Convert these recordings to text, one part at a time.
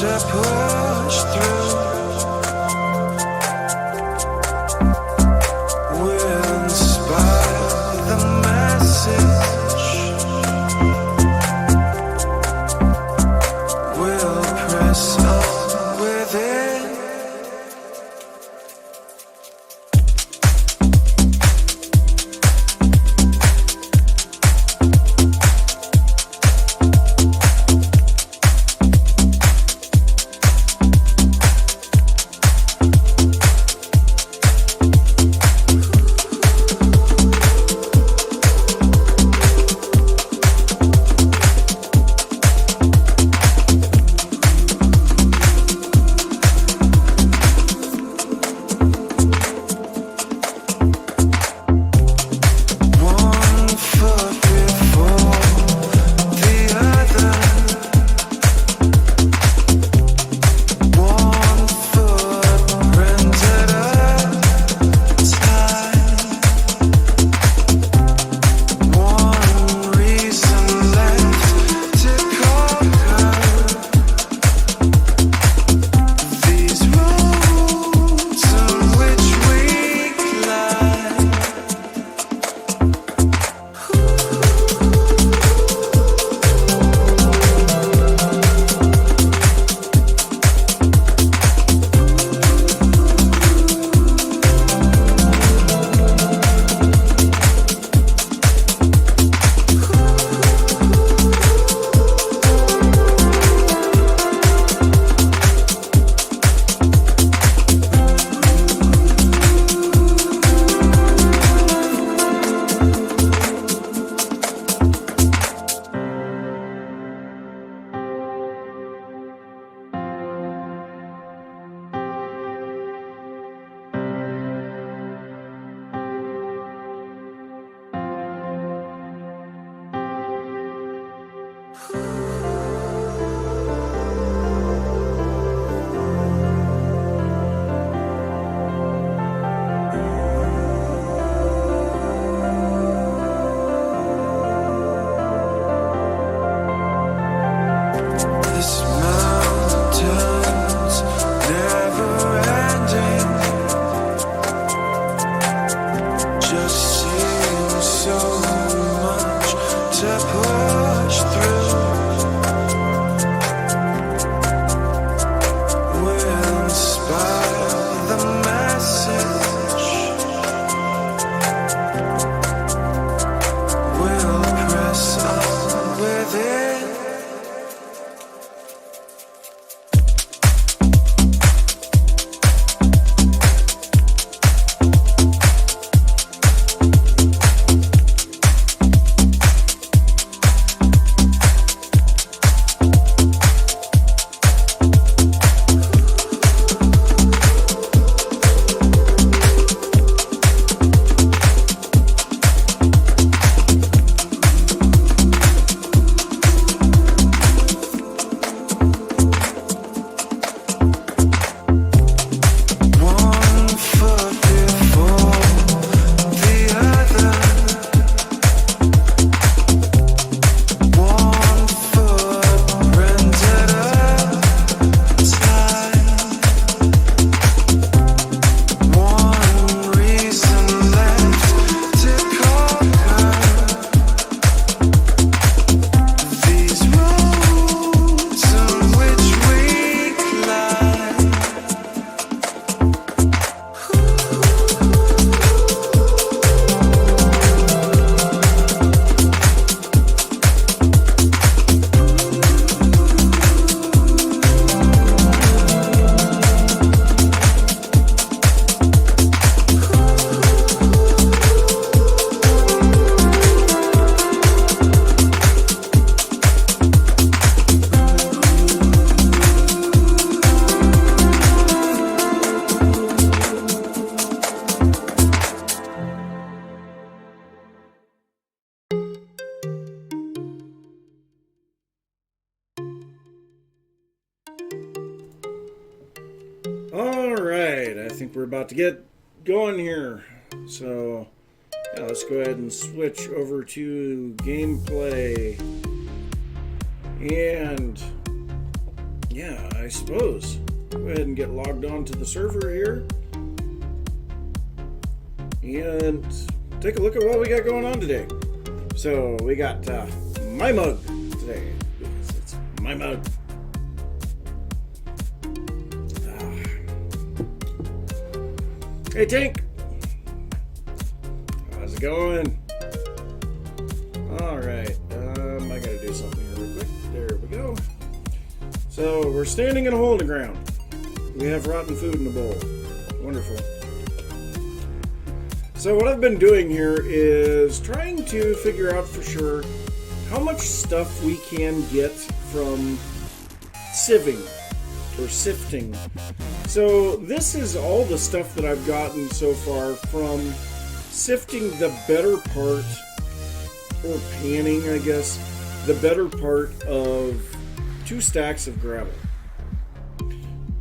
to push through. We'll inspire the message. We'll press on with it. Alright, I think we're about to get going here. So, yeah, let's go ahead and switch over to gameplay. And yeah, I suppose. Go ahead and get logged on to the server here. And take a look at what we got going on today. So we got my mug today. It's my mug. Hey Tank, how's it going? All right, I gotta do something here real quick. There we go. So we're standing in a hole in the ground. We have rotten food in the bowl. Wonderful. So what I've been doing here is trying to figure out for sure how much stuff we can get from sieving or sifting. So this is all the stuff that I've gotten so far from sifting the better part, or panning, I guess, the better part of 2 stacks of gravel.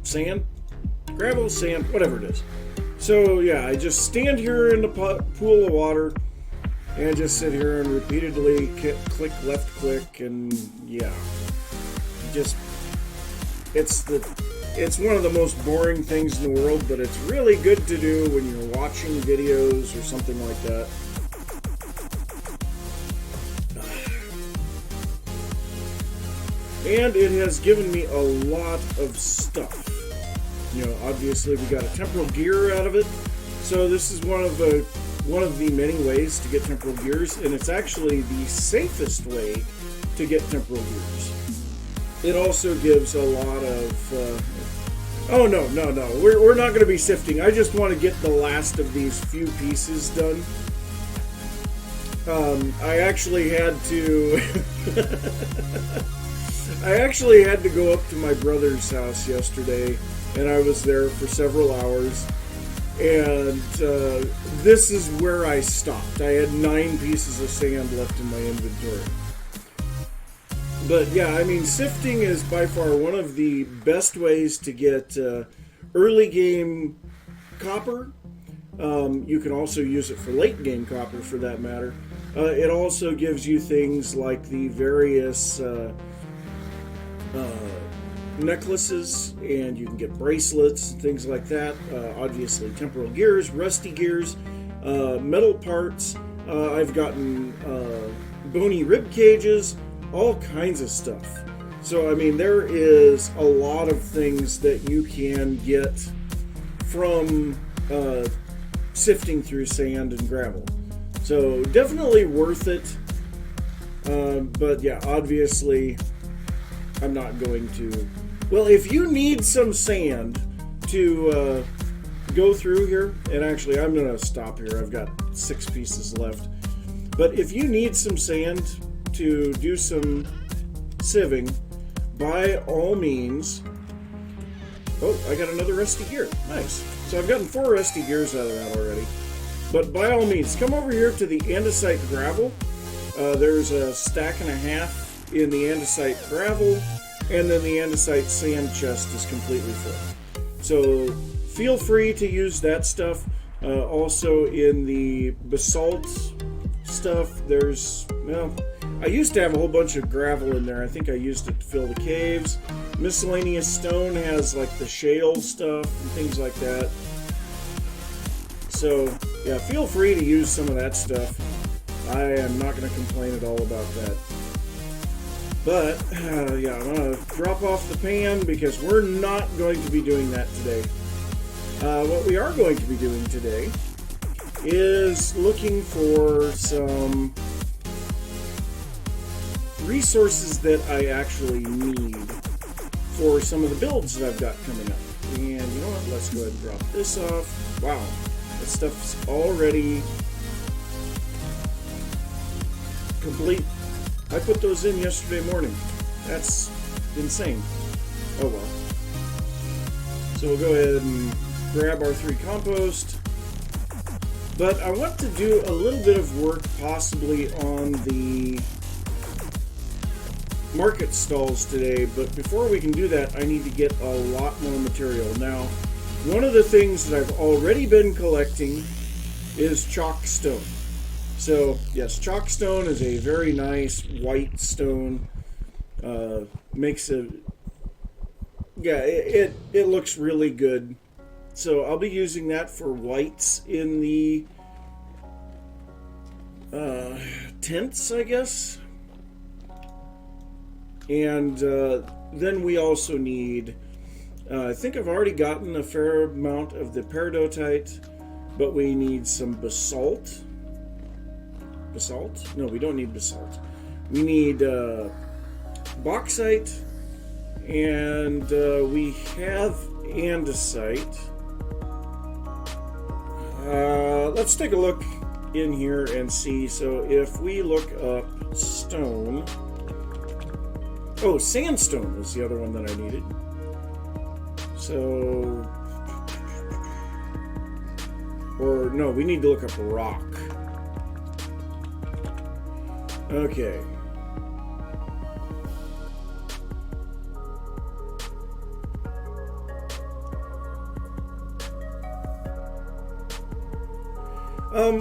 Sand? Gravel, sand, whatever it is. So yeah, I just stand here in the pool of water and just sit here and repeatedly click, left click, and yeah, just it's one of the most boring things in the world, but it's really good to do when you're watching videos or something like that. And it has given me a lot of stuff. You know, obviously we got a temporal gear out of it. So this is one of the many ways to get temporal gears, and it's actually the safest way to get temporal gears. It also gives a lot of oh no, we're not going to be sifting. I just want to get the last of these few pieces done. I actually had to go up to my brother's house yesterday, and I was there for several hours, and this is where I stopped. I had 9 pieces of sand left in my inventory. But yeah, I mean, sifting is by far one of the best ways to get early game copper. You can also use it for late game copper, for that matter. It also gives you things like the various necklaces, and you can get bracelets and things like that. Obviously temporal gears, rusty gears, metal parts. I've gotten bony rib cages, all kinds of stuff. So I mean, there is a lot of things that you can get from sifting through sand and gravel. So definitely worth it. But yeah, obviously I'm not going to. Well, if you need some sand to go through here, and actually I'm going to stop here. I've got 6 pieces left. But if you need some sand to do some sieving, by all means. Oh, I got another rusty gear. Nice. So I've gotten 4 rusty gears out of that already. But by all means, come over here to the andesite gravel. There's a stack and a half in the andesite gravel, and then the andesite sand chest is completely full. So feel free to use that stuff. Also in the basalt stuff, there's, well, I used to have a whole bunch of gravel in there. I think I used it to fill the caves. Miscellaneous stone has like the shale stuff and things like that. So yeah, feel free to use some of that stuff. I am not going to complain at all about that. But yeah, I'm going to drop off the pan because we're not going to be doing that today. What we are going to be doing today is looking for some resources that I actually need for some of the builds that I've got coming up. And you know what, let's go ahead and drop this off. Wow, that stuff's already complete. I put those in yesterday morning. That's insane. Oh well. So we'll go ahead and grab our 3 compost. But I want to do a little bit of work possibly on the market stalls today, but before we can do that, I need to get a lot more material. Now, one of the things that I've already been collecting is chalk stone. So, yes, chalk stone is a very nice white stone. Makes a Yeah, it looks really good. So I'll be using that for whites in the tints, I guess. And then we also need, I think I've already gotten a fair amount of the peridotite, but we need some basalt. Basalt? No, we don't need basalt. We need bauxite, and we have andesite. Let's take a look in here and see. So if we look up stone, oh, sandstone was the other one that I needed. So, or no, we need to look up rock. Okay.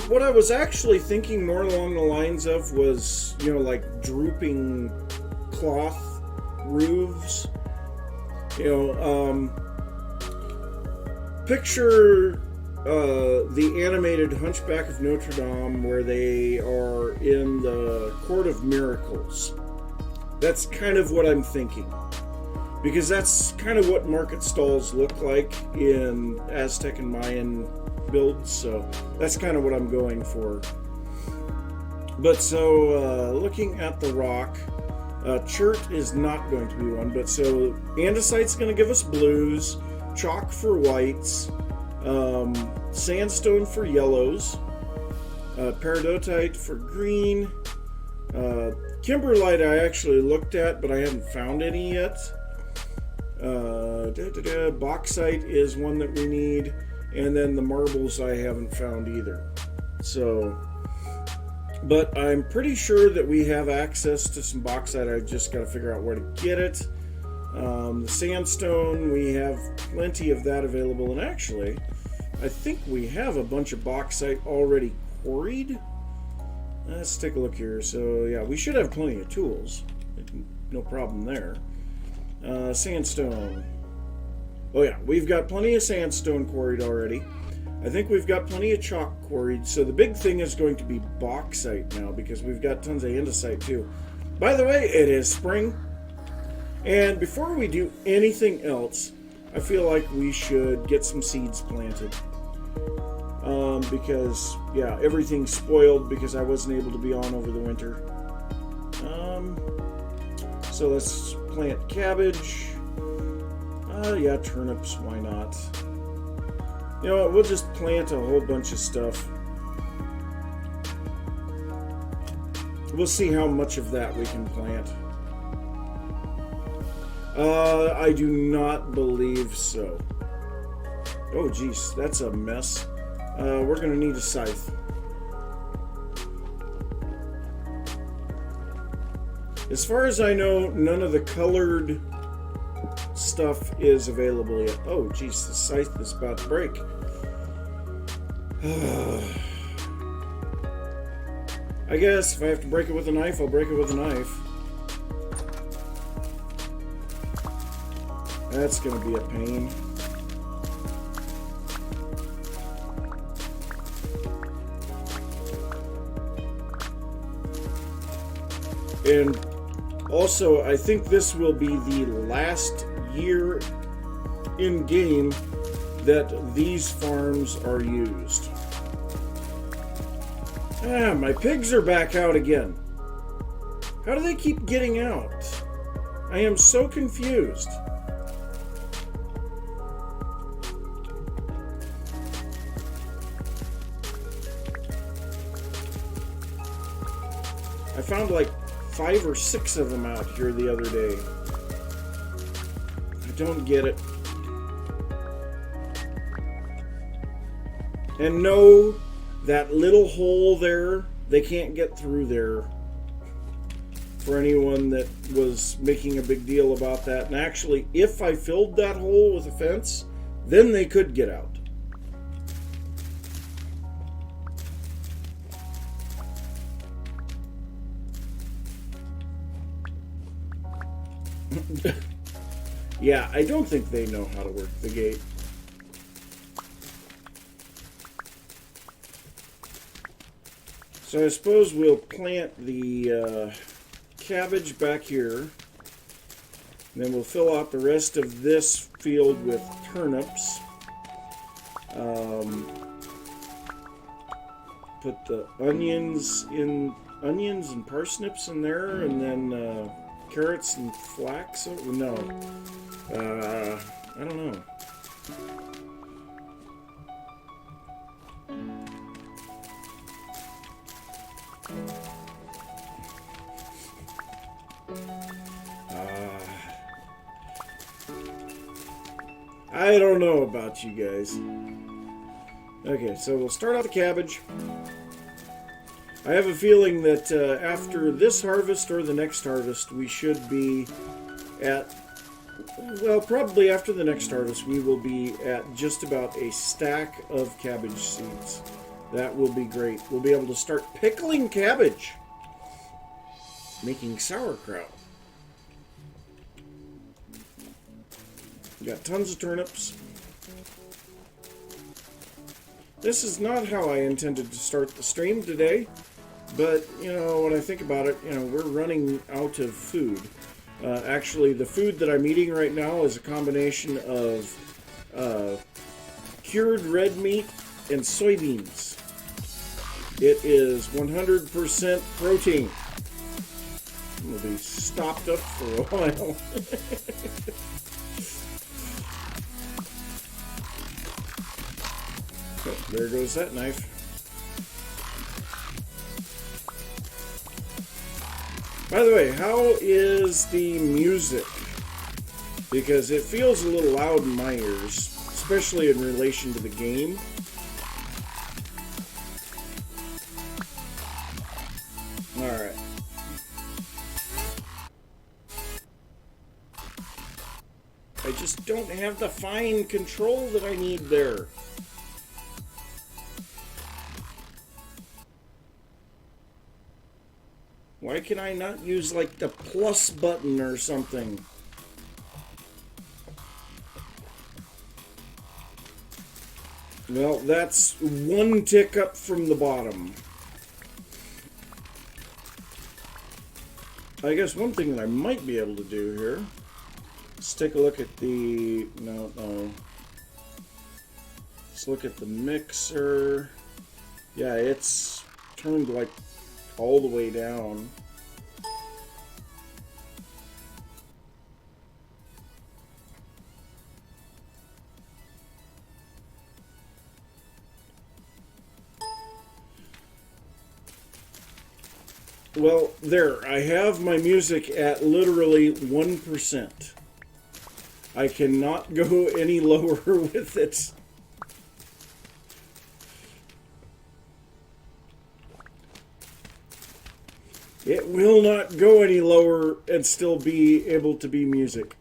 What I was actually thinking more along the lines of was, you know, like drooping cloth roofs. You know, picture the animated Hunchback of Notre Dame where they are in the Court of Miracles. That's kind of what I'm thinking. Because that's kind of what market stalls look like in Aztec and Mayan builds, so that's kind of what I'm going for. But so, looking at the rock, chert is not going to be one, but so andesite's going to give us blues, chalk for whites, sandstone for yellows, peridotite for green, kimberlite I actually looked at, but I haven't found any yet. Bauxite is one that we need, and then the marbles I haven't found either. So, but I'm pretty sure that we have access to some bauxite. I've just got to figure out where to get it. The sandstone, we have plenty of that available, and actually I think we have a bunch of bauxite already quarried. Let's take a look here. So yeah, we should have plenty of tools, no problem there. Sandstone. Oh yeah, we've got plenty of sandstone quarried already. I think we've got plenty of chalk quarried. So the big thing is going to be bauxite now, because we've got tons of andesite too. By the way, it is spring. And before we do anything else, I feel like we should get some seeds planted. Because, yeah, everything's spoiled because I wasn't able to be on over the winter. So let's plant cabbage. Yeah, turnips, why not? You know what, we'll just plant a whole bunch of stuff. We'll see how much of that we can plant. I do not believe so. Oh, geez, that's a mess. We're going to need a scythe. As far as I know, none of the colored stuff is available yet. Oh, geez, the scythe is about to break. I guess if I have to break it with a knife, I'll break it with a knife. That's going to be a pain. And also, I think this will be the last year in game that these farms are used. Ah, my pigs are back out again. How do they keep getting out? I am so confused. I found like 5 or 6 of them out here the other day. I don't get it. And no, that little hole there, they can't get through there. For anyone that was making a big deal about that. And actually, if I filled that hole with a fence, then they could get out. Yeah, I don't think they know how to work the gate. So I suppose we'll plant the cabbage back here. And then we'll fill out the rest of this field with turnips. Put the onions and parsnips in there, and then carrots and flax. No, I don't know. I don't know about you guys. Okay, so we'll start out the cabbage. I have a feeling that after this harvest or the next harvest, we should be at, well, probably after the next harvest, we will be at just about a stack of cabbage seeds. That will be great. We'll be able to start pickling cabbage, making sauerkraut. Got tons of turnips. This is not how I intended to start the stream today, but, you know, when I think about it, you know, we're running out of food. Actually, the food that I'm eating right now is a combination of cured red meat and soybeans. It is 100% protein. I'm going to be stopped up for a while. Oh, there goes that knife. By the way, how is the music? Because it feels a little loud in my ears, especially in relation to the game. Alright. I just don't have the fine control that I need there. Why can I not use, like, the plus button or something? Well, that's one tick up from the bottom. I guess one thing that I might be able to do here, let's take a look at the, no. Let's look at the mixer. Yeah, it's turned like all the way down. Well, there, I have my music at literally 1%. I cannot go any lower with it. It will not go any lower and still be able to be music.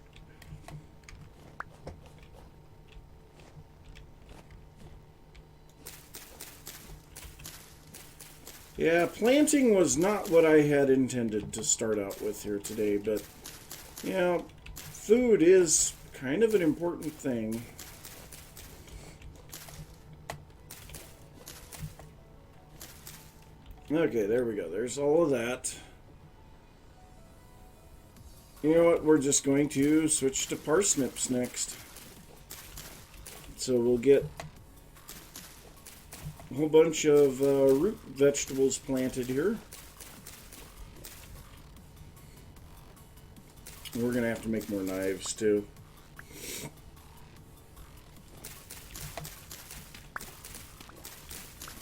Yeah, planting was not what I had intended to start out with here today, but, you know, food is kind of an important thing. Okay, there we go. There's all of that. You know what? We're just going to switch to parsnips next. So we'll get a whole bunch of root vegetables planted here. We're going to have to make more knives too.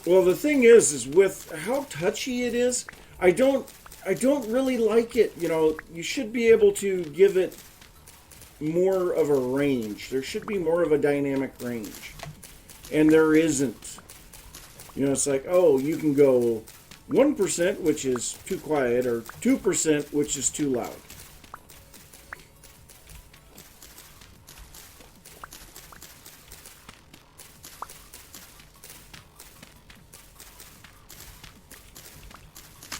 Well, the thing is with how touchy it is, I don't really like it. You know, you should be able to give it more of a range. There should be more of a dynamic range. And there isn't. You know, it's like, oh, you can go 1%, which is too quiet, or 2%, which is too loud.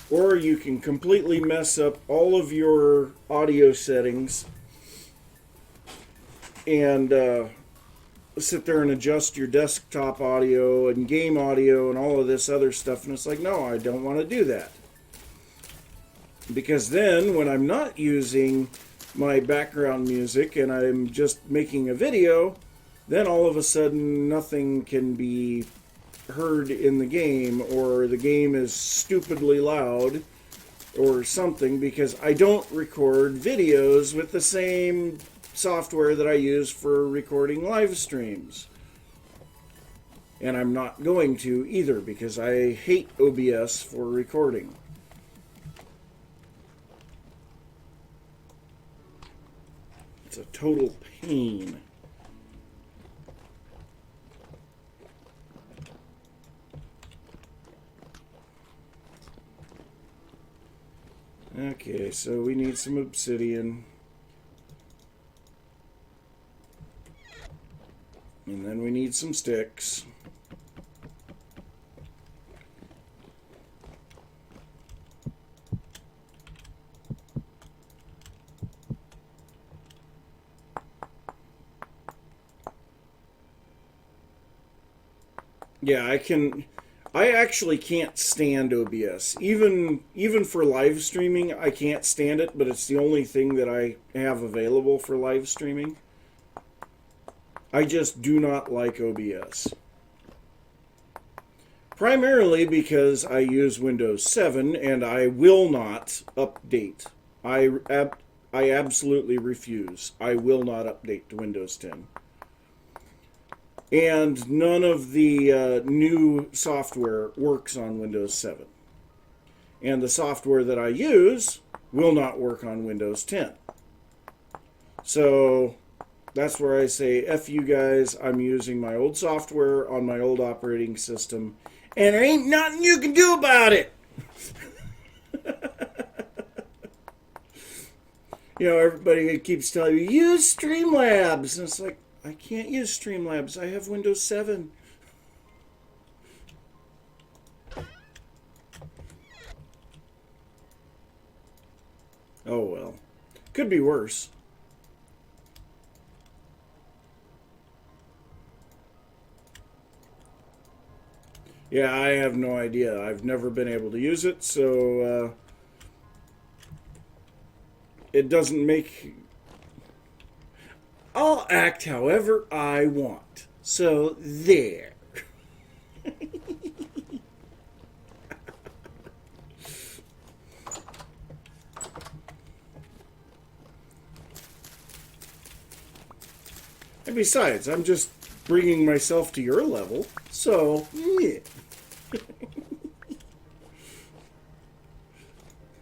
Or you can completely mess up all of your audio settings and sit there and adjust your desktop audio and game audio and all of this other stuff. And it's like, no, I don't want to do that. Because then when I'm not using my background music and I'm just making a video, then all of a sudden nothing can be heard in the game, or the game is stupidly loud or something, because I don't record videos with the same software that I use for recording live streams. And I'm not going to either, because I hate OBS for recording. It's a total pain. Okay, so we need some obsidian. And then we need some sticks. Yeah, I actually can't stand OBS. Even for live streaming, I can't stand it, but it's the only thing that I have available for live streaming. I just do not like OBS. Primarily because I use Windows 7 and I will not update. I absolutely refuse. I will not update to Windows 10. And none of the new software works on Windows 7. And the software that I use will not work on Windows 10. So that's where I say, F you guys, I'm using my old software on my old operating system, and there ain't nothing you can do about it. You know, everybody keeps telling me, use Streamlabs. And it's like, I can't use Streamlabs. I have Windows 7. Oh well. Could be worse. Yeah, I have no idea. I've never been able to use it, so it doesn't make... I'll act however I want. So, there. And besides, I'm just bringing myself to your level, so, yeah.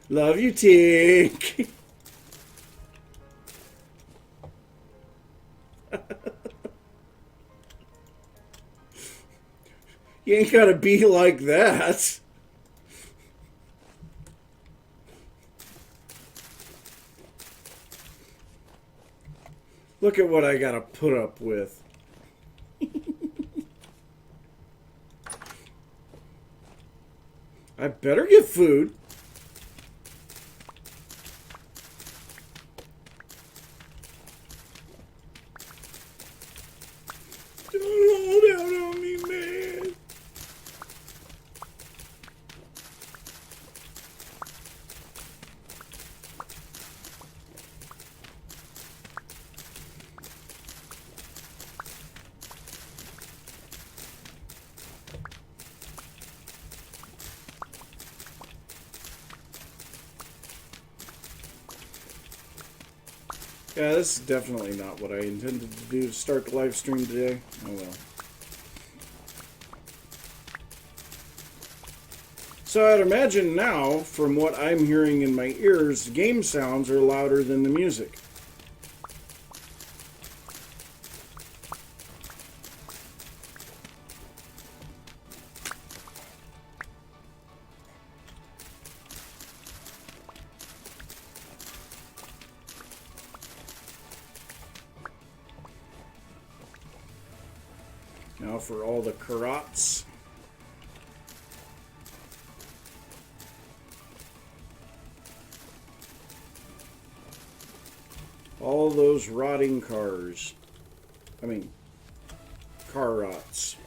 Love you, Tink. You ain't gotta be like that. Look at what I gotta put up with. I better get food. Don't hold out on me, man. Yeah, this is definitely not what I intended to do to start the live stream today. Oh well. So I'd imagine now, from what I'm hearing in my ears, game sounds are louder than the music. Now for all the carrots. All those rotting cars. I mean, car rots.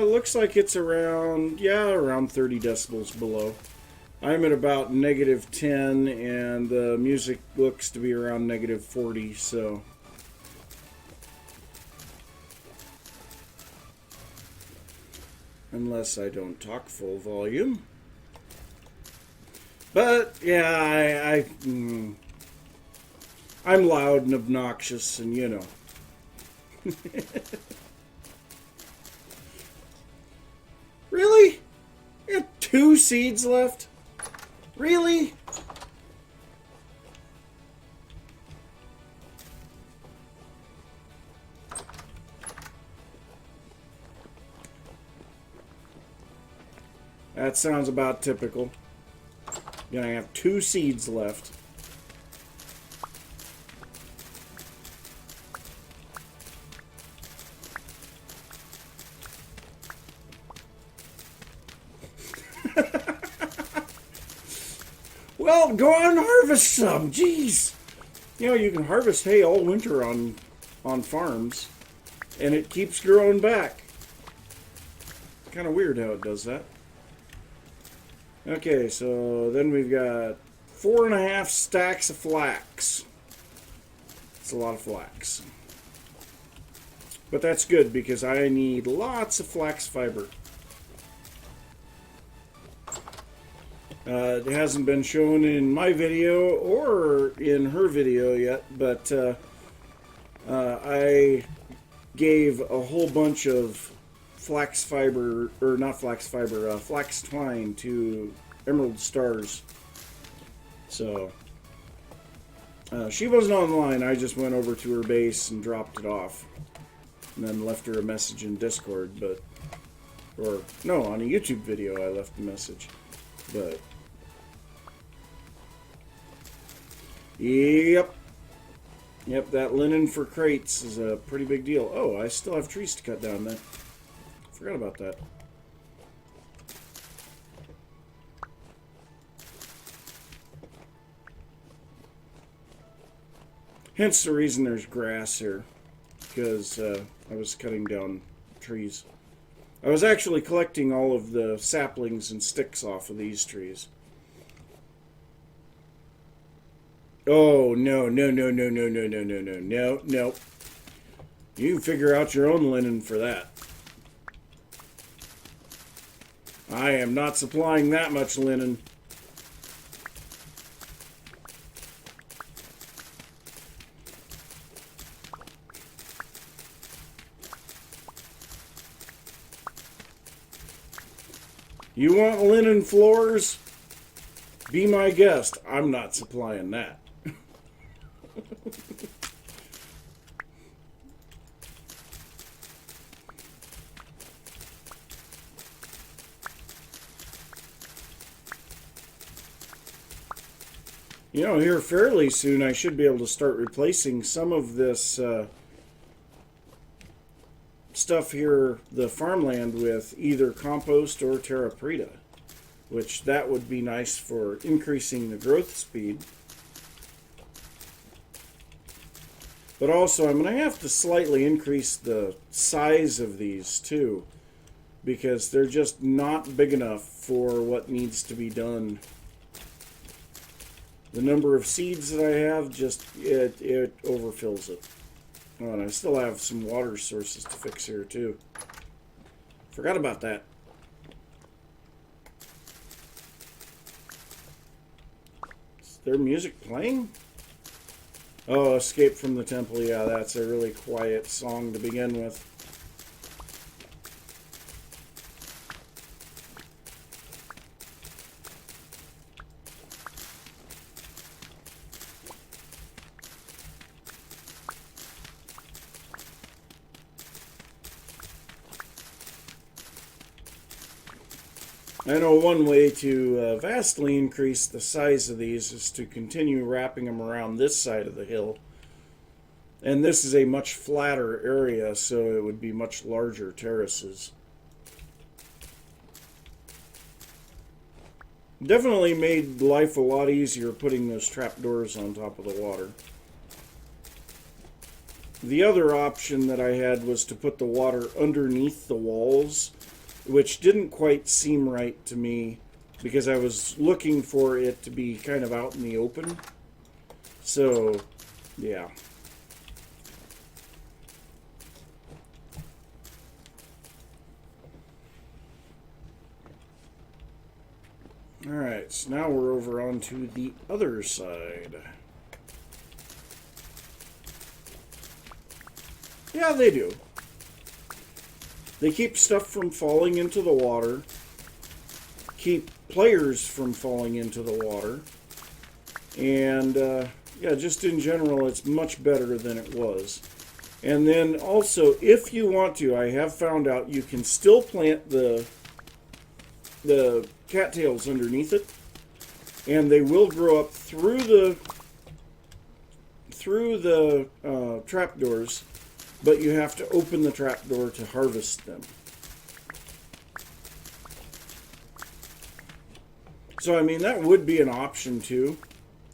Looks like it's around, yeah, around 30 decibels below. I'm at about -10, and the music looks to be around -40, so. Unless I don't talk full volume. But, yeah, I'm loud and obnoxious, and you know. Really? You have 2 seeds left? Really? That sounds about typical. You're gonna have 2 seeds left. Well, go on and harvest some. Jeez. You know, you can harvest hay all winter on farms, and it keeps growing back. Kind of weird how it does that. Okay, so then we've got 4.5 stacks of flax. It's a lot of flax. But that's good because I need lots of flax fiber. It hasn't been shown in my video or in her video yet, but I gave a whole bunch of flax fiber, or not flax fiber, flax twine to Emerald Stars. So she wasn't online. I just went over to her base and dropped it off, and then left her a message in Discord. Or no, on a YouTube video I left a message. But yep, that linen for crates is a pretty big deal. Oh, I still have trees to cut down then. Forgot about that. Hence the reason there's grass here, because I was cutting down trees. I was actually collecting all of the saplings and sticks off of these trees. Oh, no. You can figure out your own linen for that. I am not supplying that much linen. You want linen floors? Be my guest. I'm not supplying that. You know, here fairly soon I should be able to start replacing some of this stuff here, the farmland, with either compost or terra preta, which that would be nice for increasing the growth speed. But also I'm going to have to slightly increase the size of these too, because they're just not big enough for what needs to be done. The number of seeds that I have, just it overfills it. Oh, and I still have some water sources to fix here too. Forgot about that. Is there music playing? Oh, Escape from the Temple. Yeah, that's a really quiet song to begin with. I know one way to vastly increase the size of these is to continue wrapping them around this side of the hill And this is a much flatter area, so it would be much larger terraces. Definitely made life a lot easier putting those trapdoors on top of the water. The other option that I had was to put the water underneath the walls, which didn't quite seem right to me because I was looking for it to be kind of out in the open. So, yeah. Alright, so now we're over onto the other side. Yeah, they do. They keep stuff from falling into the water, keep players from falling into the water, and yeah, just in general, it's much better than it was. And then also, if you want to, I have found out you can still plant the cattails underneath it, and they will grow up through the trapdoors. But you have to open the trapdoor to harvest them. So, I mean, that would be an option, too.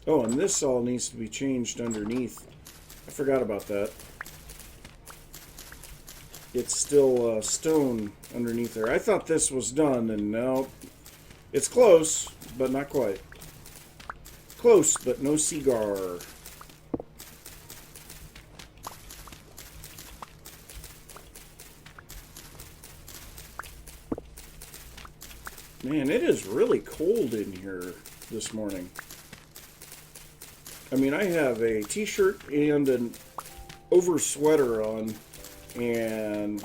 Oh, and this all needs to be changed underneath. I forgot about that. It's still stone underneath there. I thought this was done, and no. It's close, but not quite. Close, but no cigar. Man, it is really cold in here this morning. I mean, I have a t-shirt and an over sweater on, and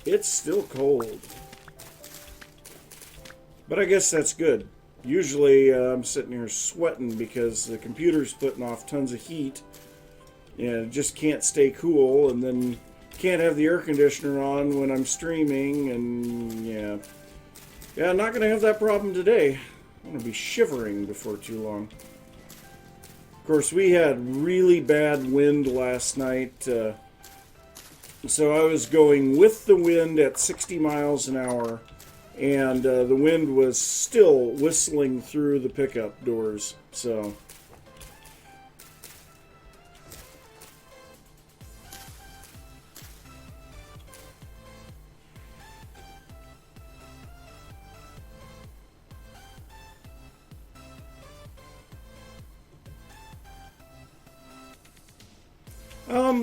it's still cold. But I guess that's good. Usually I'm sitting here sweating because the computer's putting off tons of heat, and it just can't stay cool, and then can't have the air conditioner on when I'm streaming, and yeah. Yeah, I'm not going to have that problem today. I'm going to be shivering before too long. Of course, we had really bad wind last night, so I was going with the wind at 60 miles an hour, and the wind was still whistling through the pickup doors, so...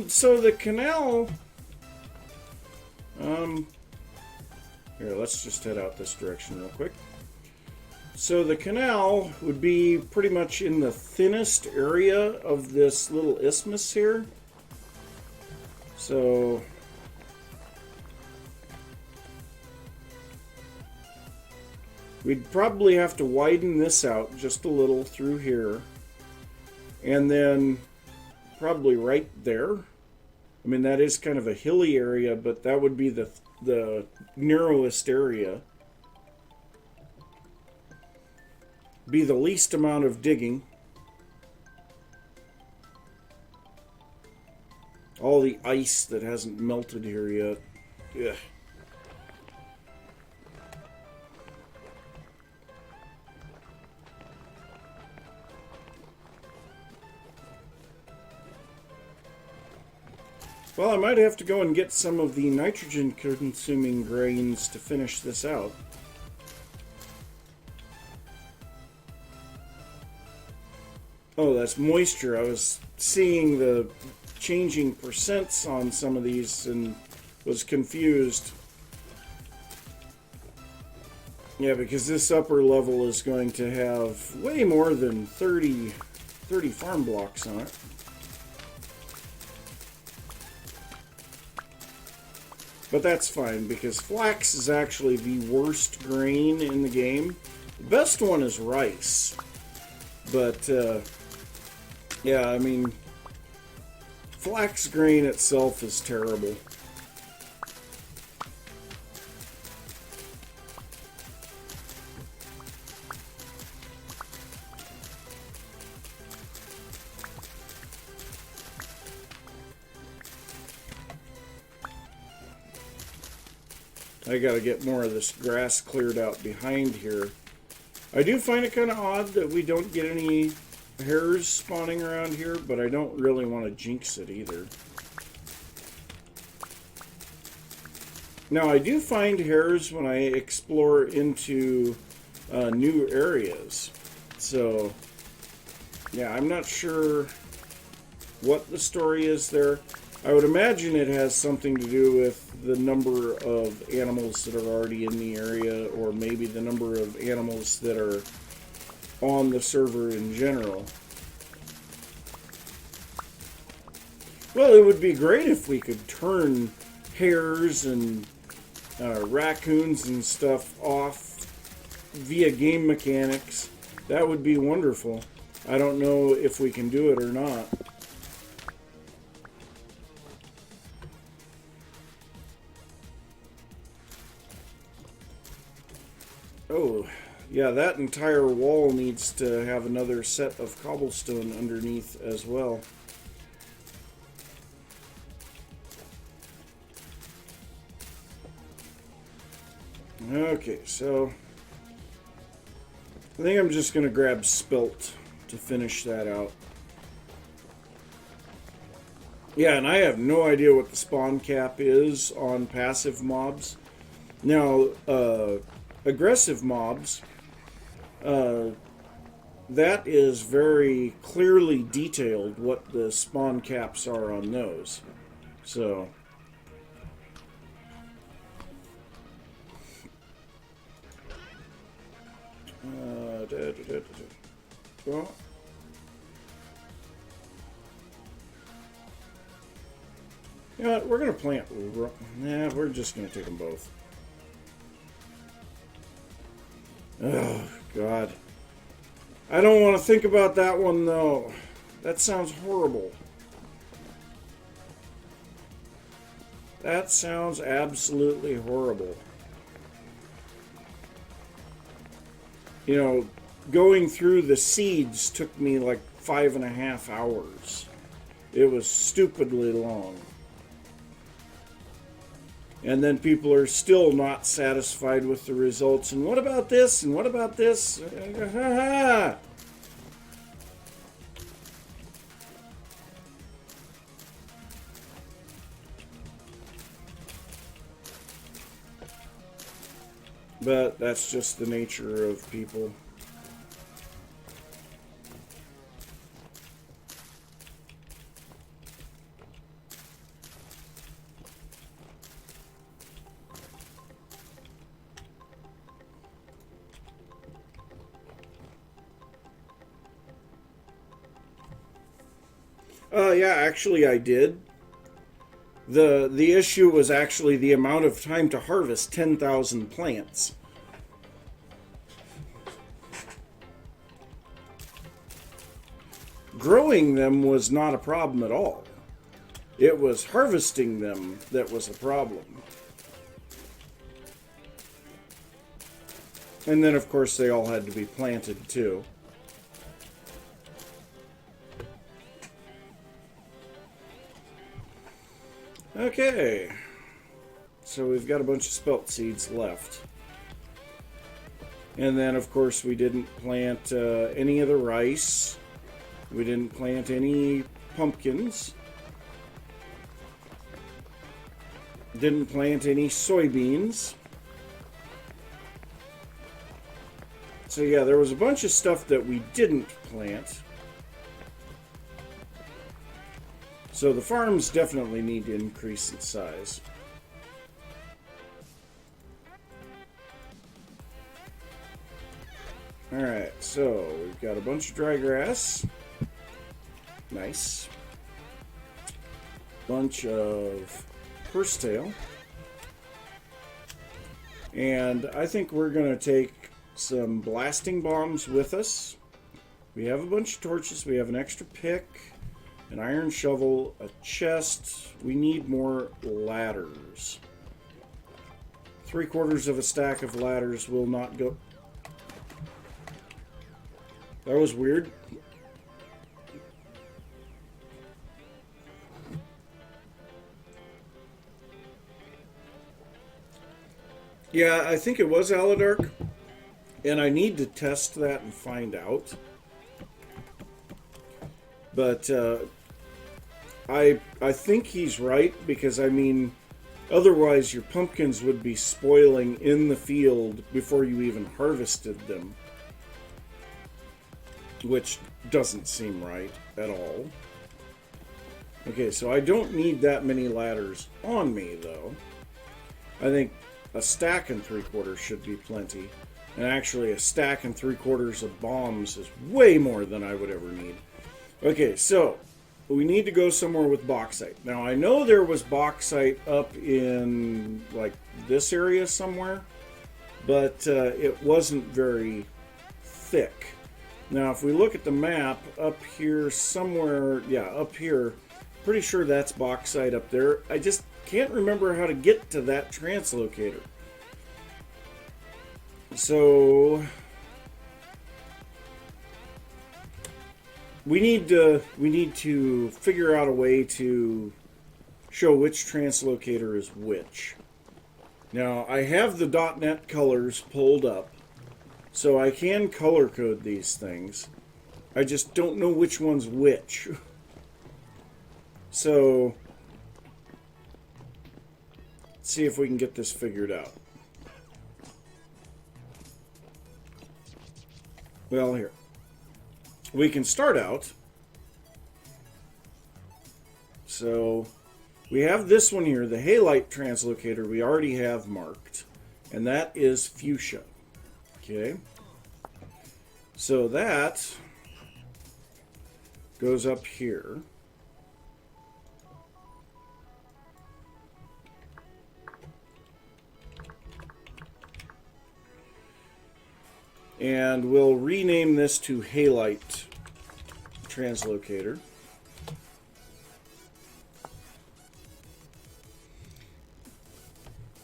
So the canal, here, let's just head out this direction real quick. So the canal would be pretty much in the thinnest area of this little isthmus here. So we'd probably have to widen this out just a little through here, and then probably right there. I mean, that is kind of a hilly area, but that would be the narrowest area. Be the least amount of digging. All the ice that hasn't melted here yet. Ugh. Well, I might have to go and get some of the nitrogen-consuming grains to finish this out. Oh, that's moisture. I was seeing the changing percents on some of these and was confused. Yeah, because this upper level is going to have way more than 30 farm blocks on it. But that's fine, because flax is actually the worst grain in the game. The best one is rice. But, yeah, I mean, flax grain itself is terrible. I gotta get more of this grass cleared out behind here. I do find it kind of odd that we don't get any hares spawning around here, but I don't really want to jinx it either. Now, I do find hares when I explore into new areas. So, yeah, I'm not sure what the story is there. I would imagine it has something to do with the number of animals that are already in the area, or maybe the number of animals that are on the server in general. Well, it would be great if we could turn hares and raccoons and stuff off via game mechanics. That would be wonderful. I don't know if we can do it or not. Oh, yeah, that entire wall needs to have another set of cobblestone underneath as well. Okay, so I think I'm just going to grab spelt to finish that out. Yeah, and I have no idea what the spawn cap is on passive mobs. Now, aggressive mobs, that is very clearly detailed what the spawn caps are on those. So, well, you know what, we're going to plant... Nah, we're just going to take them both. Oh, God. I don't want to think about that one, though. That sounds horrible. That sounds absolutely horrible. You know, going through the seeds took me like 5.5 hours. It was stupidly long. And then people are still not satisfied with the results. And what about this? And what about this? But that's just the nature of people. Yeah, actually I did. The issue was actually the amount of time to harvest 10,000 plants. Growing them was not a problem at all. It was harvesting them that was a problem. And then, of course, they all had to be planted, too. Okay, so we've got a bunch of spelt seeds left. And then, of course, we didn't plant any of the rice. We didn't plant any pumpkins. Didn't plant any soybeans. So yeah, there was a bunch of stuff that we didn't plant. So the farms definitely need to increase in size. Alright, so we've got a bunch of dry grass. Nice. Bunch of horsetail. And I think we're going to take some blasting bombs with us. We have a bunch of torches. We have an extra pick. An iron shovel, a chest. We need more ladders. 3/4 of a stack of ladders will not go. That was weird. Yeah, I think it was Aladark, and I need to test that and find out. But I think he's right, because I mean, otherwise your pumpkins would be spoiling in the field before you even harvested them, which doesn't seem right at all. Okay, so I don't need that many ladders on me, though. I think a stack and 3/4 should be plenty. And actually, a stack and 3/4 of bombs is way more than I would ever need. Okay, so we need to go somewhere with bauxite. Now, I know there was bauxite up in, like, this area somewhere, but it wasn't very thick. Now, if we look at the map, up here somewhere, yeah, up here, pretty sure that's bauxite up there. I just can't remember how to get to that translocator. So we need to figure out a way to show which translocator is which. Now, I have the .NET colors pulled up, so I can color code these things. I just don't know which one's which. So let's see if we can get this figured out. Well, here. We can start out. So we have this one here, the halite translocator we already have marked. And that is fuchsia. Okay. So that goes up here. And we'll rename this to halite translocator.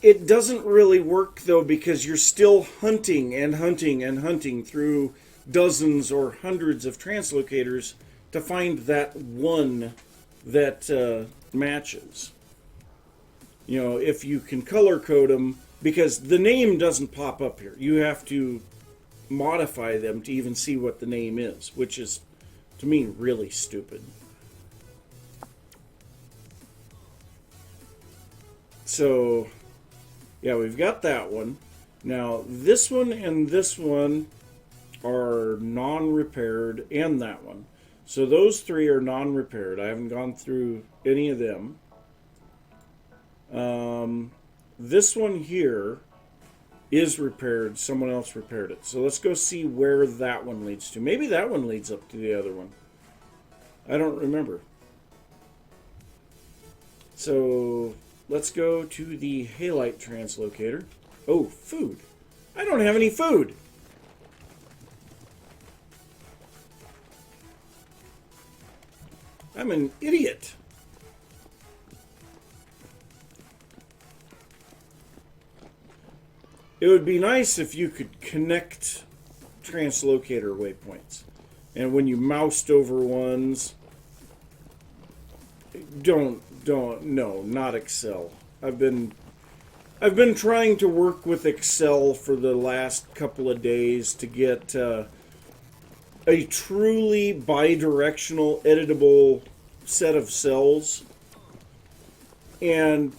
It doesn't really work, though, because you're still hunting and hunting and hunting through dozens or hundreds of translocators to find that one that matches. You know, if you can color code them, because the name doesn't pop up here. You have to modify them to even see what the name is, which is, to me, really stupid. So, yeah, we've got that one. Now, this one and this one are non-repaired, and that one. So those three are non-repaired. I haven't gone through any of them. This one here is repaired. Someone else repaired it. So let's go see where that one leads to. Maybe that one leads up to the other one. I don't remember. So let's go to the halite translocator. Oh, food. I don't have any food. I'm an idiot. It would be nice if you could connect translocator waypoints. And when you moused over ones, no, not Excel. I've been trying to work with Excel for the last couple of days to get a truly bidirectional editable set of cells. And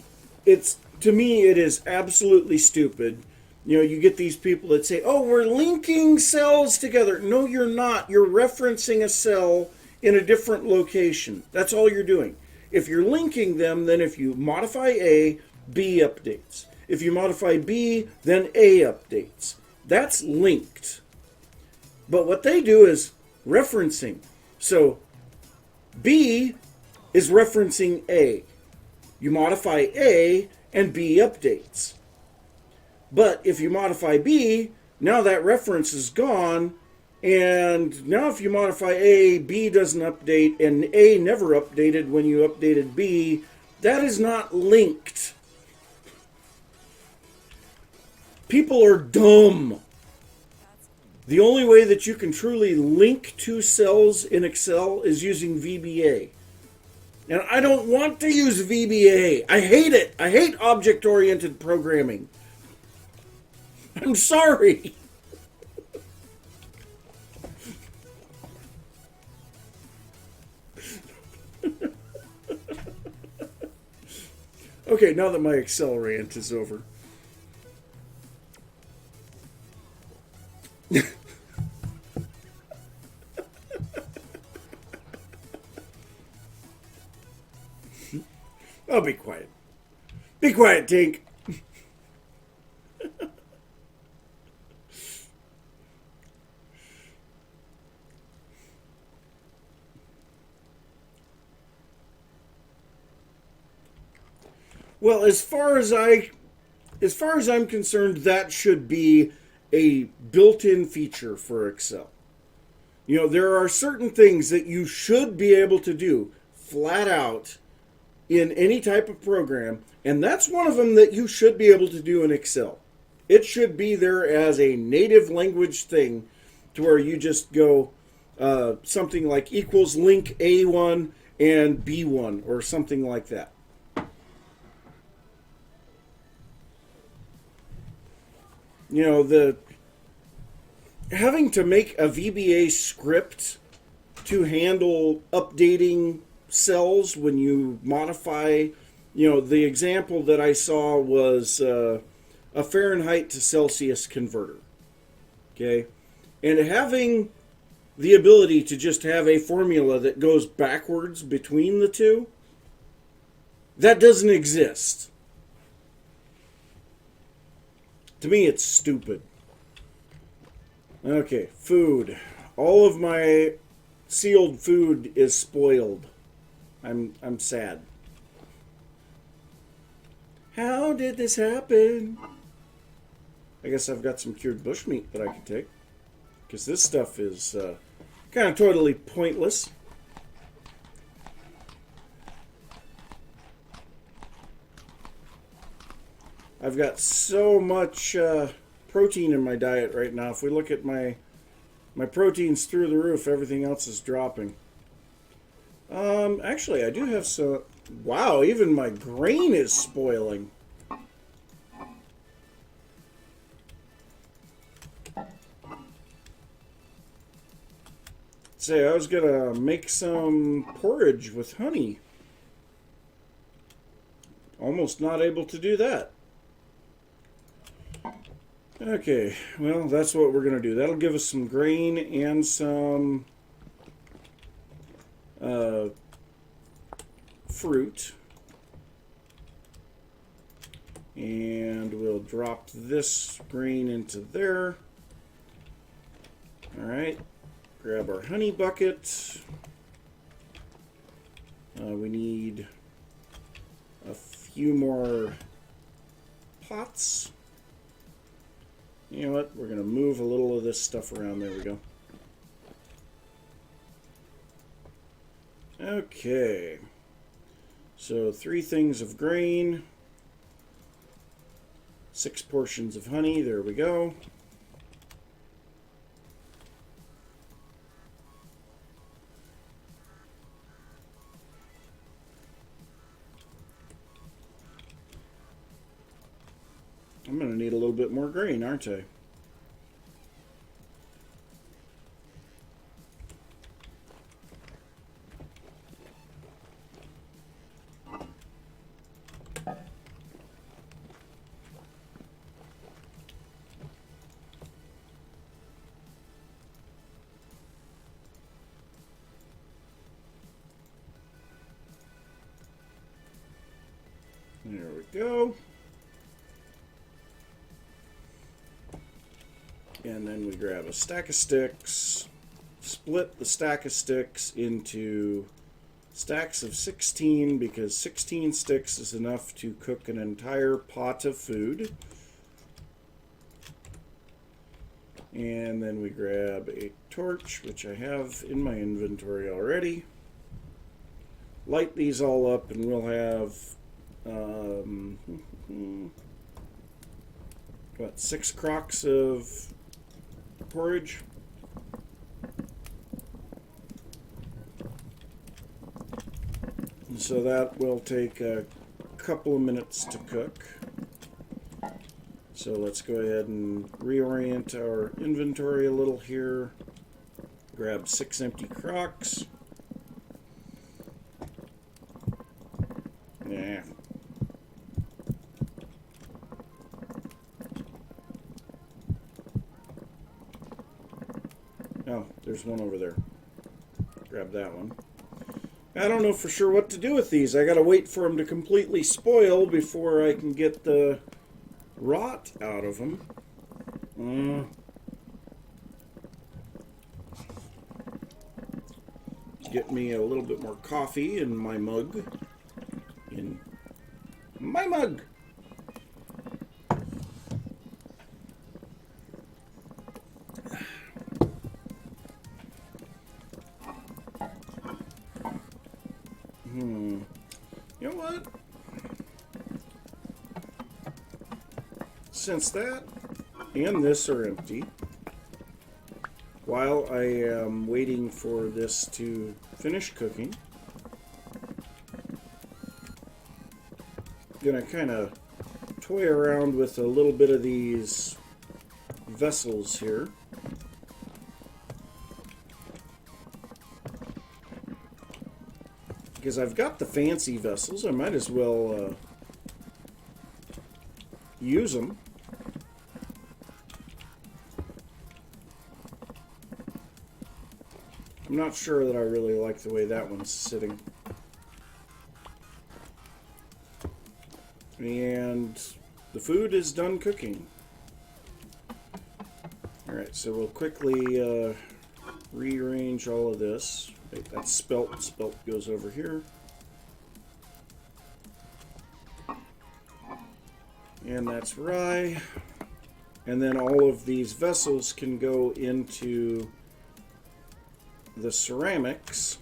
to me, it is absolutely stupid. You know, you get these people that say, oh, we're linking cells together. No, you're not. You're referencing a cell in a different location. That's all you're doing. If you're linking them, then if you modify A, B updates. If you modify B, then A updates. That's linked. But what they do is referencing. So B is referencing A. You modify A, and B updates. But if you modify B, now that reference is gone, and now if you modify A, B doesn't update, and A never updated when you updated B. That is not linked. People are dumb. The only way that you can truly link two cells in Excel is using VBA. And I don't want to use VBA. I hate it. I hate object-oriented programming. I'm sorry. Okay, now that my Excel rant is over. I'll be quiet. Be quiet, Tink. Well, as far as I'm concerned, that should be a built-in feature for Excel. You know, there are certain things that you should be able to do flat out in any type of program, and that's one of them that you should be able to do in Excel. It should be there as a native language thing to where you just go something like equals link A1 and B1 or something like that. You know, the having to make a VBA script to handle updating cells when you modify, you know, the example that I saw was a Fahrenheit to Celsius converter. Okay? And having the ability to just have a formula that goes backwards between the two, that doesn't exist. To me, it's stupid. Okay, food. All of my sealed food is spoiled. I'm sad. How did this happen? I guess I've got some cured bushmeat that I can take. Because this stuff is kind of totally pointless. I've got so much protein in my diet right now. If we look at my protein's through the roof, everything else is dropping. Actually, I do have some... Wow, even my grain is spoiling. Say, I was gonna make some porridge with honey. Almost not able to do that. Okay, well, that's what we're going to do. That'll give us some grain and some fruit. And we'll drop this grain into there. Alright, grab our honey bucket. We need a few more pots. You know what? We're going to move a little of this stuff around. There we go. Okay. So 3 things of grain. 6 portions of honey. There we go. I'm going to need a little bit more grain, aren't I? There we go. And then we grab a stack of sticks, split the stack of sticks into stacks of 16 because 16 sticks is enough to cook an entire pot of food. And then we grab a torch, which I have in my inventory already. Light these all up and we'll have what, 6 crocks of porridge. And so that will take a couple of minutes to cook. So let's go ahead and reorient our inventory a little here. Grab 6 empty crocks. Yeah. Oh, there's one over there. Grab that one. I don't know for sure what to do with these. I gotta wait for them to completely spoil before I can get the rot out of them. Get me a little bit more coffee in my mug. In my mug! You know what? Since that and this are empty, while I am waiting for this to finish cooking, I'm gonna kind of toy around with a little bit of these vessels here. Because I've got the fancy vessels, I might as well use them. I'm not sure that I really like the way that one's sitting. And the food is done cooking. Alright, so we'll quickly rearrange all of this. Wait, that's spelt. Spelt goes over here. And that's rye. And then all of these vessels can go into the ceramics.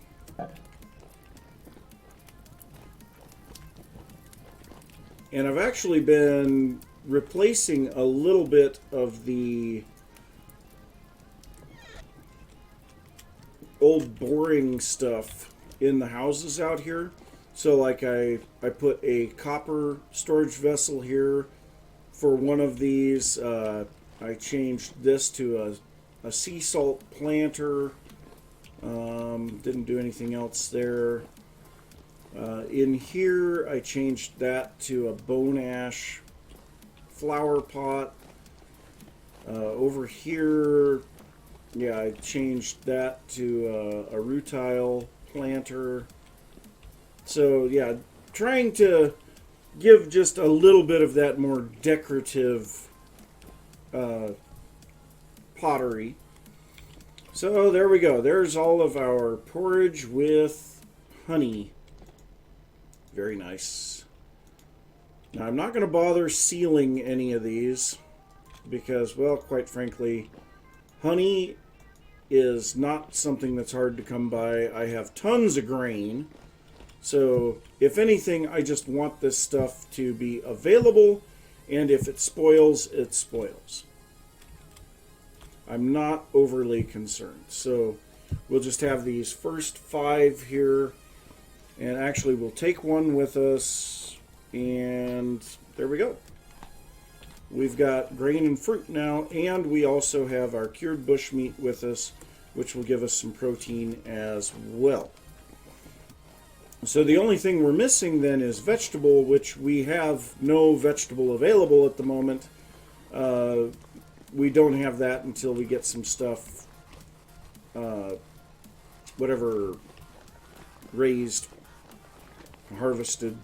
And I've actually been replacing a little bit of the old boring stuff in the houses out here. So like I put a copper storage vessel here for one of these. I changed this to a sea salt planter. Didn't do anything else there. In here I changed that to a bone ash flower pot. Over here, yeah, I changed that to a rutile planter. So yeah, trying to give just a little bit of that more decorative pottery. So there we go. There's all of our porridge with honey. Very nice. Now I'm not going to bother sealing any of these because, well, quite frankly, honey is not something that's hard to come by. I have tons of grain. So if anything, I just want this stuff to be available, and if it spoils, it spoils. I'm not overly concerned. So we'll just have these first 5 here, and actually we'll take one with us, and there we go. We've got grain and fruit now, and we also have our cured bushmeat with us, which will give us some protein as well. So the only thing we're missing then is vegetable, which we have no vegetable available at the moment. We don't have that until we get some stuff, whatever, raised, harvested.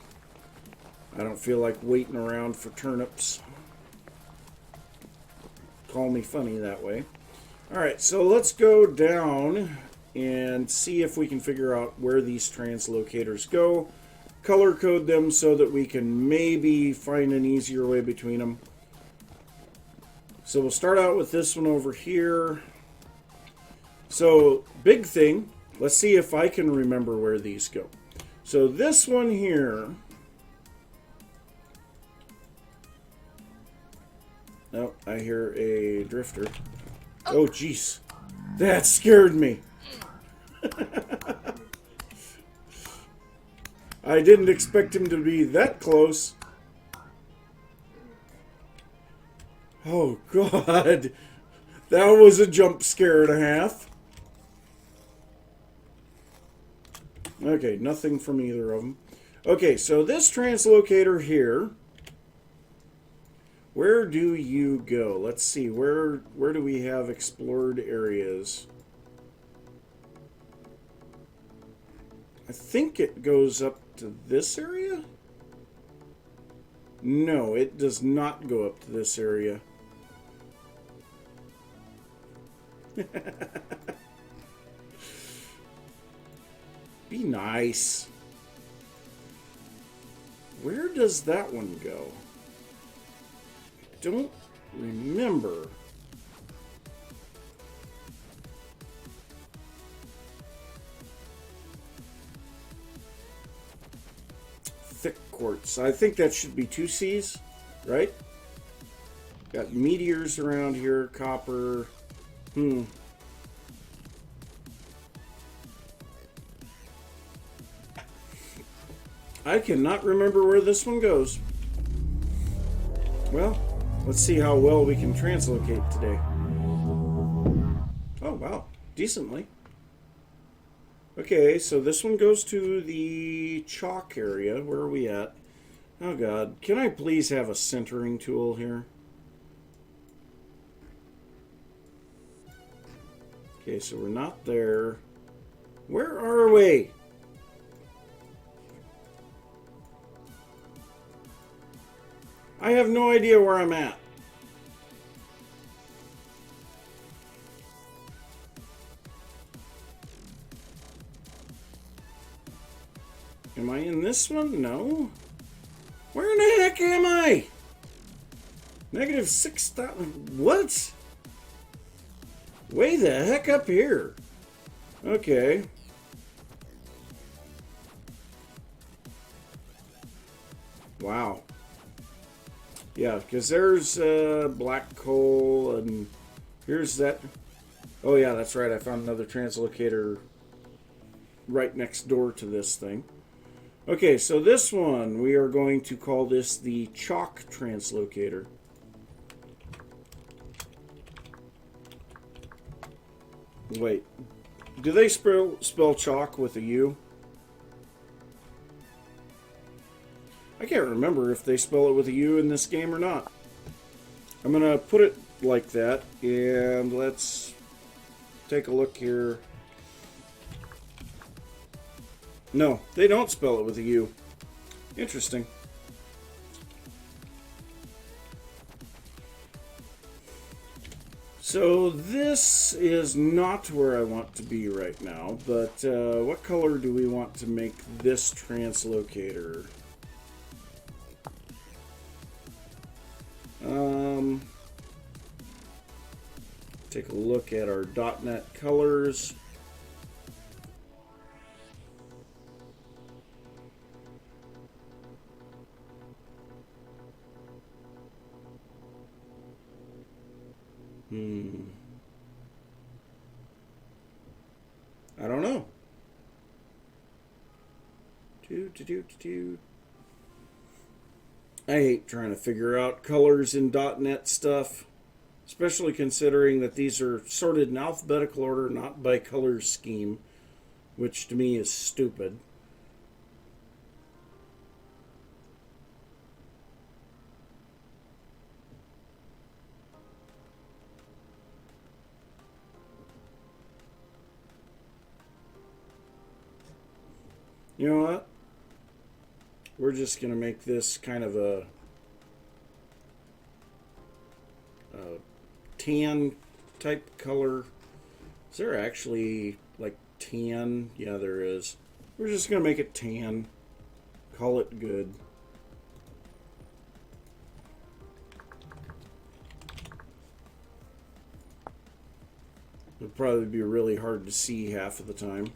I don't feel like waiting around for turnips. Call me funny that way. Alright, so let's go down and see if we can figure out where these translocators go. Color code them so that we can maybe find an easier way between them. So we'll start out with this one over here. So, big thing, let's see if I can remember where these go. So this one here, oh, I hear a drifter. Oh, jeez. That scared me. I didn't expect him to be that close. Oh, God. That was a jump scare and a half. Okay, nothing from either of them. Okay, so this translocator here, where do you go? Let's see, where do we have explored areas? I think it goes up to this area? No, it does not go up to this area. Be nice. Where does that one go? I don't remember. Thick quartz. I think that should be 2 C's, right? Got meteors around here, copper. I cannot remember where this one goes. Well, let's see how well we can translocate today. Oh, wow. Decently. Okay, so this one goes to the chalk area. Where are we at? Oh, God. Can I please have a centering tool here? Okay, so we're not there. Where are we? I have no idea where I'm at. Am I in this one? No. Where in the heck am I? Negative 6,000. What? Way the heck up here. Okay. Wow. Yeah, because there's black coal, and here's that. Oh yeah, that's right. I found another translocator right next door to this thing. Okay, so this one, we are going to call this the chalk translocator. Wait, do they spell chalk with a U? I can't remember if they spell it with a U in this game or not. I'm going to put it like that, and let's take a look here. No, they don't spell it with a U. Interesting. So this is not where I want to be right now, but what color do we want to make this translocator? Take a look at our .NET colors. I don't know. I hate trying to figure out colors in .NET stuff, especially considering that these are sorted in alphabetical order, not by color scheme, which to me is stupid. You know what? We're just going to make this kind of a tan type color. Is there actually like tan? Yeah, there is. We're just going to make it tan. Call it good. It'll probably be really hard to see half of the time.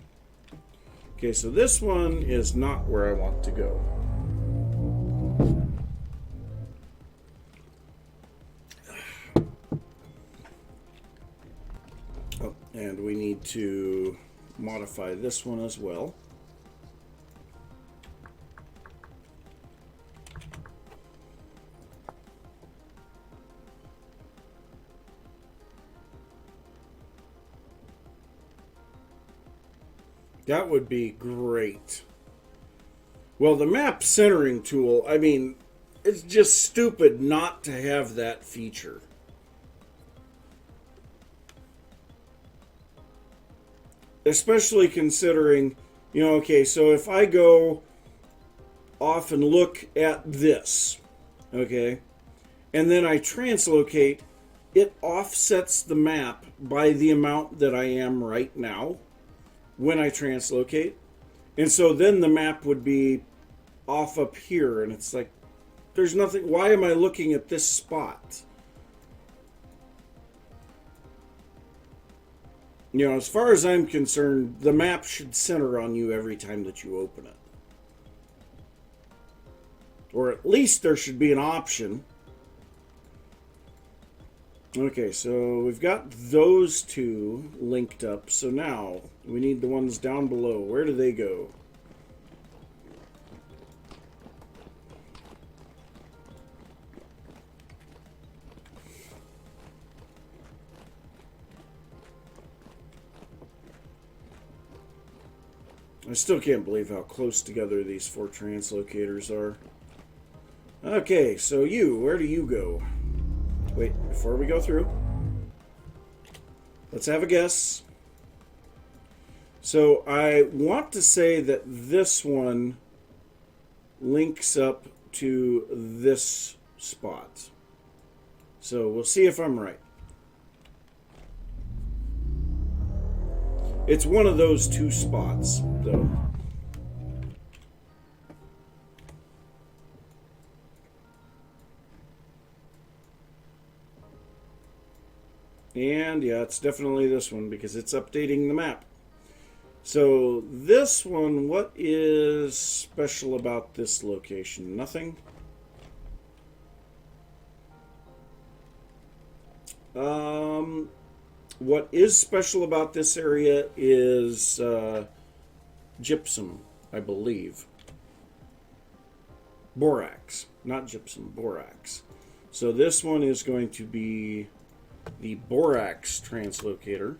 Okay, so this one is not where I want to go. Oh, and we need to modify this one as well. That would be great. Well, the map centering tool, I mean, it's just stupid not to have that feature. Especially considering, you know, okay, so if I go off and look at this, okay, and then I translocate, it offsets the map by the amount that I am right now when I translocate. And so then the map would be off up here, and it's like, there's nothing, why am I looking at this spot? You know, as far as I'm concerned, the map should center on you every time that you open it. Or at least there should be an option. Okay, so we've got those two linked up. So now we need the ones down below. Where do they go? I still can't believe how close together these four translocators are. Okay, so you, where do you go? Wait, before we go through, let's have a guess. So I want to say that this one links up to this spot. So we'll see if I'm right. It's one of those two spots, though. And yeah, it's definitely this one because it's updating the map. So this one, what is special about this location? Nothing. What is special about this area is gypsum, I believe. Borax, not gypsum, borax. So this one is going to be the borax translocator.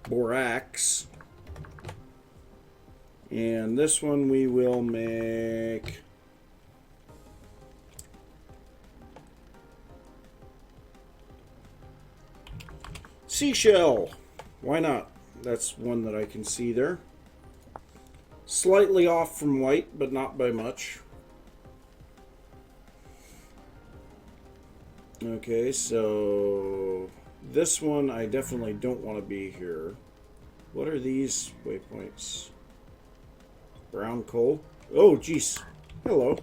Borax. And this one we will make seashell. Why not? That's one that I can see there. Slightly off from white, but not by much. Okay, so this one I definitely don't want to be here. What are these waypoints? Brown coal. Oh, geez. Hello.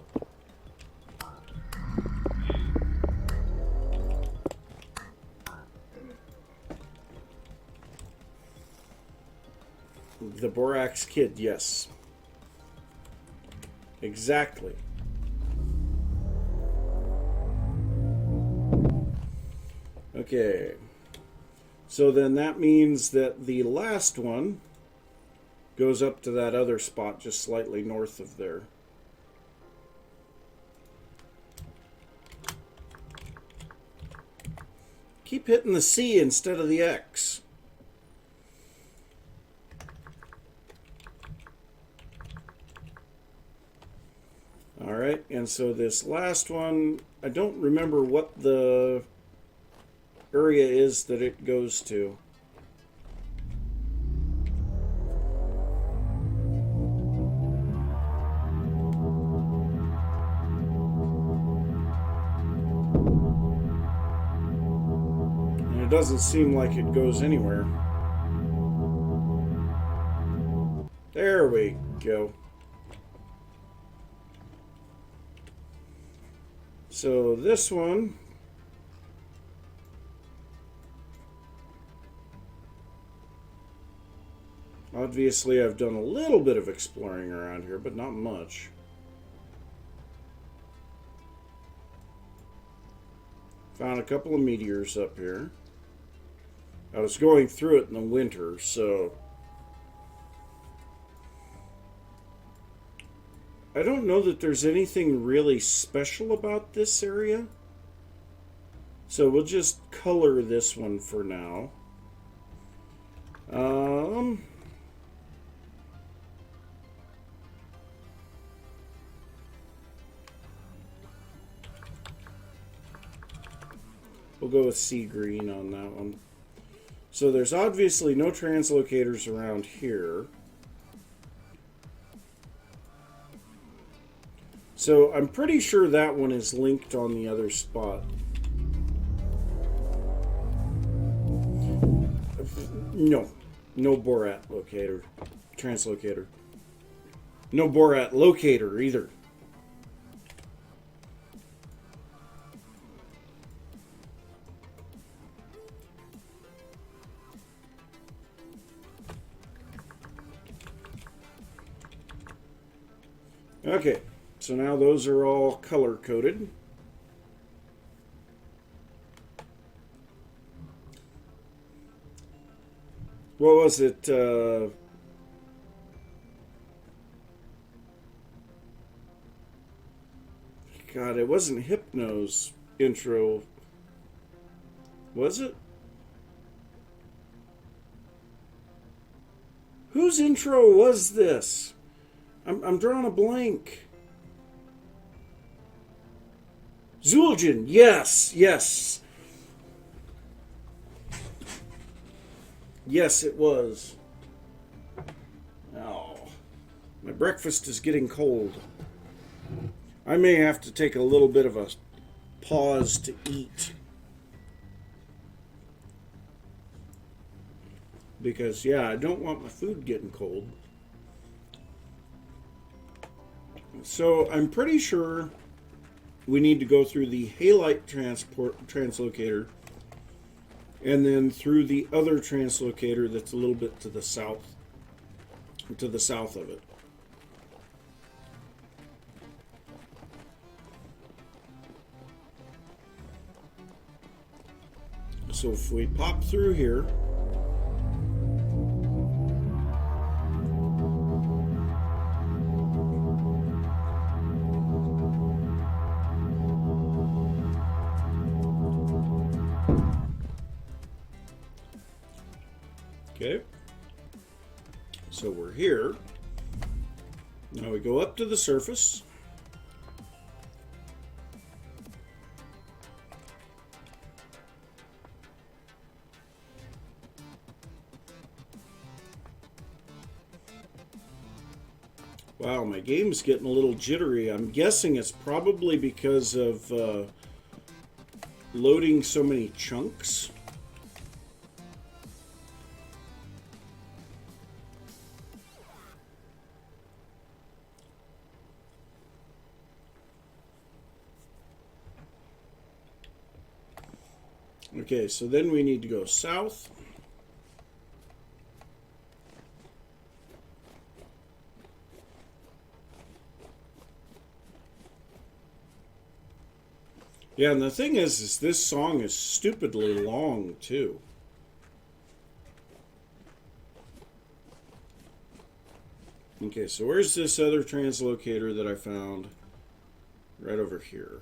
The Borax Kid, yes. Exactly. Okay. So then that means that the last one goes up to that other spot just slightly north of there. Keep hitting the C instead of the X. Alright, and so this last one, I don't remember what the area is that it goes to. And it doesn't seem like it goes anywhere. There we go. So this one obviously I've done a little bit of exploring around here, but not much. Found a couple of meteors up here. I was going through it in the winter, so I don't know that there's anything really special about this area. So we'll just color this one for now. Um, we'll go with sea green on that one. So there's obviously no translocators around here. So I'm pretty sure that one is linked on the other spot. No. No Borat locator. Translocator. No Borat locator either. Okay, so now those are all color coded. What was it? God, it wasn't Hypno's intro. Was it? Whose intro was this? I'm drawing a blank. Zul'jin, yes, yes. Yes, it was. Oh, my breakfast is getting cold. I may have to take a little bit of a pause to eat. Because, yeah, I don't want my food getting cold. So I'm pretty sure we need to go through the halite translocator and then through the other translocator that's a little bit to the south of it. So if we pop through here, okay, so we're here. Now we go up to the surface. Wow, my game's getting a little jittery. I'm guessing it's probably because of loading so many chunks. Okay, so then we need to go south. Yeah, and the thing is this song is stupidly long, too. Okay, so where's this other translocator that I found? Right over here.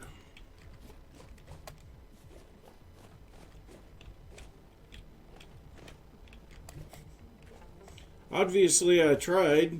Obviously, I tried.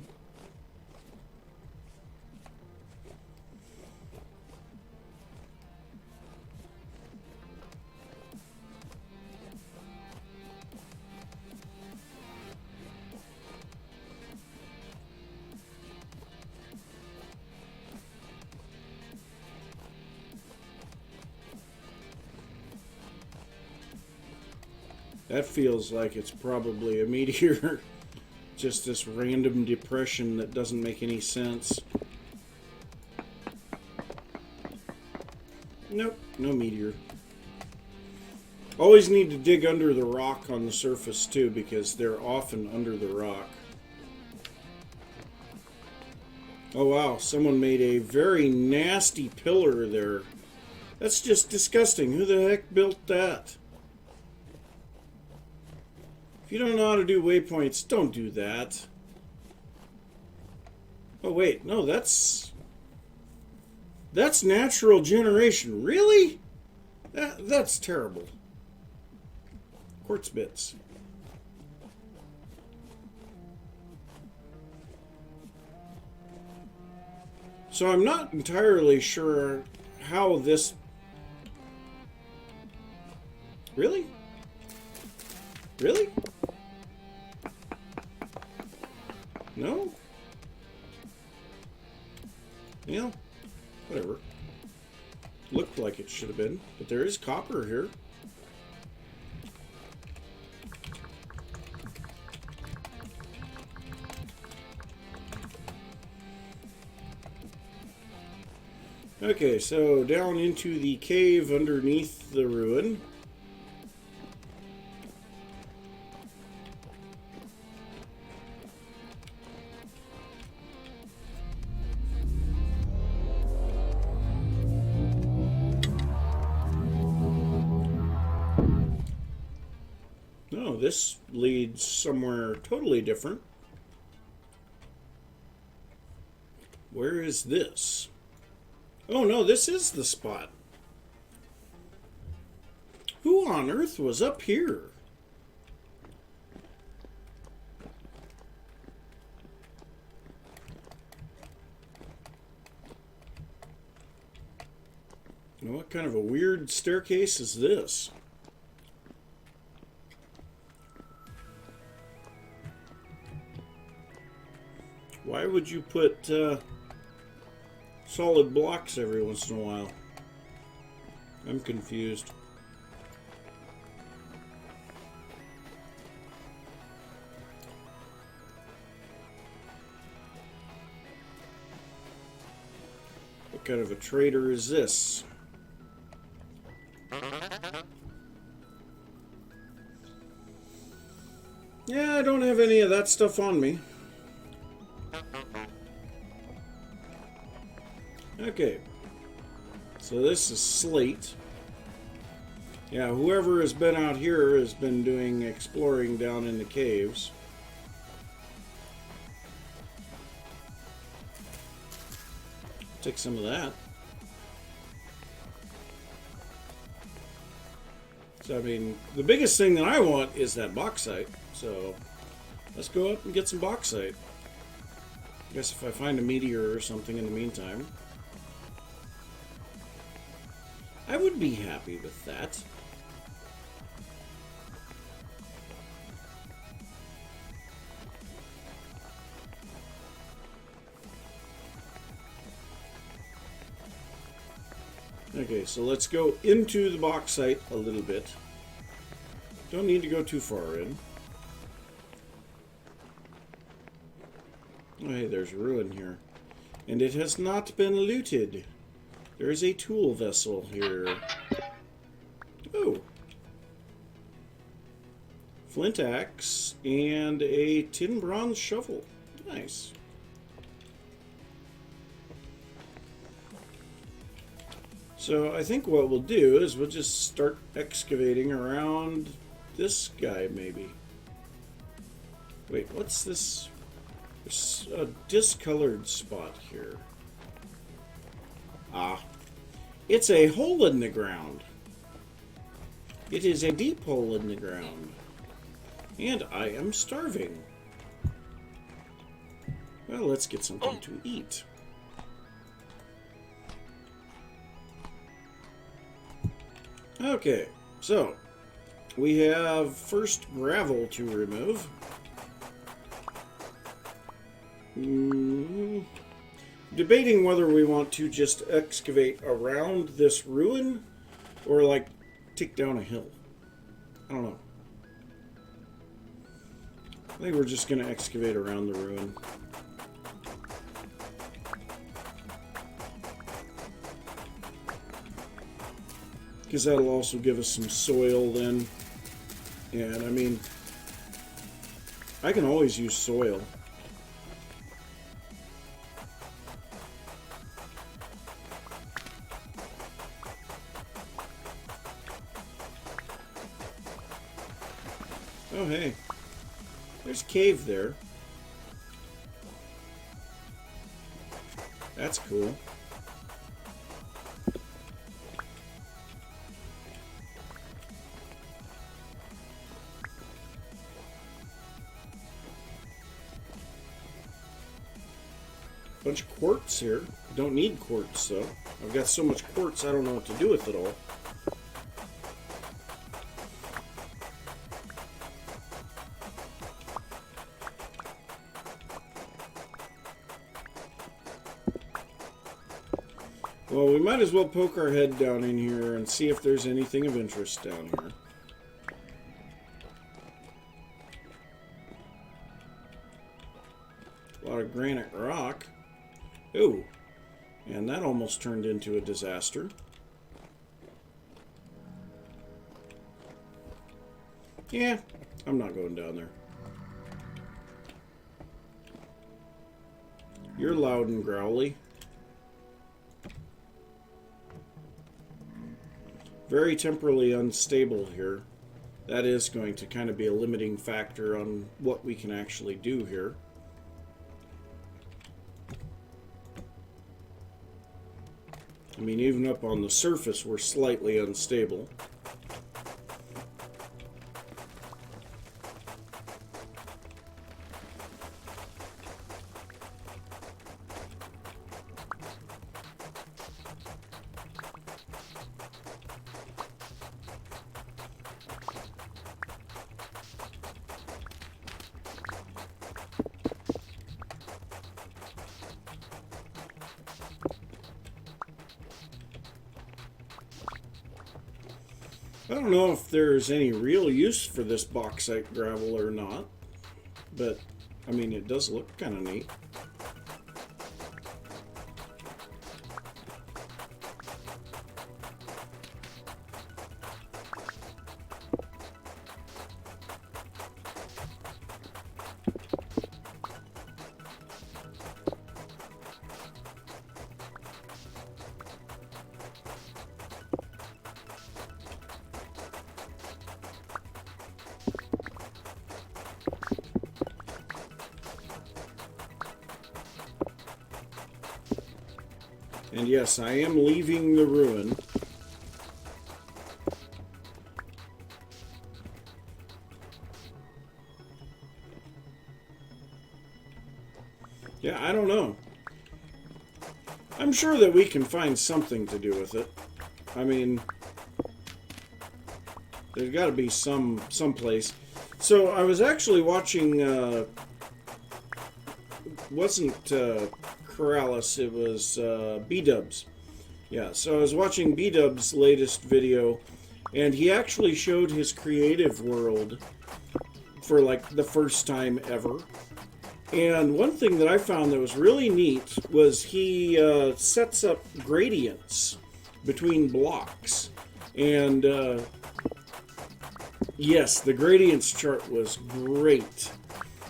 That feels like it's probably a meteor. Just this random depression that doesn't make any sense. Nope, no meteor. Always need to dig under the rock on the surface too, because they're often under the rock. Oh wow, someone made a very nasty pillar there. That's just disgusting. Who the heck built that? If you don't know how to do waypoints, don't do that. Oh wait, no, that's natural generation. Really? That's terrible. Quartz bits. So I'm not entirely sure how this... Really? Really? No? Yeah, whatever. Looked like it should have been, but there is copper here. Okay, so down into the cave underneath the ruin. No, this leads somewhere totally different. Where is this? Oh no, this is the spot. Who on earth was up here? What kind of a weird staircase is this? Why would you put solid blocks every once in a while? I'm confused. What kind of a trader is this? Yeah, I don't have any of that stuff on me. Okay, so this is slate. Yeah, whoever has been out here has been doing exploring down in the caves. Take some of that. So, I mean, the biggest thing that I want is that bauxite. So, let's go up and get some bauxite. I guess if I find a meteor or something in the meantime, I would be happy with that. Okay, so let's go into the bauxite a little bit. Don't need to go too far in. Oh, hey, there's a ruin here. And it has not been looted. There is a tool vessel here. Oh. Flint axe and a tin bronze shovel. Nice. So I think what we'll do is we'll just start excavating around this guy, maybe. Wait, what's this? There's a discolored spot here. Ah, it's a hole in the ground. It is a deep hole in the ground. And I am starving. Well, let's get something to eat. Okay, so we have first gravel to remove. Debating whether we want to just excavate around this ruin or like take down a hill. I don't know. I think we're just going to excavate around the ruin. Because that'll also give us some soil then. And I mean, I can always use soil. Oh, hey. There's a cave there. That's cool. Bunch of quartz here. Don't need quartz, though. I've got so much quartz, I don't know what to do with it all. Well, we might as well poke our head down in here and see if there's anything of interest down here. A lot of granite rock. Ooh. And that almost turned into a disaster. Yeah, I'm not going down there. You're loud and growly. Very temporally unstable here. That is going to kind of be a limiting factor on what we can actually do here. I mean, even up on the surface, we're slightly unstable. I don't know if there's any real use for this bauxite gravel or not, but I mean, it does look kind of neat. And yes, I am leaving the ruin. Yeah, I don't know. I'm sure that we can find something to do with it. I mean, there's got to be some place. So I was actually watching, wasn't Corrales, it was B-Dubs. Yeah, so I was watching B-Dubs' latest video, and he actually showed his creative world for like the first time ever. And one thing that I found that was really neat was he sets up gradients between blocks. And yes, the gradients chart was great.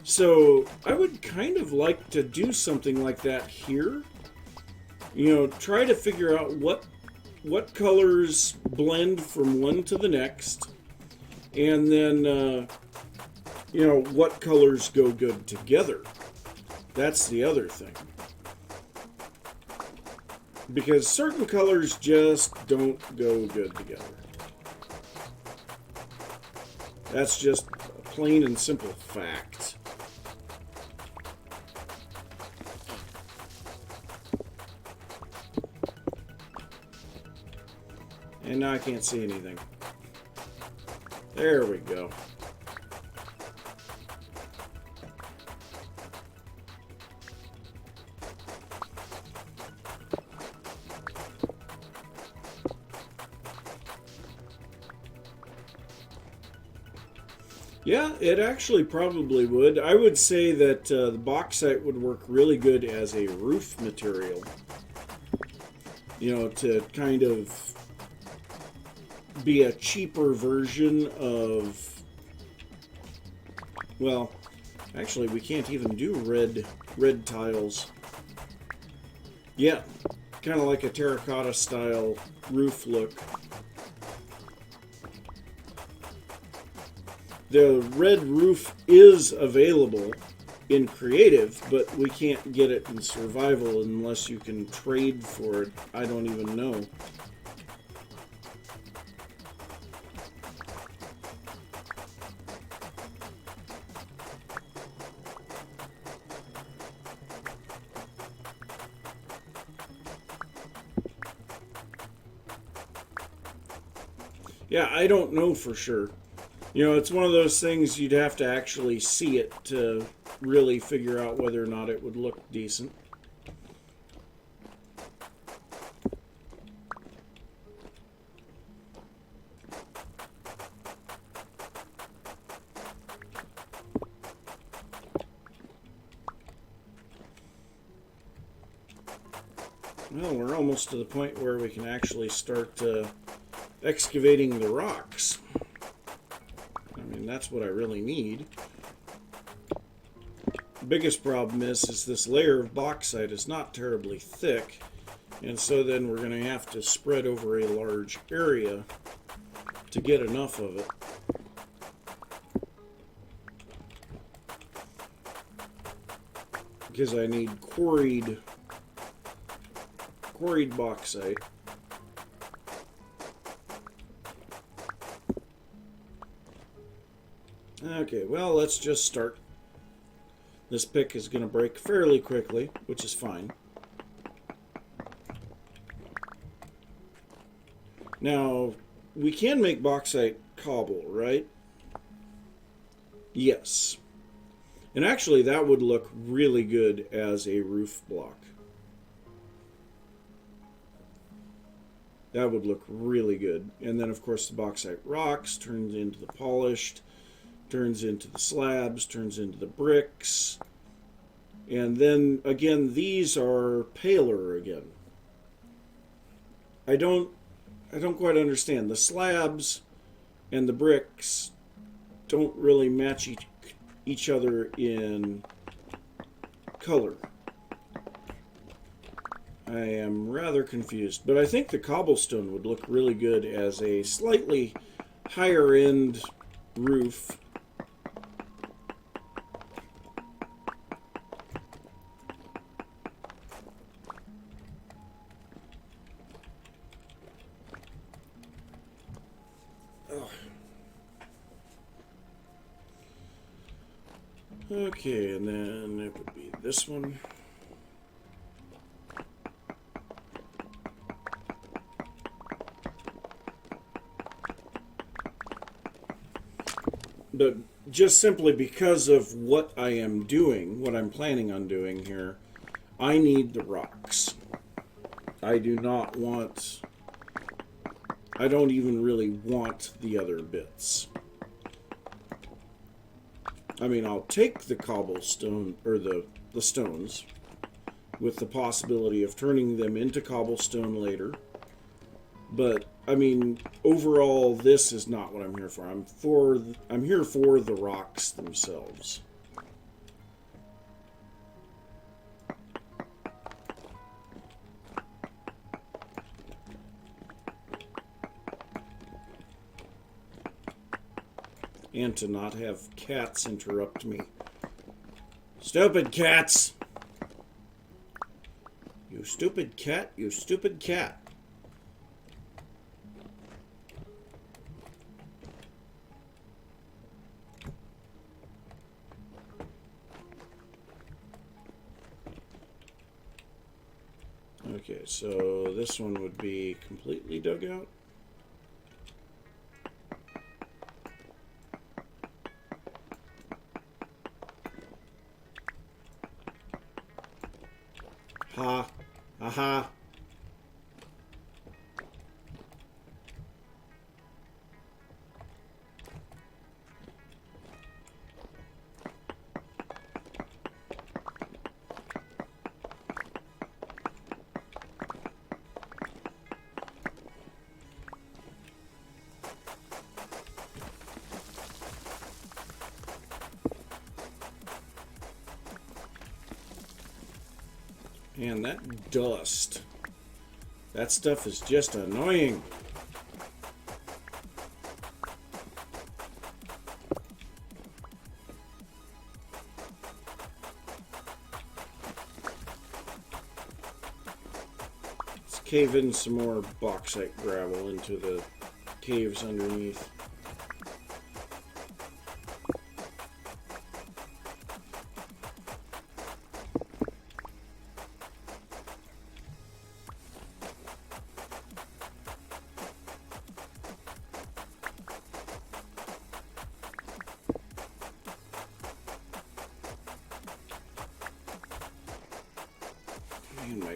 So I would kind of like to do something like that here. You know, try to figure out what colors blend from one to the next. And then, you know, what colors go good together. That's the other thing. Because certain colors just don't go good together. That's just a plain and simple fact. And now I can't see anything. There we go. Yeah, it actually probably would. I would say that the bauxite would work really good as a roof material. You know, to kind of be a cheaper version of, well, actually we can't even do red tiles. Yeah, kind of like a terracotta style roof look. The red roof is available in creative, but we can't get it in survival unless you can trade for it. I don't even know. Yeah, I don't know for sure. You know, it's one of those things you'd have to actually see it to really figure out whether or not it would look decent. Well, we're almost to the point where we can actually start excavating the rocks. I mean, that's what I really need. The biggest problem is this layer of bauxite is not terribly thick, and so then we're going to have to spread over a large area to get enough of it. Because I need quarried bauxite. Okay, well, let's just start. This pick is going to break fairly quickly, which is fine. Now, we can make bauxite cobble, right? Yes. And actually, that would look really good as a roof block. That would look really good. And then, of course, the bauxite rocks turns into the polished, turns into the slabs, turns into the bricks. And then, again, these are paler again. I don't quite understand. The slabs and the bricks don't really match each other in color. I am rather confused, but I think the cobblestone would look really good as a slightly higher end roof. Okay, and then it would be this one. But just simply because of what I am doing, what I'm planning on doing here, I need the rocks. I do not want... I don't even really want the other bits. I mean, I'll take the cobblestone, or the stones, with the possibility of turning them into cobblestone later. But, I mean, overall, this is not what I'm here for. I'm here for the rocks themselves. And to not have cats interrupt me. Stupid cats! You stupid cat, you stupid cat. Okay, so this one would be completely dug out. Ha. Aha. And that dust. That stuff is just annoying. Let's cave in some more bauxite gravel into the caves underneath.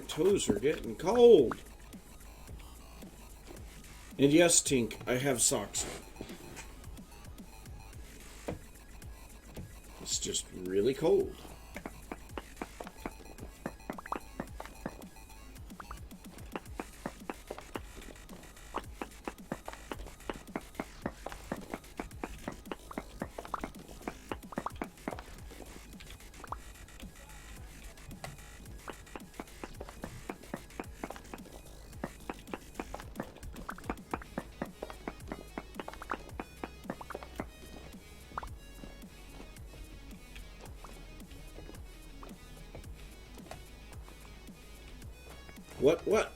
toes are getting cold. And yes, Tink, I have socks on. It's just really cold. What?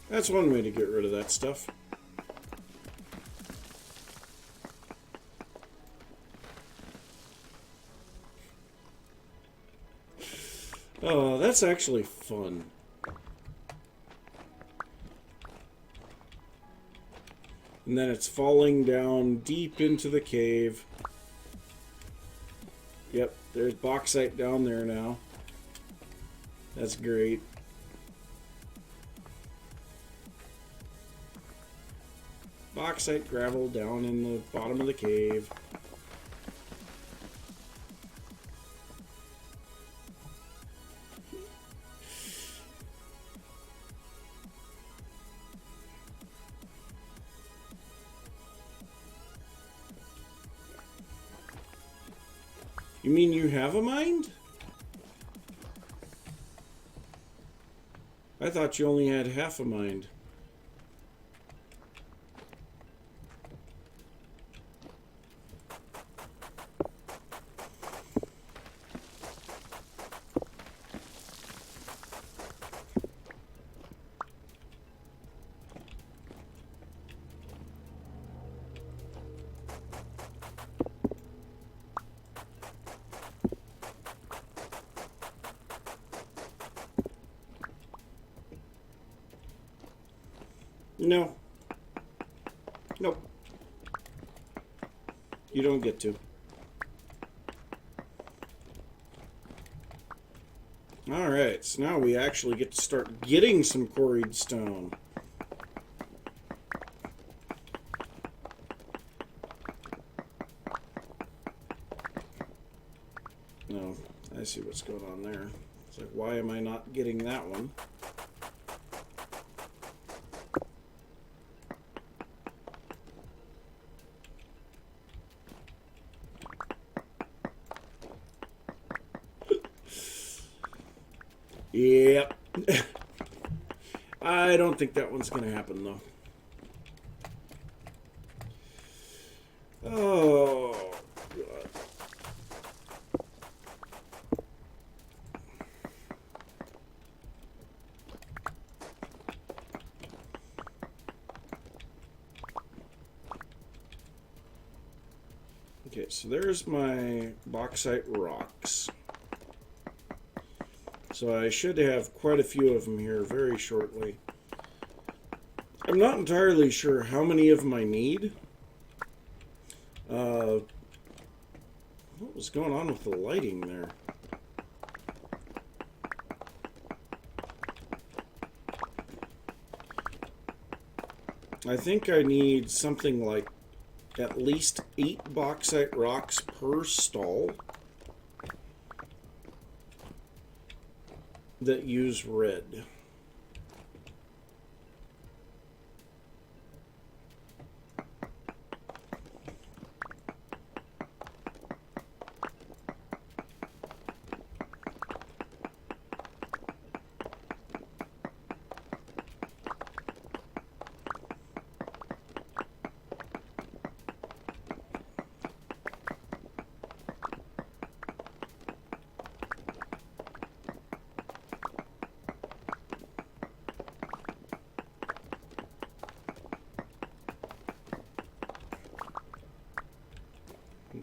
That's one way to get rid of that stuff. Oh, that's actually fun. And then it's falling down deep into the cave. Yep, there's bauxite down there now. That's great. Bauxite gravel down in the bottom of the cave. You mean you have a mind? I thought you only had half a mind. No. Nope. You don't get to. Alright, so now we actually get to start getting some quarried stone. No, I see what's going on there. It's like, why am I not getting that one? Yep. I don't think that one's going to happen, though. Oh, God. Okay, so there's my bauxite rocks. So I should have quite a few of them here very shortly. I'm not entirely sure how many of them I need. What was going on with the lighting there? I think I need something like at least 8 bauxite rocks per stall that use red.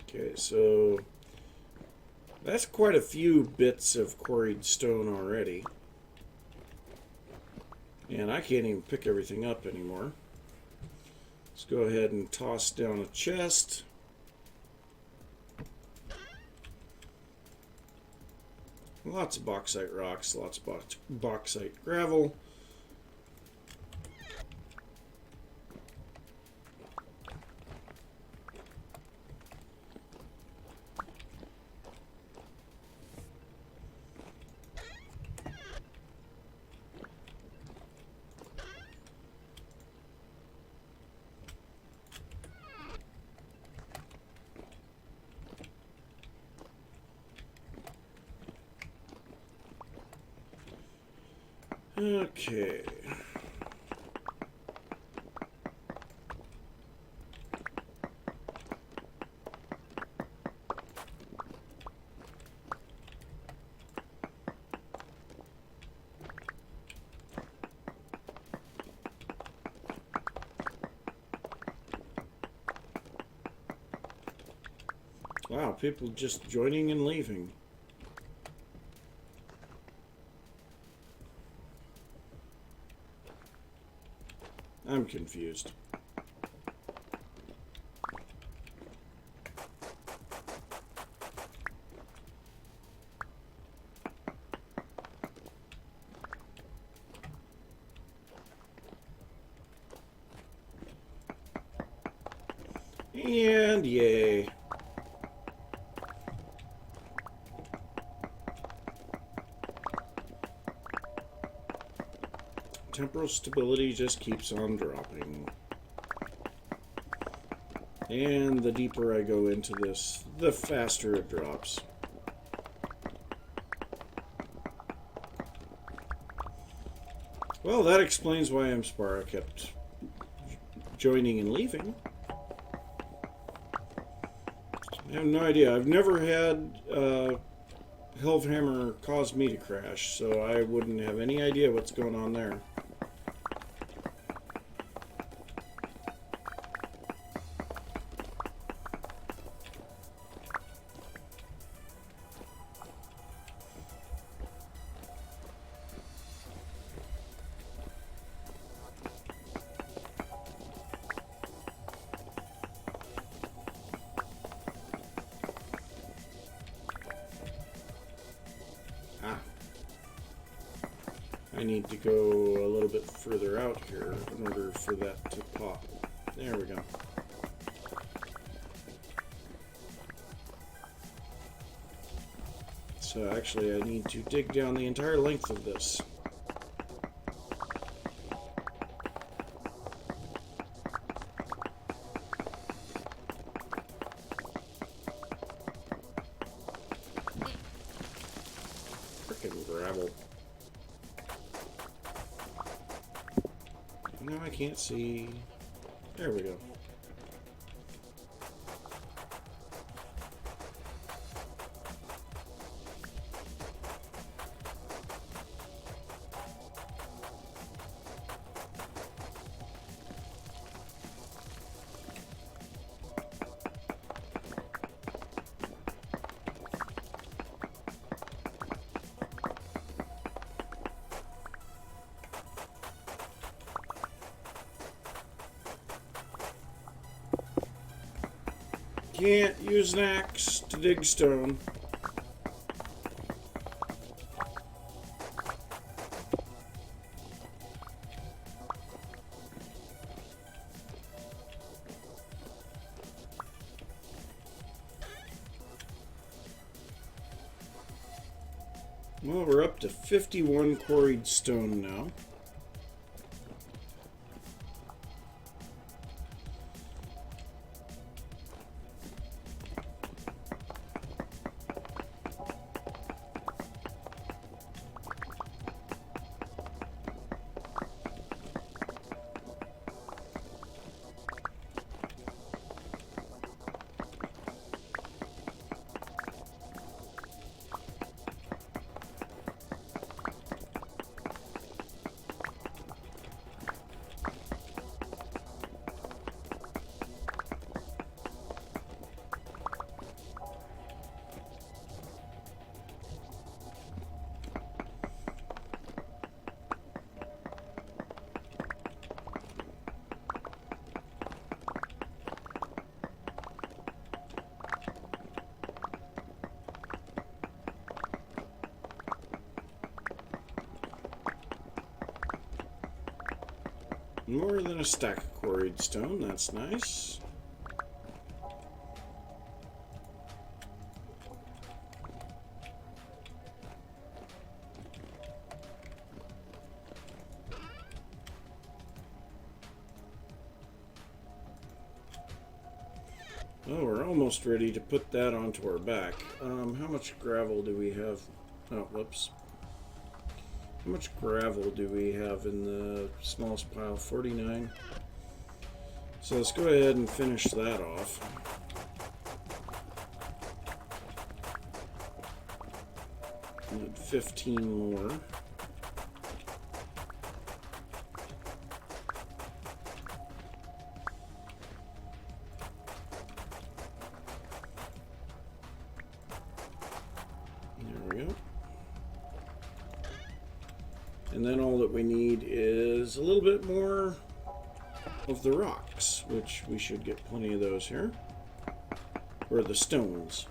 Okay, so That's quite a few bits of quarried stone already. And I can't even pick everything up anymore. Let's go ahead and toss down a chest. Lots of bauxite rocks, lots of bauxite gravel. Okay. Wow, people just joining and leaving. I'm confused. And yay. Temporal stability just keeps on dropping. And the deeper I go into this, the faster it drops. Well, that explains why Mspara kept joining and leaving. I have no idea. I've never had Hellhammer cause me to crash, so I wouldn't have any idea what's going on there. I need to go a little bit further out here in order for that to pop. There we go. So actually I need to dig down the entire length of this. Frickin' gravel. No, I can't see. There we go. Can't use an axe to dig stone. Well, we're up to 51 quarried stone now. More than a stack of quarried stone. That's nice. Oh, we're almost ready to put that onto our back. How much gravel do we have? Oh, whoops. How much gravel do we have in the smallest pile? 49. So let's go ahead and finish that off. Need 15 more. And then all that we need is a little bit more of the rocks, which we should get plenty of those here. Or the stones.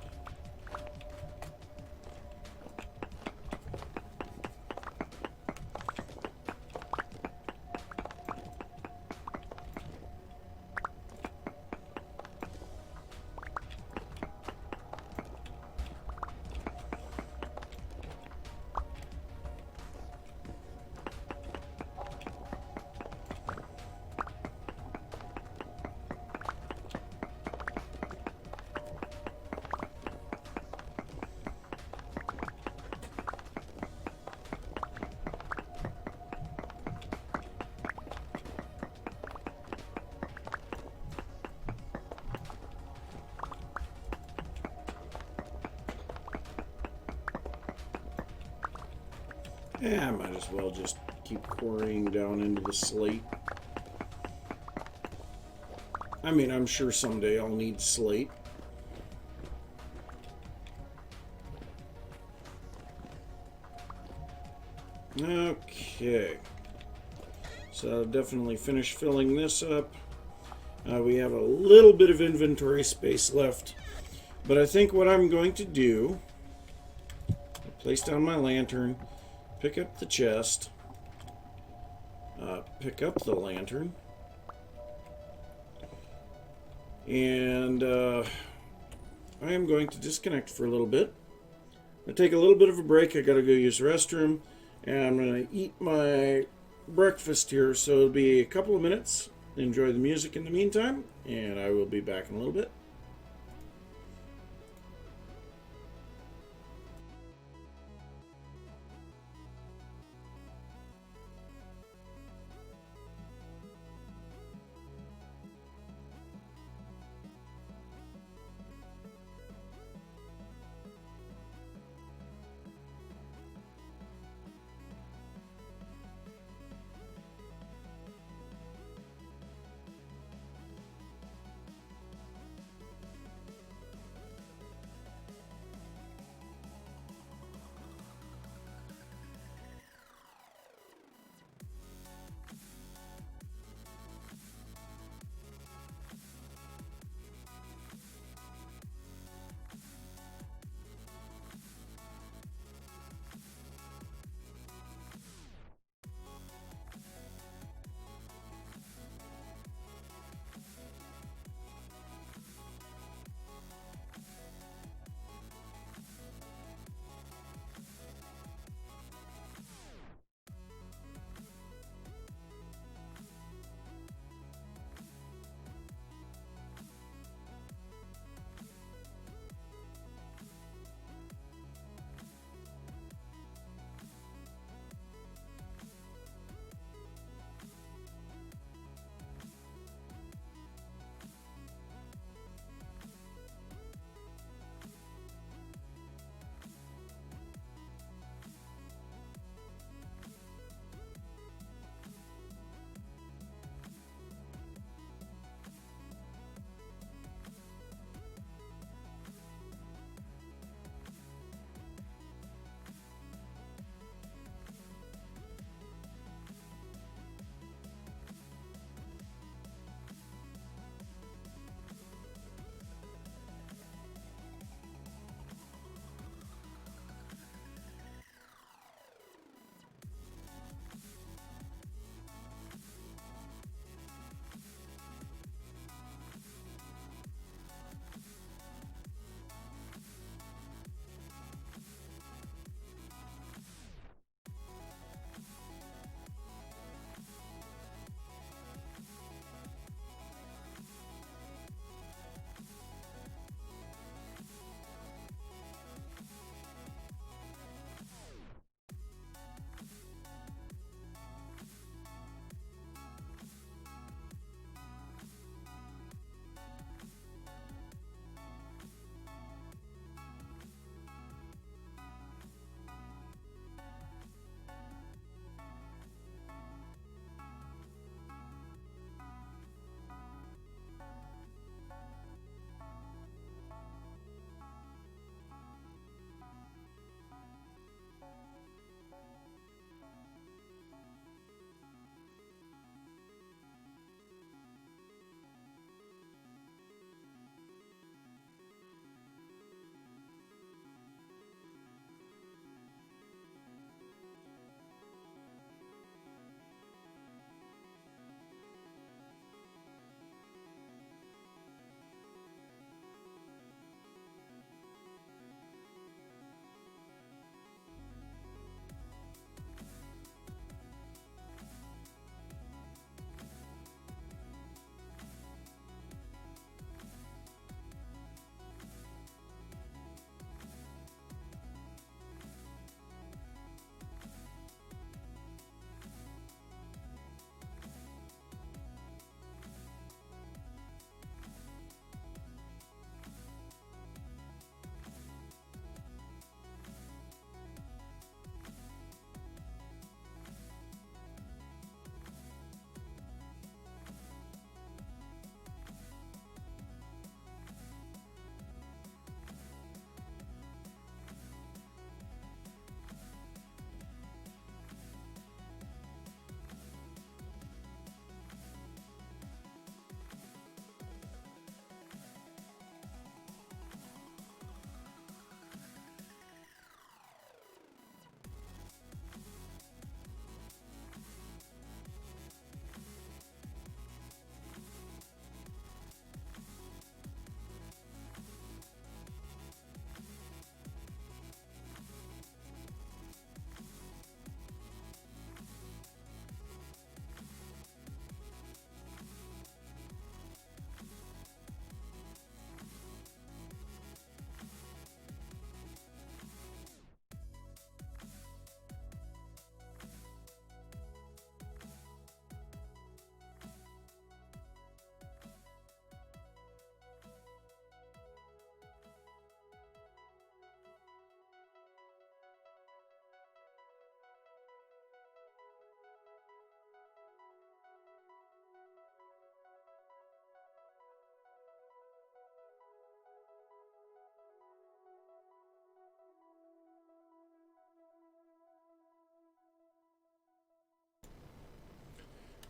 Yeah, I might as well just keep quarrying down into the slate. I mean, I'm sure someday I'll need slate. Okay. So I'll definitely finish filling this up. We have a little bit of inventory space left. But I think what I'm going to do, I'll place down my lantern, pick up the chest, pick up the lantern, and I am going to disconnect for a little bit. I'm going to take a little bit of a break. I got to go use the restroom, and I'm going to eat my breakfast here, so it'll be a couple of minutes. Enjoy the music in the meantime, and I will be back in a little bit.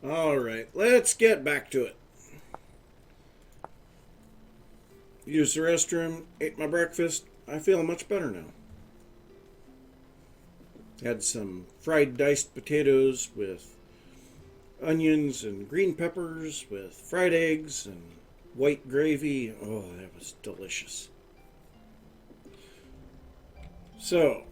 All right, let's get back to it. Used the restroom, ate my breakfast. I feel much better now. Had some fried diced potatoes with onions and green peppers with fried eggs and white gravy. Oh, that was delicious. So,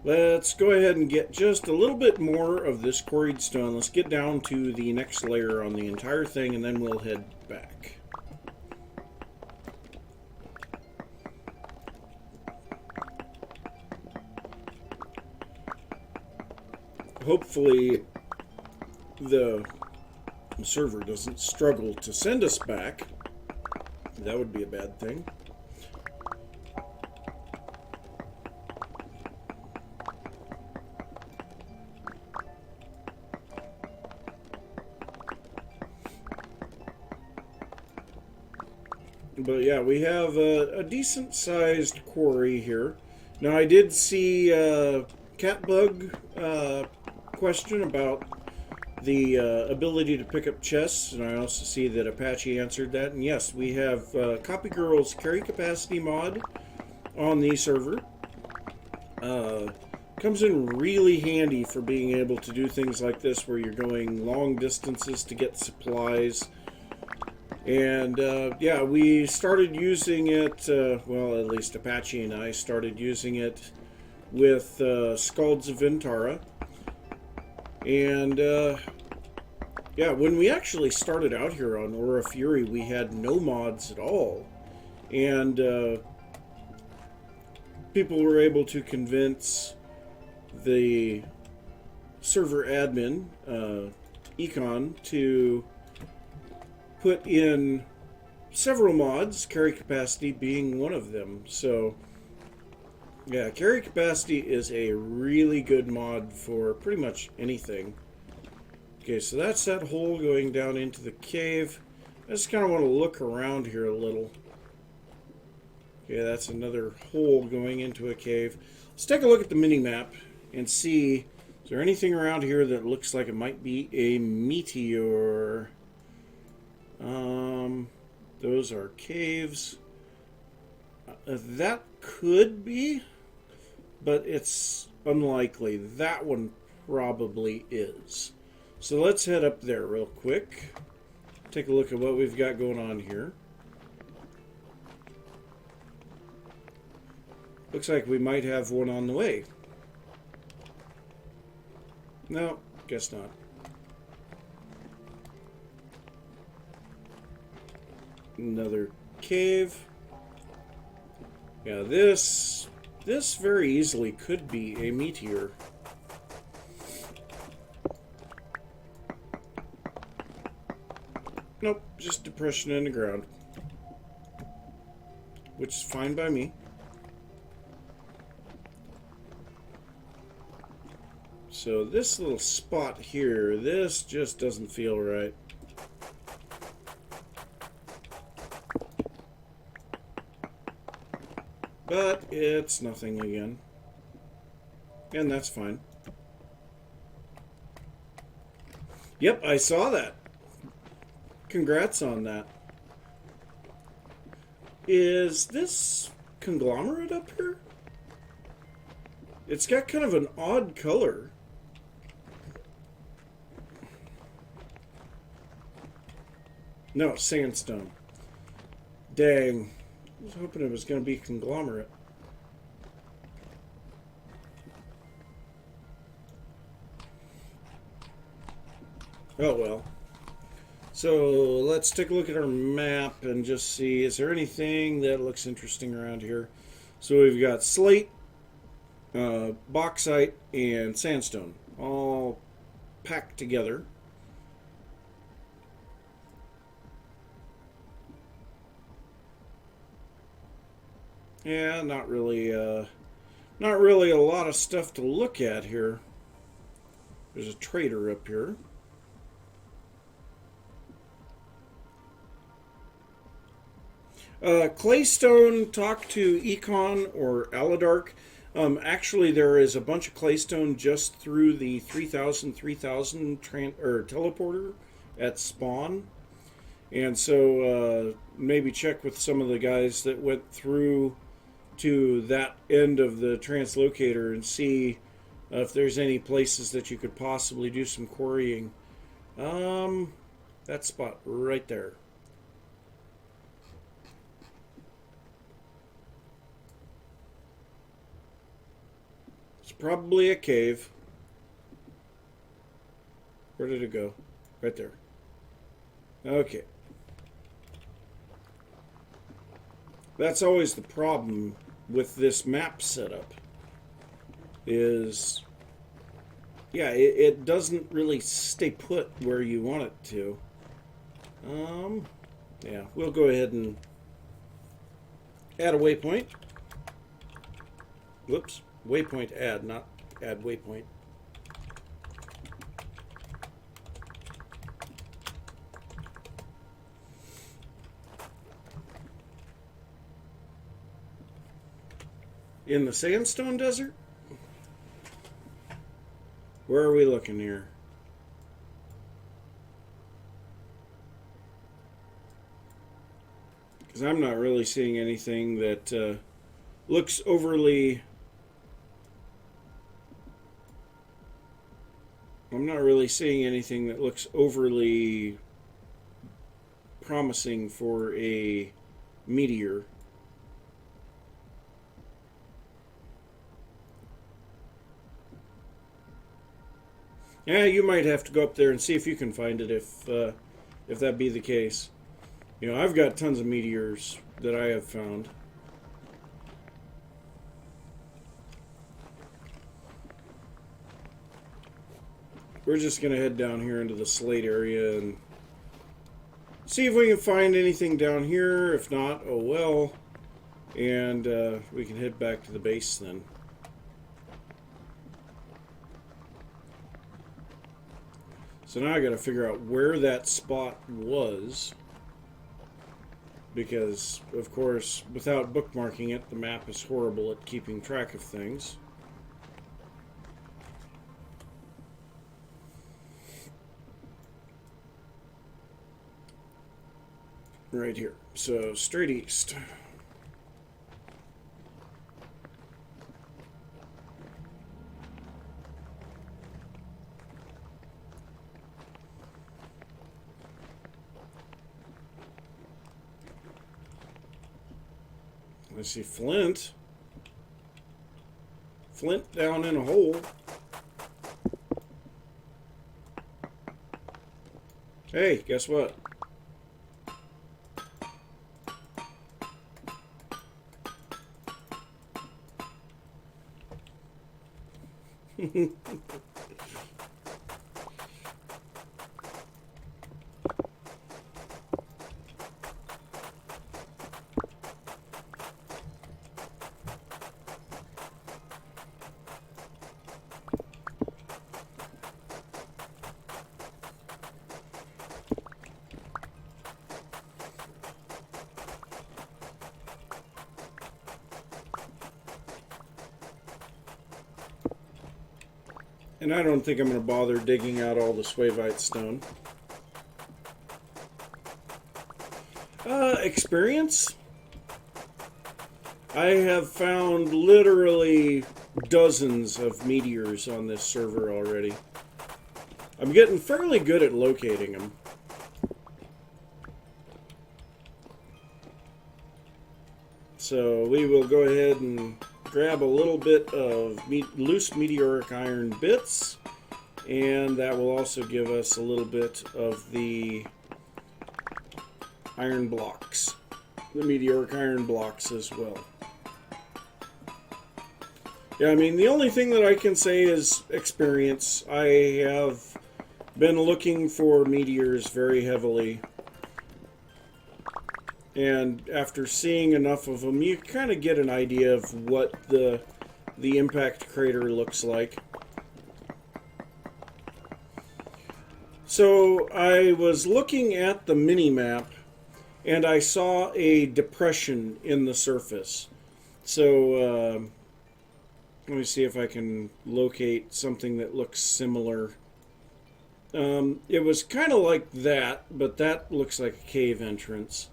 let's go ahead and get just a little bit more of this quarried stone. Let's get down to the next layer on the entire thing, and then we'll head back. Hopefully, the server doesn't struggle to send us back. That would be a bad thing. But yeah, we have a decent sized quarry here. Now I did see Catbug question about the ability to pick up chests, and I also see that Apache answered that. And yes, we have Copy Girl's carry capacity mod on the server. Comes in really handy for being able to do things like this where you're going long distances to get supplies. And yeah, we started using it, well, at least Apache and I started using it with Scalds of Ventara. And yeah, when we actually started out here on Aura Fury, we had no mods at all. And people were able to convince the server admin, Econ, to put in several mods, carry capacity being one of them. So yeah, carry capacity is a really good mod for pretty much anything. Okay, so that's that hole going down into the cave. I just kind of want to look around here a little. Okay, that's another hole going into a cave. Let's take a look at the mini-map and see, is there anything around here that looks like it might be a meteor? Those are caves. That could be, but it's unlikely. That one probably is. So let's head up there real quick. Take a look at what we've got going on here. Looks like we might have one on the way. No, guess not. Another cave. Yeah, this very easily could be a meteor. Nope, just depression in the ground. Which is fine by me. So this little spot here, this just doesn't feel right. But it's nothing again. And that's fine. Yep, I saw that. Congrats on that. Is this conglomerate up here? It's got kind of an odd color. No, sandstone. Dang. I was hoping it was going to be conglomerate. Oh well. So let's take a look at our map and just see, is there anything that looks interesting around here? So we've got slate, bauxite, and sandstone all packed together. Yeah, not really a lot of stuff to look at here. There's a trader up here. Claystone, talk to Econ or Aladark. Actually, there is a bunch of claystone just through the 3000 teleporter at spawn. And so maybe check with some of the guys that went through to that end of the translocator and see if there's any places that you could possibly do some quarrying. That spot right there. It's probably a cave. Where did it go? Right there. Okay. That's always the problem with this map setup. Is, yeah, it doesn't really stay put where you want it to. Yeah, we'll go ahead and add a waypoint. Whoops, waypoint add, not add waypoint. In the sandstone desert? Where are we looking here? Because I'm not really seeing anything that looks overly... I'm not really seeing anything that looks overly promising for a meteor. Yeah, you might have to go up there and see if you can find it if that be the case. You know, I've got tons of meteors that I have found. We're just going to head down here into the slate area and see if we can find anything down here. If not, oh well. And we can head back to the base then. So now I got to figure out where that spot was, because of course without bookmarking it the map is horrible at keeping track of things. Right here. So straight east. I see flint. Flint down in a hole. Hey, guess what? And I don't think I'm going to bother digging out all the swavite stone. Experience? I have found literally dozens of meteors on this server already. I'm getting fairly good at locating them. So we will go ahead and grab a little bit of loose meteoric iron bits, and that will also give us a little bit of the iron blocks, the meteoric iron blocks as well. Yeah, I mean, the only thing that I can say is experience. I have been looking for meteors very heavily, and after seeing enough of them, you kind of get an idea of what the impact crater looks like. So I was looking at the mini-map, and I saw a depression in the surface. So Let me see if I can locate something that looks similar. It was kind of like that, but that looks like a cave entrance.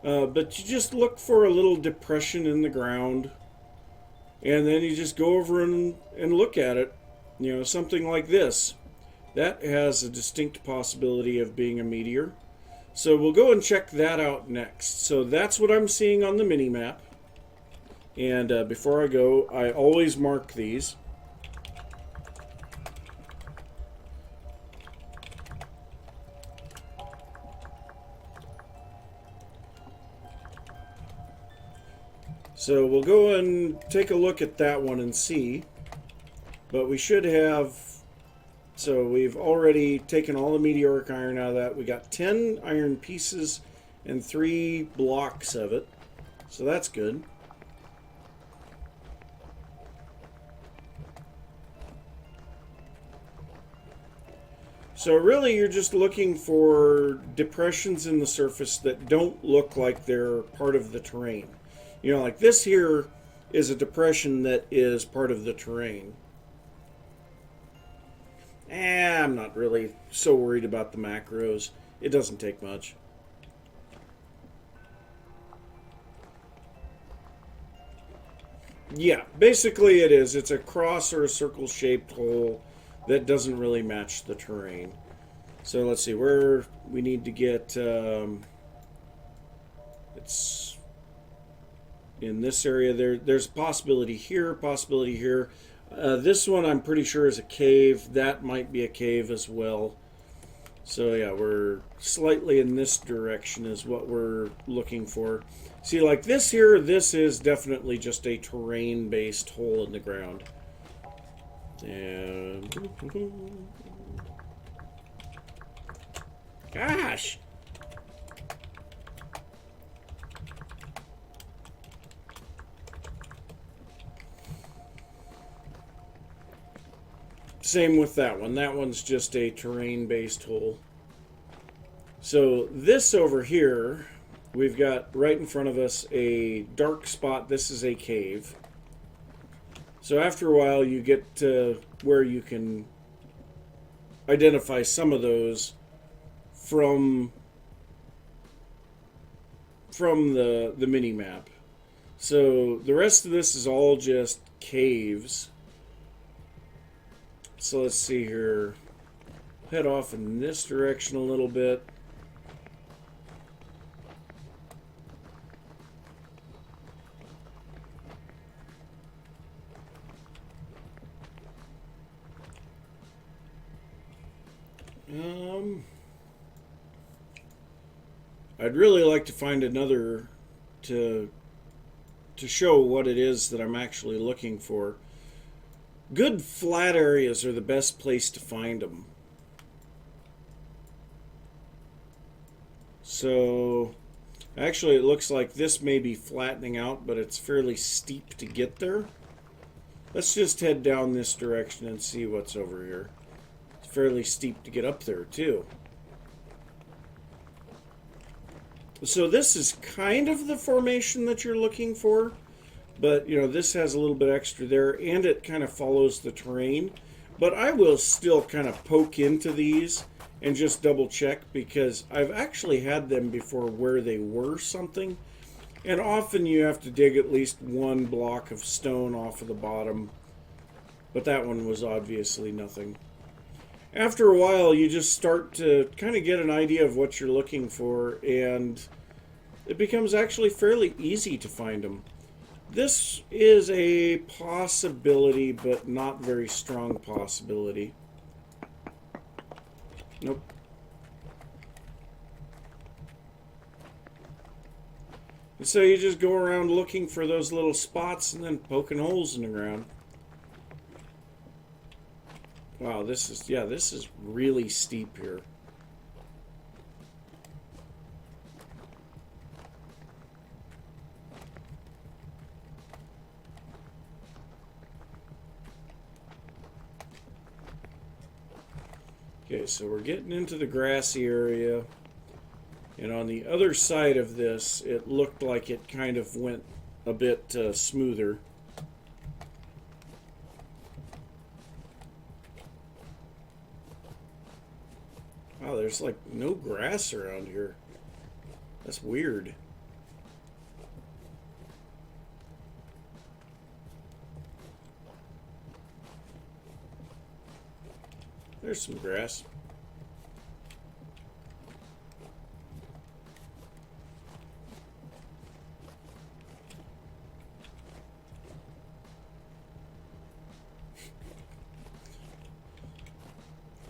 But you just look for a little depression in the ground, and then you just go over and look at it. You know, something like this. That has a distinct possibility of being a meteor. So we'll go and check that out next. So that's what I'm seeing on the mini-map. And before I go, I always mark these. So we'll go and take a look at that one and see. But we should have... So we've already taken all the meteoric iron out of that. We got 10 iron pieces and 3 blocks of it. So that's good. So really you're just looking for depressions in the surface that don't look like they're part of the terrain. You know, like this here is a depression that is part of the terrain. I'm not really so worried about the macros. It doesn't take much. Yeah, basically it is. It's a cross or a circle-shaped hole that doesn't really match the terrain. So let's see where we need to get. It's in this area. There's a possibility here, possibility here. This one I'm pretty sure is a cave. That might be a cave as well. So yeah, we're slightly in this direction is what we're looking for. See, like this here, this is definitely just a terrain-based hole in the ground. And gosh. Same with that one. That one's just a terrain-based hole. So this over here, we've got right in front of us a dark spot. This is a cave. So after a while, you get to where you can identify some of those from the mini-map. So the rest of this is all just caves. So let's see here. Head off in this direction a little bit. I'd really like to find another to show what it is that I'm actually looking for. Good flat areas are the best place to find them. So actually it looks like this may be flattening out, but it's fairly steep to get there. Let's just head down this direction and see what's over here. It's fairly steep to get up there too. So this is kind of the formation that you're looking for, but you know, this has a little bit extra there, and it kind of follows the terrain. But I will still kind of poke into these and just double check, because I've actually had them before where they were something, and often you have to dig at least one block of stone off of the bottom, but that one was obviously nothing. After a while, you just start to kind of get an idea of what you're looking for, and it becomes actually fairly easy to find them. This is a possibility, but not very strong possibility. Nope. And so you just go around looking for those little spots and then poking holes in the ground. Wow, this is really steep here. Okay, so we're getting into the grassy area, and on the other side of this, it looked like it kind of went a bit smoother. Wow, there's like no grass around here. That's weird. There's some grass.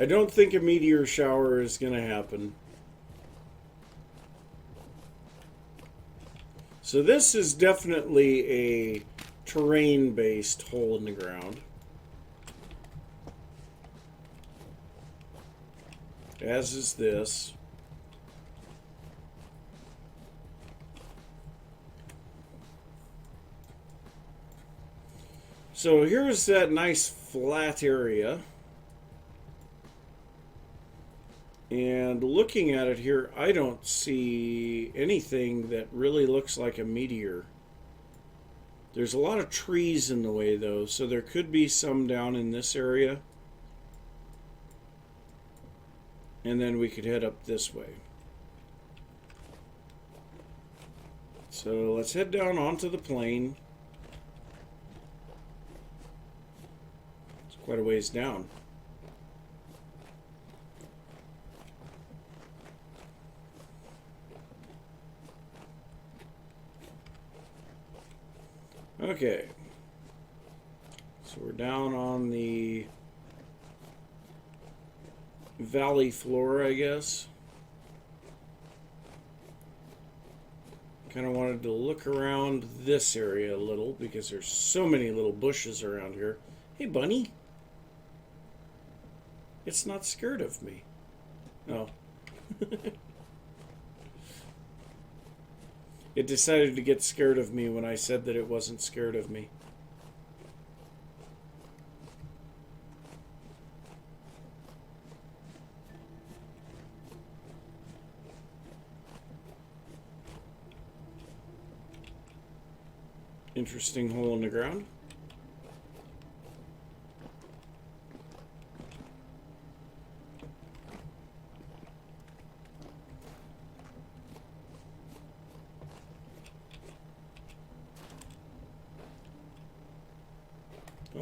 I don't think a meteor shower is going to happen. So this is definitely a terrain-based hole in the ground. As is this. So here's that nice flat area. And looking at it here, I don't see anything that really looks like a meteor. There's a lot of trees in the way, though, so there could be some down in this area. And then we could head up this way. So let's head down onto the plain. It's quite a ways down. Okay, so we're down on the valley floor, I guess. Kind of wanted to look around this area a little because there's so many little bushes around here. Hey, bunny. It's not scared of me. No. It decided to get scared of me when I said that it wasn't scared of me. Interesting hole in the ground.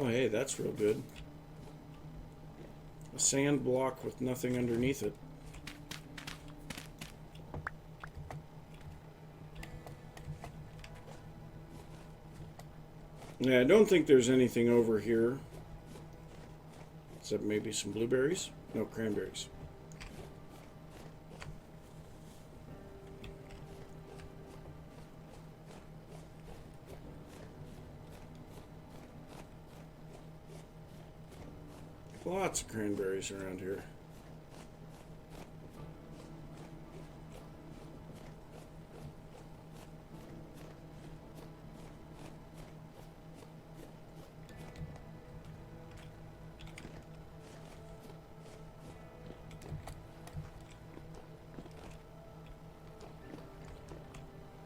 Oh, hey, that's real good. A sand block with nothing underneath it. Yeah, I don't think there's anything over here. Except maybe some blueberries? No, cranberries. Lots of cranberries around here.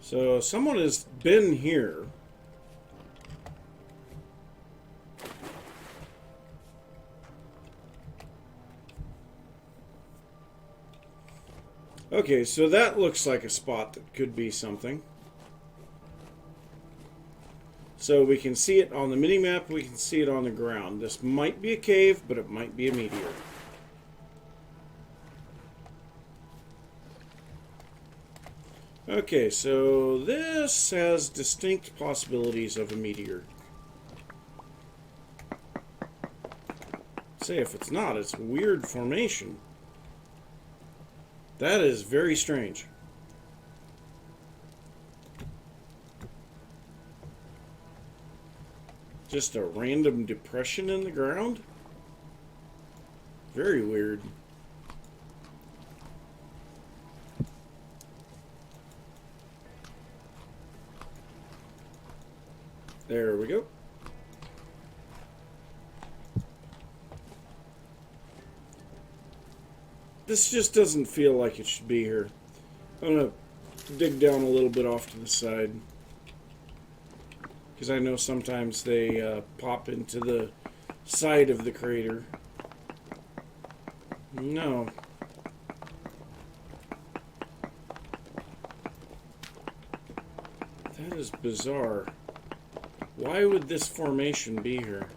So someone has been here. Okay, so that looks like a spot that could be something. So we can see it on the mini-map, we can see it on the ground. This might be a cave, but it might be a meteor. Okay, so this has distinct possibilities of a meteor. Say, if it's not, it's a weird formation. That is very strange. Just a random depression in the ground? Very weird. There we go. This just doesn't feel like it should be here. I'm going to dig down a little bit off to the side. Because I know sometimes they pop into the side of the crater. No. That is bizarre. Why would this formation be here?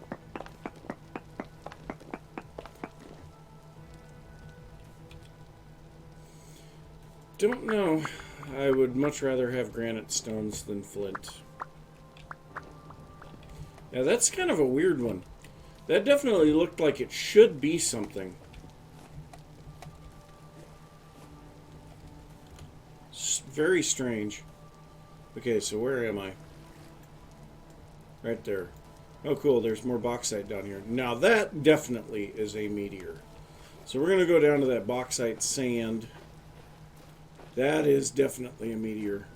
Don't know. I would much rather have granite stones than flint. Yeah, that's kind of a weird one. That definitely looked like it should be something. Very strange. Okay, so where am I? Right there. Oh, cool. There's more bauxite down here. Now, that definitely is a meteor. So we're going to go down to that bauxite sand. That is definitely a meteor.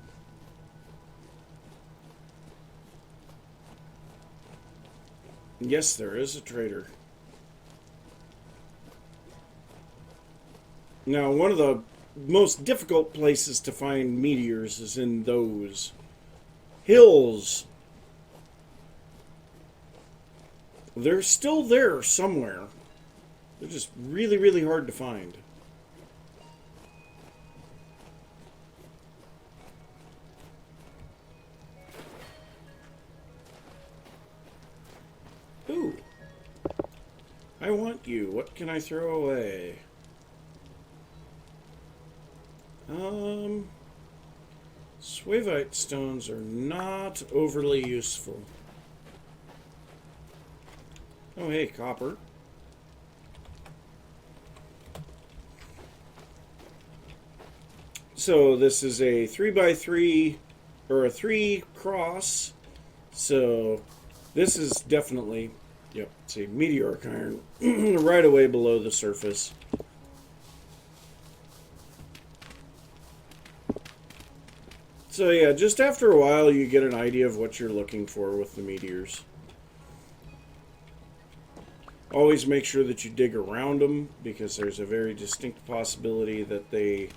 Yes, there is a trader. Now, one of the most difficult places to find meteors is in those hills. They're still there somewhere. They're just really, really hard to find. Ooh. I want you. What can I throw away? Swavite stones are not overly useful. Oh, hey, copper. So this is a 3x3 or a 3 cross. So this is definitely, yep, it's a meteoric iron right away below the surface. So yeah, just after a while you get an idea of what you're looking for with the meteors. Always make sure that you dig around them, because there's a very distinct possibility that they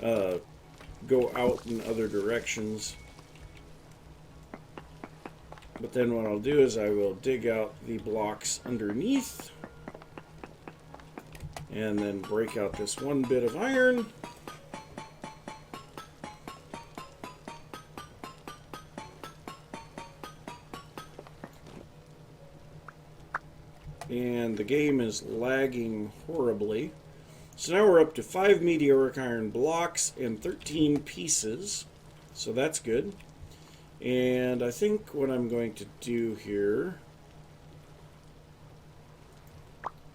go out in other directions. But then what I'll do is I will dig out the blocks underneath and then break out this one bit of iron. And the game is lagging horribly. So now we're up to 5 meteoric iron blocks and 13 pieces. So that's good. And I think what I'm going to do here,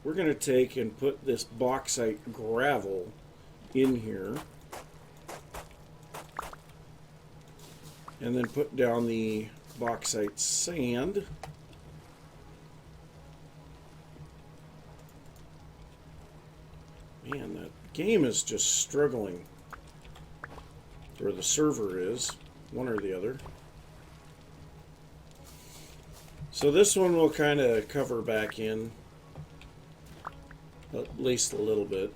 we're going to take and put this bauxite gravel in here. And then put down the bauxite sand. Man, that game is just struggling. Or the server is, one or the other. So this one will kind of cover back in, at least a little bit.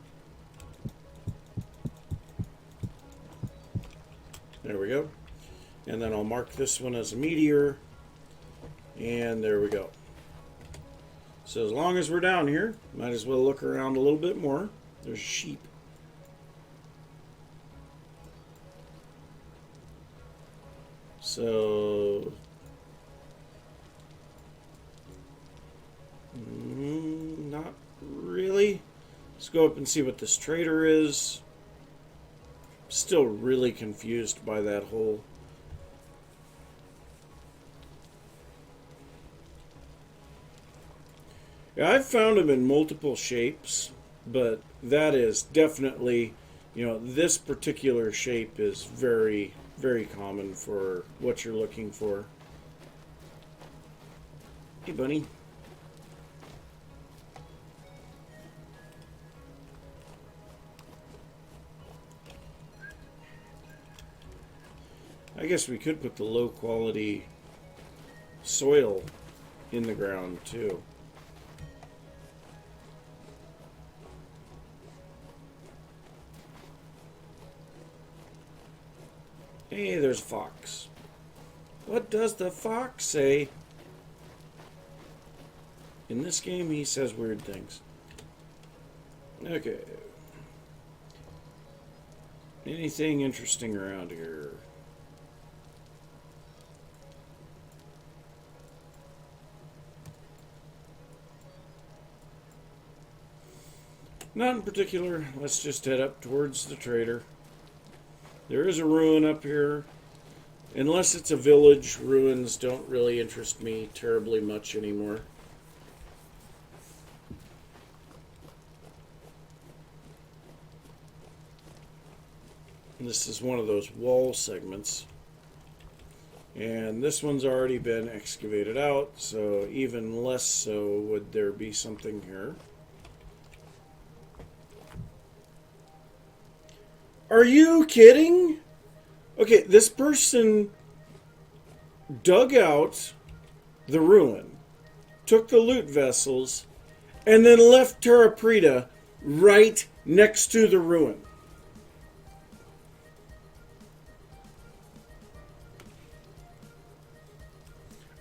There we go. And then I'll mark this one as a meteor. And there we go. So as long as we're down here, might as well look around a little bit more. There's sheep. So not really. Let's go up and see what this trader is. Still really confused by that hole. Yeah, I've found them in multiple shapes, but that is definitely, this particular shape is very, very common for what you're looking for. Hey, bunny. I guess we could put the low quality soil in the ground too. Hey, there's a fox. What does the fox say? In this game, he says weird things. Okay. Anything interesting around here? Not in particular. Let's just head up towards the trader. There is a ruin up here. Unless it's a village, ruins don't really interest me terribly much anymore. And this is one of those wall segments. And this one's already been excavated out, so even less so would there be something here. Are you kidding? Okay, this person dug out the ruin, took the loot vessels, and then left Terra Preta right next to the ruin.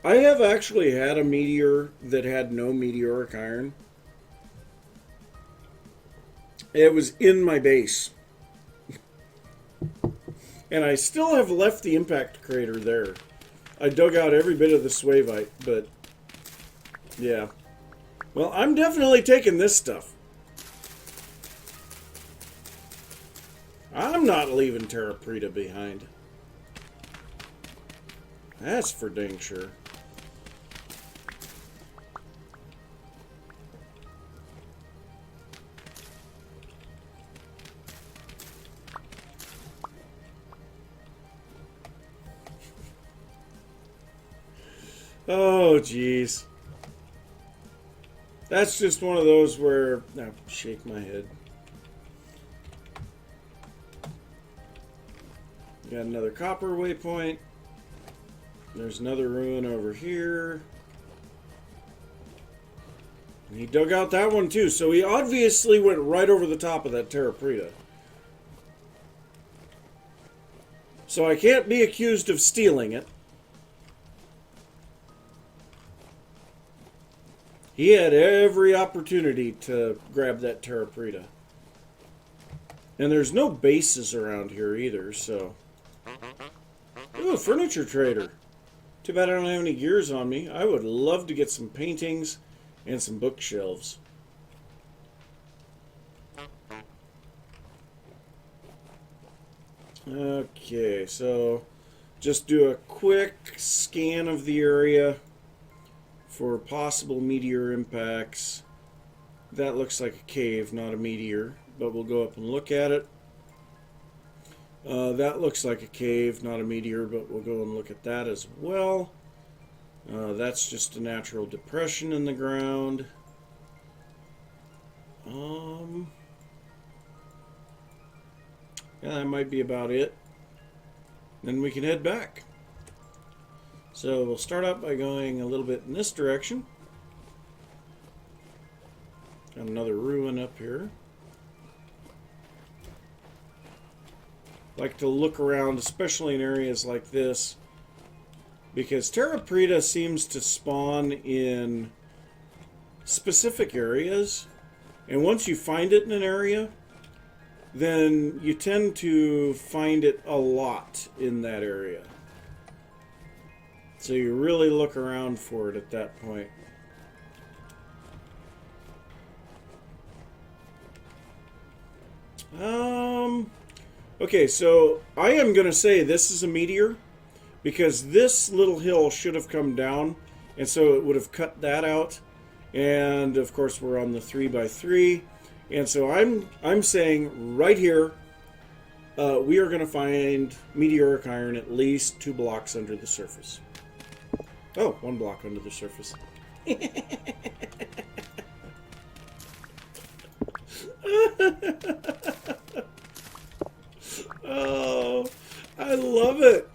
I have actually had a meteor that had no meteoric iron. It was in my base. And I still have left the impact crater there. I dug out every bit of the swavite, but yeah. Well, I'm definitely taking this stuff. I'm not leaving Terra Preta behind. That's for dang sure. Oh, jeez. That's just one of those where... I shake my head. Got another copper waypoint. There's another ruin over here. And he dug out that one too, so he obviously went right over the top of that Terra Preta. So I can't be accused of stealing it. He had every opportunity to grab that Terra Preta. And there's no bases around here either, so... Ooh, furniture trader. Too bad I don't have any gears on me. I would love to get some paintings and some bookshelves. Okay, so just do a quick scan of the area for possible meteor impacts. That looks like a cave, not a meteor, but we'll go up and look at it. That looks like a cave, not a meteor, but we'll go and look at that as well. That's just a natural depression in the ground. Yeah, that might be about it. Then we can head back. So we'll start out by going a little bit in this direction. Got another ruin up here. Like to look around, especially in areas like this, because Terra Preta seems to spawn in specific areas, and once you find it in an area, then you tend to find it a lot in that area. So you really look around for it at that point. Okay, so I am going to say this is a meteor, because this little hill should have come down, and so it would have cut that out. And of course we're on the 3x3, and so I'm saying right here we are going to find meteoric iron at least 2 blocks under the surface. Oh, 1 block under the surface. Oh, I love it.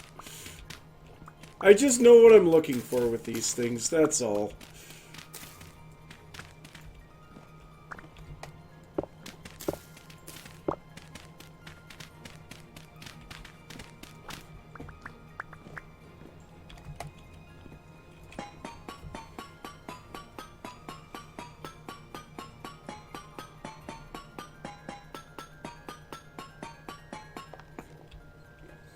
I just know what I'm looking for with these things, that's all.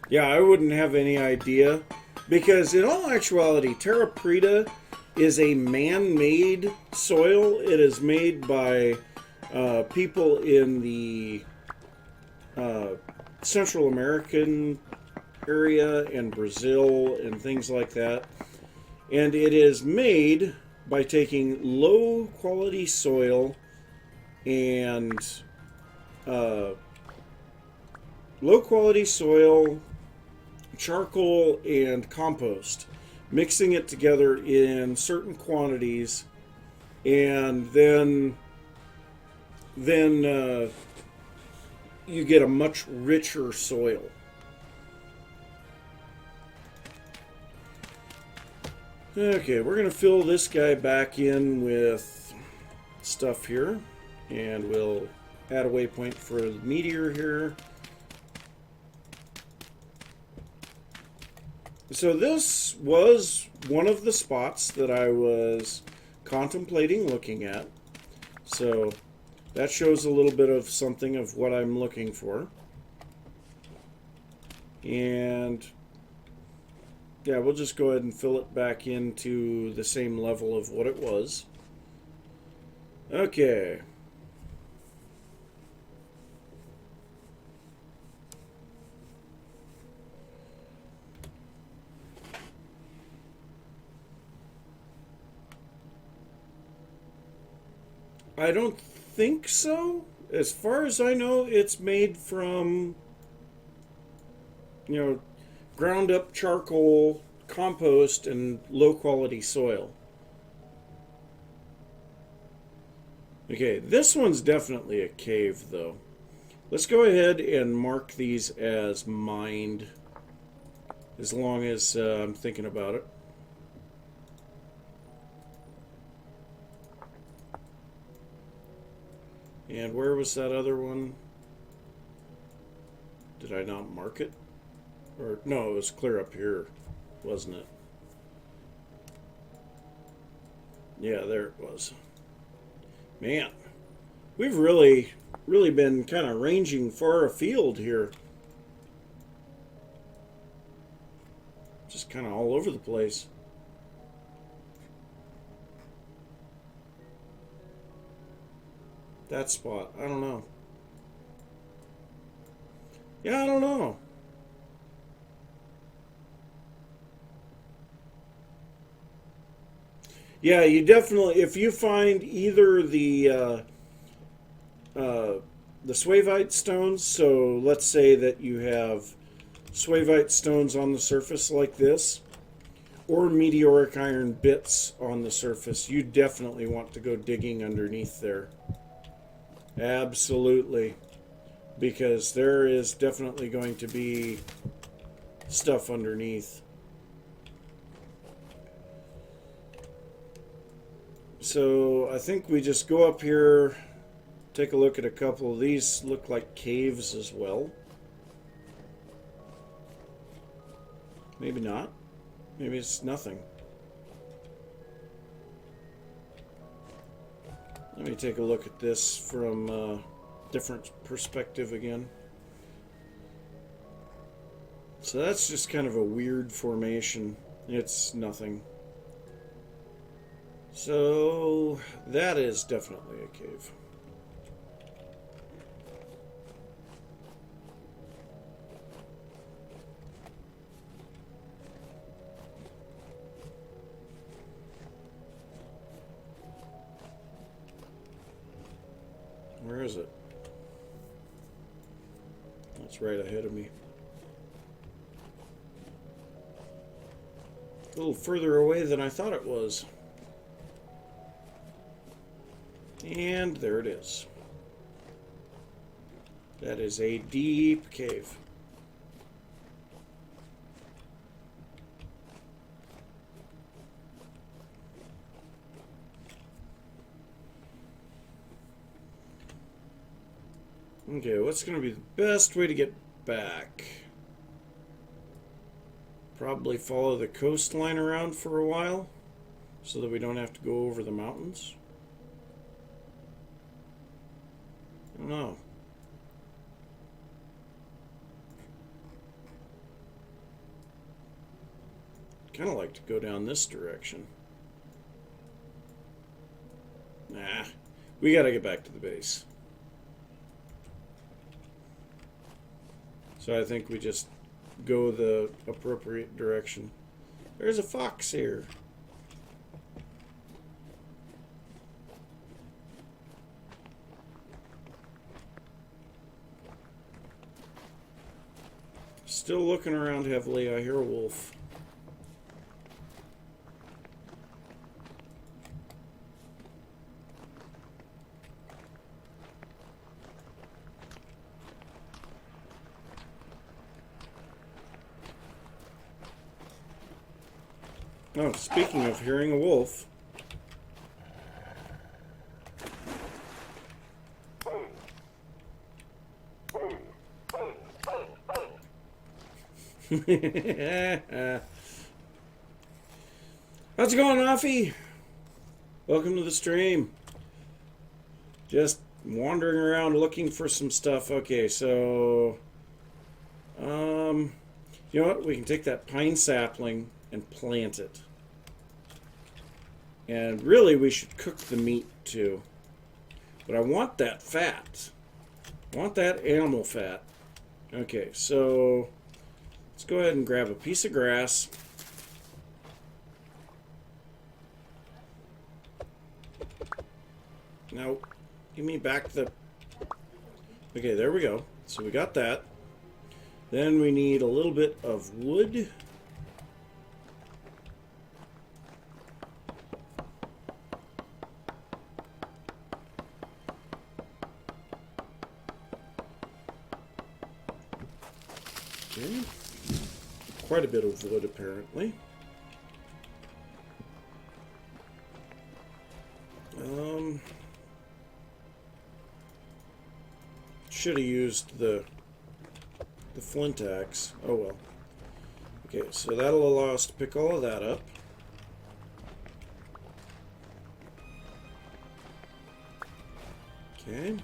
Yeah, I wouldn't have any idea, because in all actuality, Terra Preta is a man-made soil. It is made by people in the Central American area and Brazil and things like that. And it is made by taking low quality soil and charcoal, and compost, mixing it together in certain quantities, and then you get a much richer soil. Okay, we're going to fill this guy back in with stuff here, and we'll add a waypoint for the meteor here. So this was one of the spots that I was contemplating looking at. So that shows a little bit of something of what I'm looking for. And yeah, we'll just go ahead and fill it back into the same level of what it was. Okay. I don't think so. As far as I know, it's made from, ground up charcoal, compost, and low quality soil. Okay, this one's definitely a cave, though. Let's go ahead and mark these as mined, as long as I'm thinking about it. And where was that other one? Did I not mark it? Or no, it was clear up here, wasn't it? Yeah, there it was. Man, we've really been kind of ranging far afield here. Just kind of all over the place. That spot, I don't know. Yeah, I don't know. Yeah, you definitely, if you find either the Swavite stones, so let's say that you have Swavite stones on the surface like this, or meteoric iron bits on the surface, you definitely want to go digging underneath there. Absolutely. Because there is definitely going to be stuff underneath. So I think we just go up here, take a look at a couple of these. Look like caves as well. Maybe not. Maybe it's nothing. Let me take a look at this from a different perspective again. So that's just kind of a weird formation. It's nothing. So that is definitely a cave. Where is it? It's right ahead of me. A little further away than I thought it was. And there it is. That is a deep cave. Okay, what's going to be the best way to get back? Probably follow the coastline around for a while so that we don't have to go over the mountains. I don't know. Kind of like to go down this direction. Nah, we got to get back to the base. So I think we just go the appropriate direction. There's a fox here. Still looking around heavily. I hear a wolf. Oh, speaking of hearing a wolf. How's it going, Lo-Phi? Welcome to the stream. Just wandering around looking for some stuff. Okay, so you know what? We can take that pine sapling and plant it. And really, we should cook the meat too. But I want that fat. I want that animal fat. Okay, so let's go ahead and grab a piece of grass. Now, give me back the... Okay, there we go. So we got that. Then we need a little bit of wood. Okay. Quite a bit of wood, apparently. Should have used the flint axe. Oh well. Okay, so that'll allow us to pick all of that up. Okay.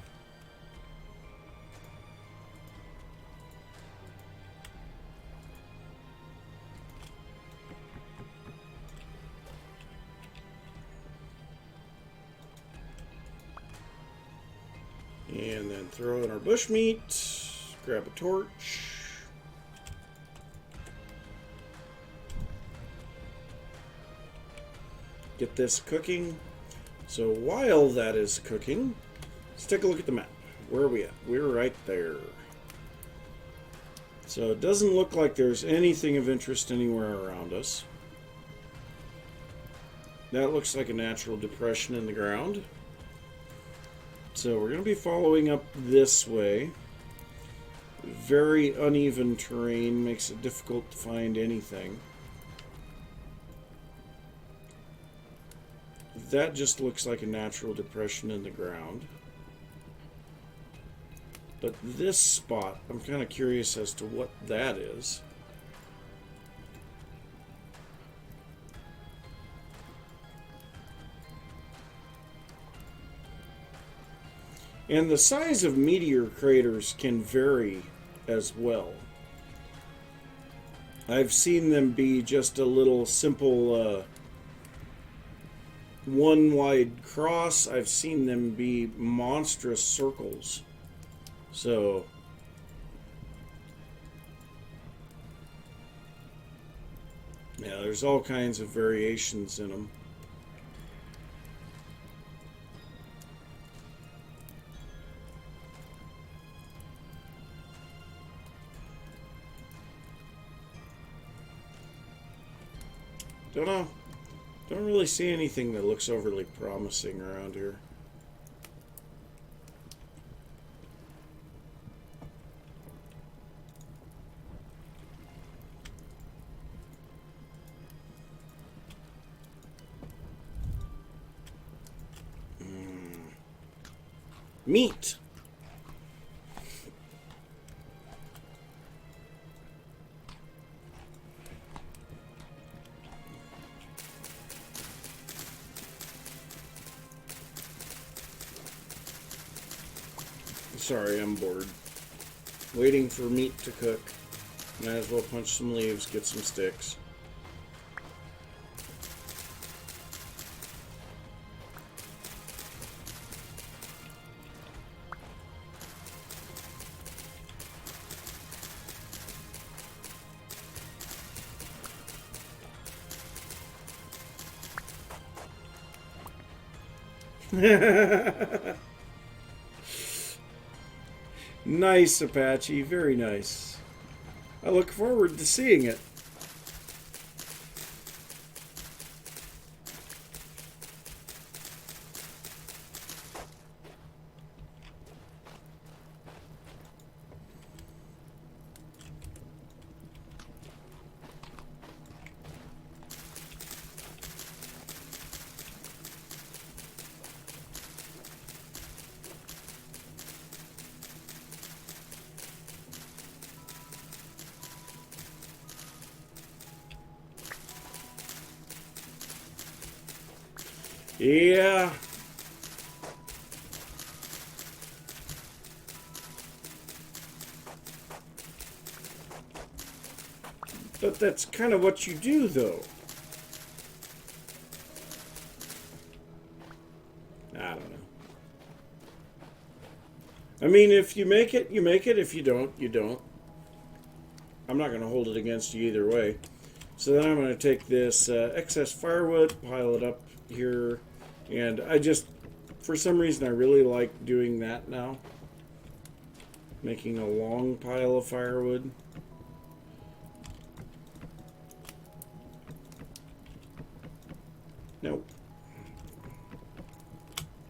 And then throw in our bushmeat, grab a torch. Get this cooking. So while that is cooking, let's take a look at the map. Where are we at? We're right there. So it doesn't look like there's anything of interest anywhere around us. That looks like a natural depression in the ground. So we're going to be following up this way. Very uneven terrain makes it difficult to find anything. That just looks like a natural depression in the ground. But this spot, I'm kind of curious as to what that is. And the size of meteor craters can vary as well. I've seen them be just a little simple one wide cross. I've seen them be monstrous circles. So yeah, there's all kinds of variations in them. Don't know. Don't really see anything that looks overly promising around here. Meat. Sorry, I'm bored. Waiting for meat to cook. Might as well punch some leaves, get some sticks. Nice, Apache. Very nice. I look forward to seeing it. Yeah. But that's kind of what you do, though. I don't know. I mean, if you make it, you make it. If you don't, you don't. I'm not going to hold it against you either way. So then I'm going to take this excess firewood, pile it up here, and I just, for some reason, I really like doing that now. Making a long pile of firewood. Nope.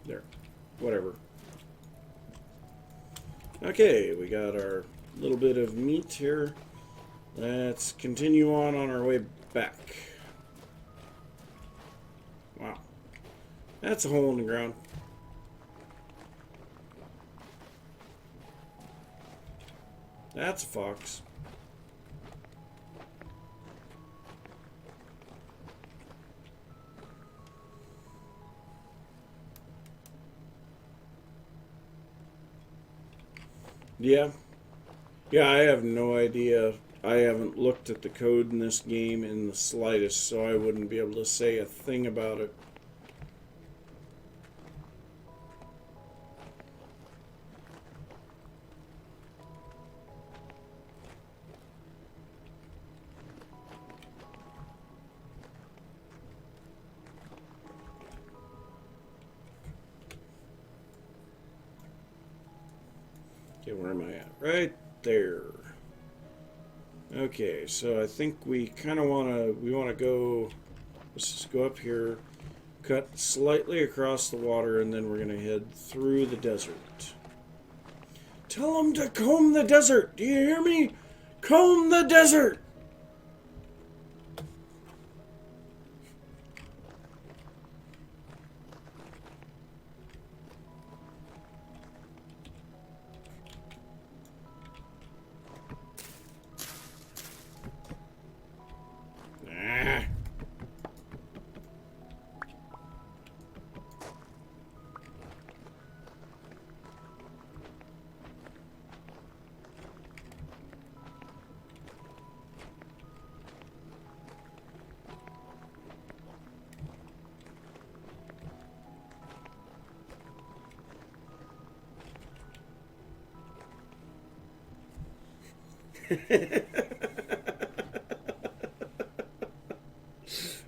There. Whatever. Okay, we got our little bit of meat here. Let's continue on our way back. Wow. That's a hole in the ground. That's a fox. Yeah. Yeah, I have no idea. I haven't looked at the code in this game in the slightest, so I wouldn't be able to say a thing about it. Okay, where am I at? Right there. Okay, so I think we kind of want to go, let's just go up here, cut slightly across the water, and then we're going to head through the desert. Tell them to comb the desert. Do you hear me? Comb the desert.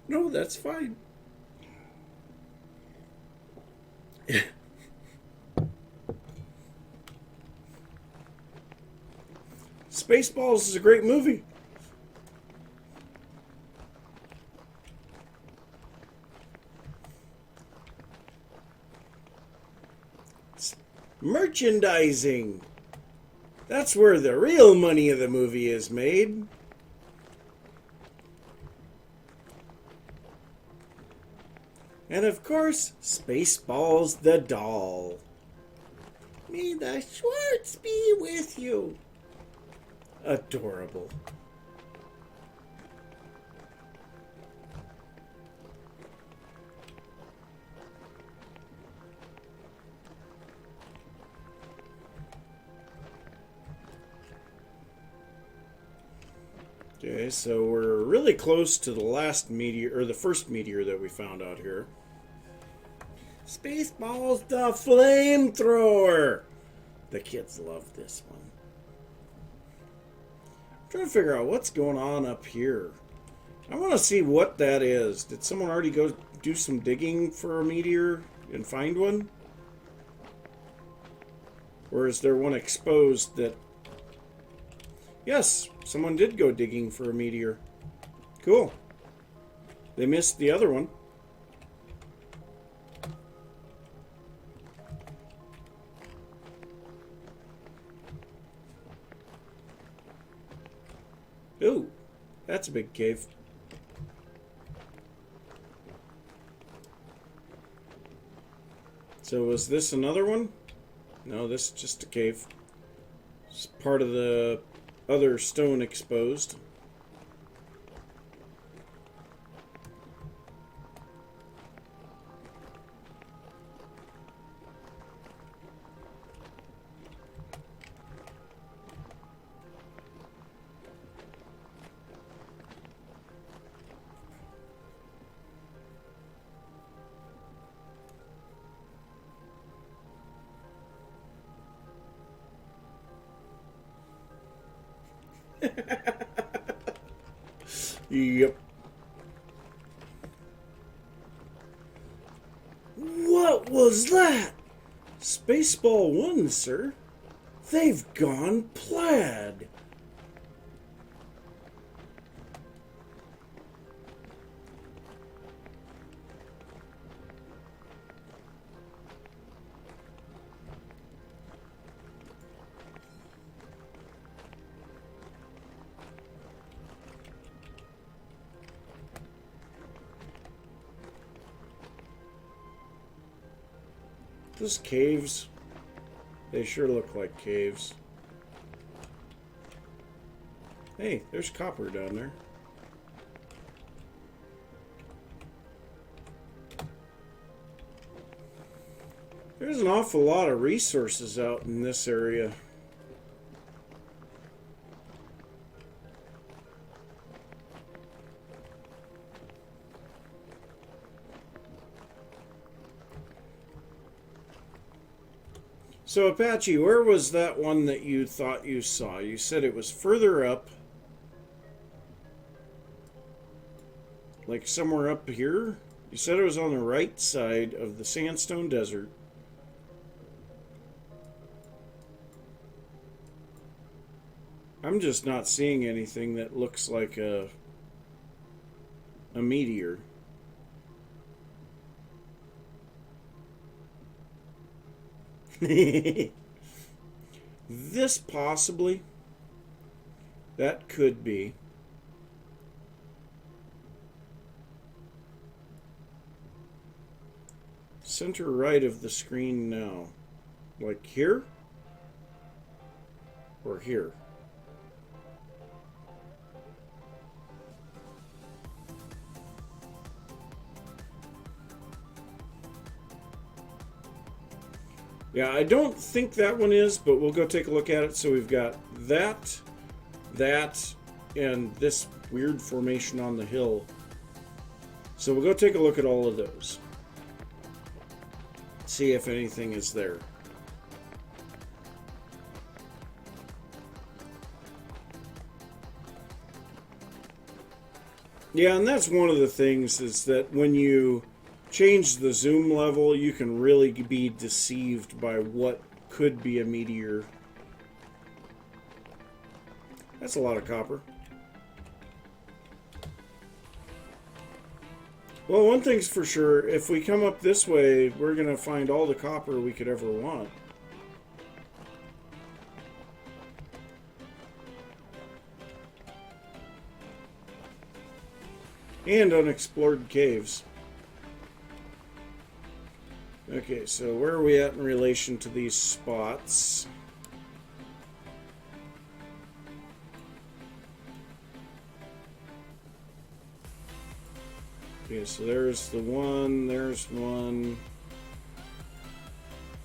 No, that's fine. Spaceballs is a great movie. Merchandising. That's where the real money of the movie is made. And of course, Spaceballs the doll. May the Schwartz be with you. Adorable. Okay, so we're really close to the last meteor, or the first meteor that we found out here. Spaceballs the flamethrower! The kids love this one. I'm trying to figure out what's going on up here. I want to see what that is. Did someone already go do some digging for a meteor? and find one? Or is there one exposed that... Yes, someone did go digging for a meteor. Cool. They missed the other one. Ooh, that's a big cave. So was this another one? No, this is just a cave. It's part of the other stone exposed. Yep. What was that? Spaceball 1, sir. They've gone plaid. Those caves, they sure look like caves. Hey, there's copper down there. There's an awful lot of resources out in this area. So Apache, where was that one that you thought you saw? You said it was further up. Like somewhere up here? You said it was on the right side of the sandstone desert. I'm just not seeing anything that looks like a meteor. This possibly. That could be. Center right of the screen now. Like here? Or here? Yeah, I don't think that one is, but we'll go take a look at it. So we've got that, and this weird formation on the hill. So we'll go take a look at all of those. See if anything is there. Yeah, and that's one of the things is that when you change the zoom level, you can really be deceived by what could be a meteor. That's a lot of copper. Well, one thing's for sure, if we come up this way, we're going to find all the copper we could ever want. And unexplored caves. Okay, so where are we at in relation to these spots? Okay, so there's the one, there's one,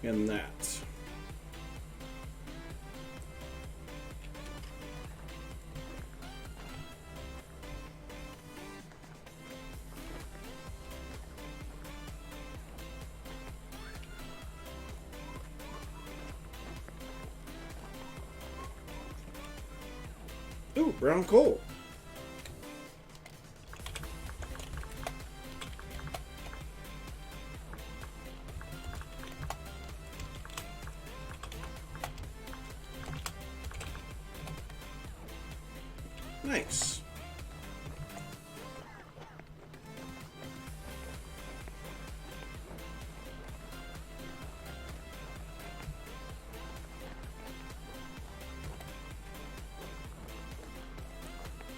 and that. Ooh, brown coal. Nice.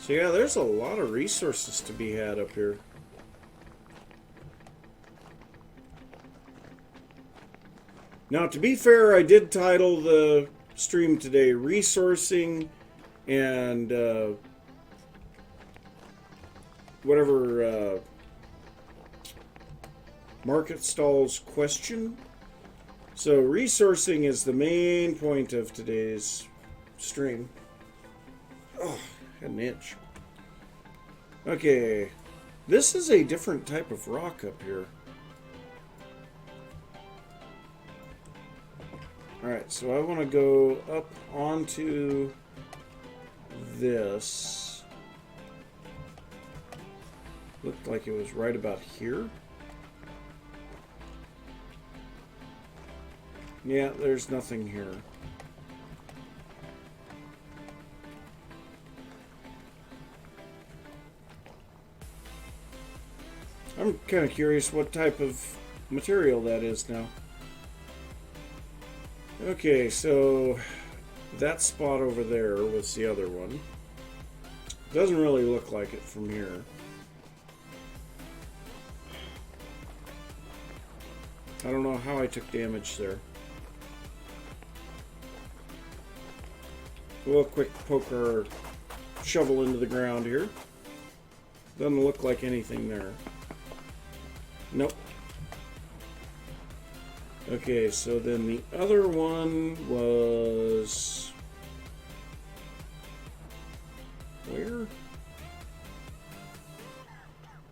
So yeah, there's a lot of resources to be had up here. Now, to be fair, I did title the stream today Resourcing and whatever Market Stalls question. So resourcing is the main point of today's stream. Oh, had an itch. Okay, this is a different type of rock up here. Alright, so I want to go up onto this. Looked like it was right about here. Yeah, there's nothing here. I'm kind of curious what type of material that is now. Okay, so that spot over there was the other one. Doesn't really look like it from here. I don't know how I took damage there. We'll quick poke our shovel into the ground here. Doesn't look like anything there. Nope. Okay, so then the other one was... where?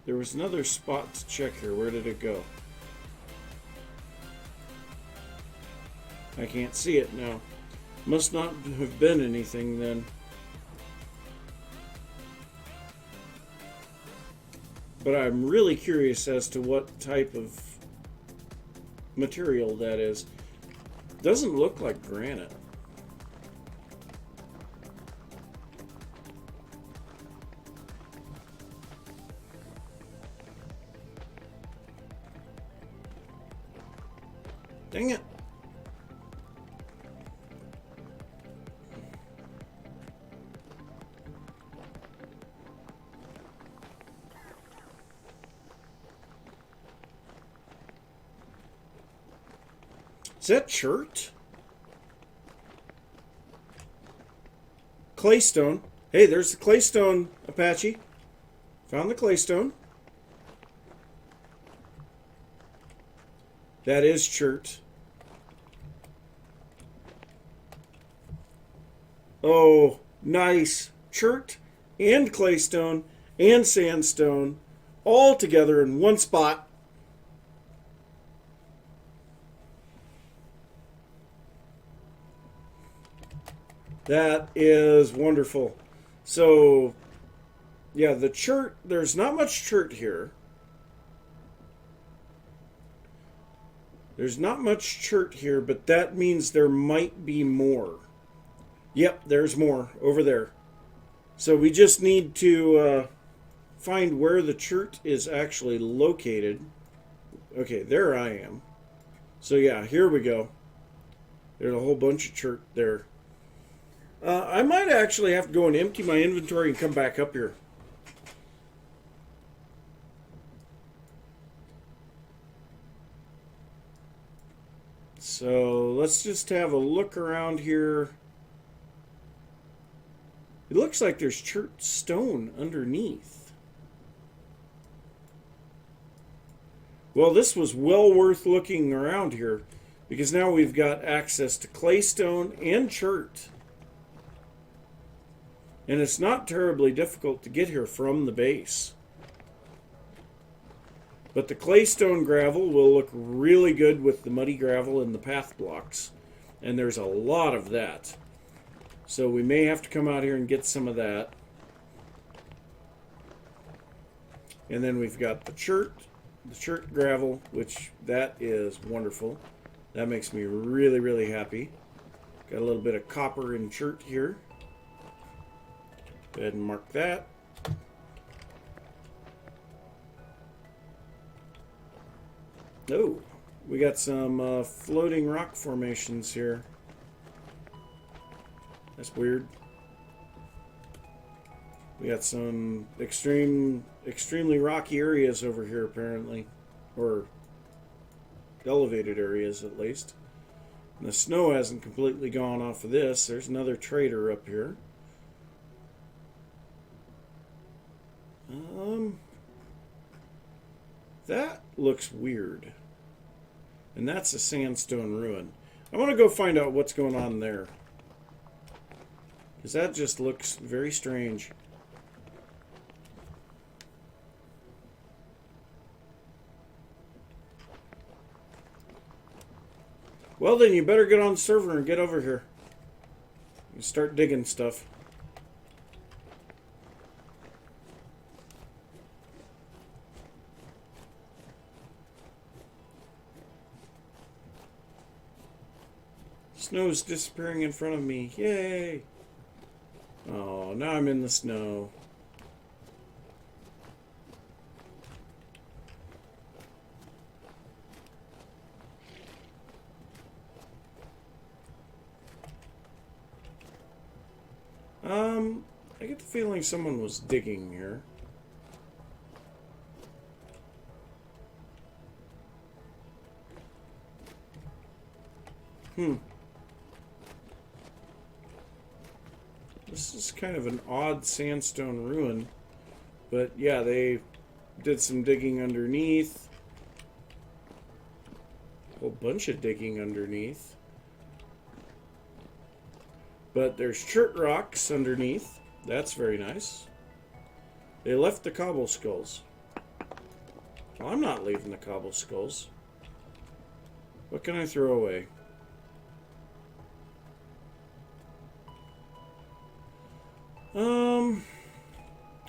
There was another spot to check here. Where did it go? I can't see it now. Must not have been anything then. But I'm really curious as to what type of material that is. Doesn't look like granite. Dang it. Is that chert? Claystone. Hey, there's the claystone, Apache. Found the claystone. That is chert. Oh, nice. Chert and claystone and sandstone all together in one spot. That is wonderful. So, yeah, the chert, there's not much chert here. There's not much chert here, but that means there might be more. Yep, there's more over there. So we just need to find where the chert is actually located. Okay, there I am. So yeah, here we go. There's a whole bunch of chert there. I might actually have to go and empty my inventory and come back up here. So let's just have a look around here. It looks like there's chert stone underneath. Well, this was well worth looking around here because now we've got access to claystone and chert. And it's not terribly difficult to get here from the base. But the claystone gravel will look really good with the muddy gravel and the path blocks. And there's a lot of that. So we may have to come out here and get some of that. And then we've got the chert gravel, which that is wonderful. That makes me really, really happy. Got a little bit of copper and chert here. Go ahead and mark that. Oh, we got some floating rock formations here. That's weird. We got some extremely rocky areas over here, apparently. Or elevated areas, at least. And the snow hasn't completely gone off of this. There's another trader up here. That looks weird. And that's a sandstone ruin. I want to go find out what's going on there. Because that just looks very strange. Well then, you better get on the server and get over here. And start digging stuff. Snow's disappearing in front of me. Yay! Oh, now I'm in the snow. I get the feeling someone was digging here. This is kind of an odd sandstone ruin. But yeah, they did some digging underneath. A whole bunch of digging underneath. But there's chert rocks underneath. That's very nice. They left the cobble skulls. Well, I'm not leaving the cobble skulls. What can I throw away?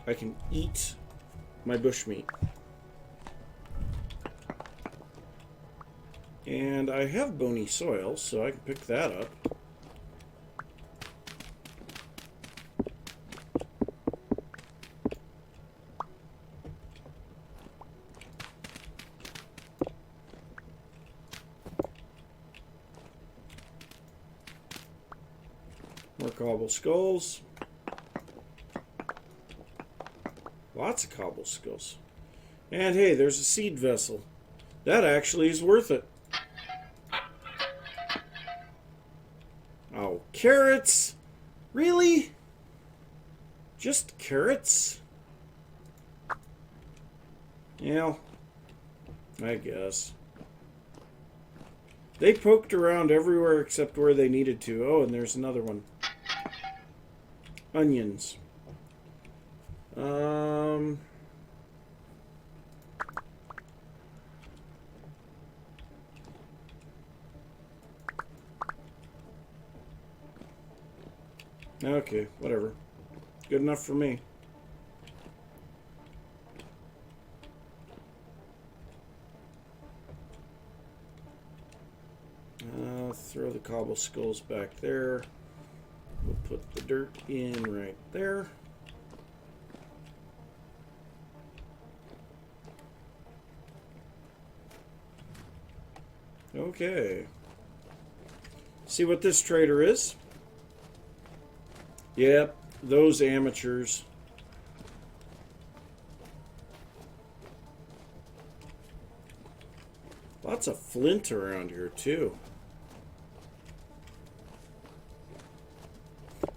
I can eat my bushmeat. And I have bony soil, so I can pick that up. More cobble skulls. Lots of cobble skulls. And hey, there's a seed vessel. That actually is worth it. Oh, carrots? Really? Just carrots? Yeah, I guess. They poked around everywhere except where they needed to. Oh, and there's another one. Onions. Okay, whatever. Good enough for me. Throw the cobble skulls back there. We'll put the dirt in right there. Okay. See what this trader is? Yep, those amateurs. Lots of flint around here, too.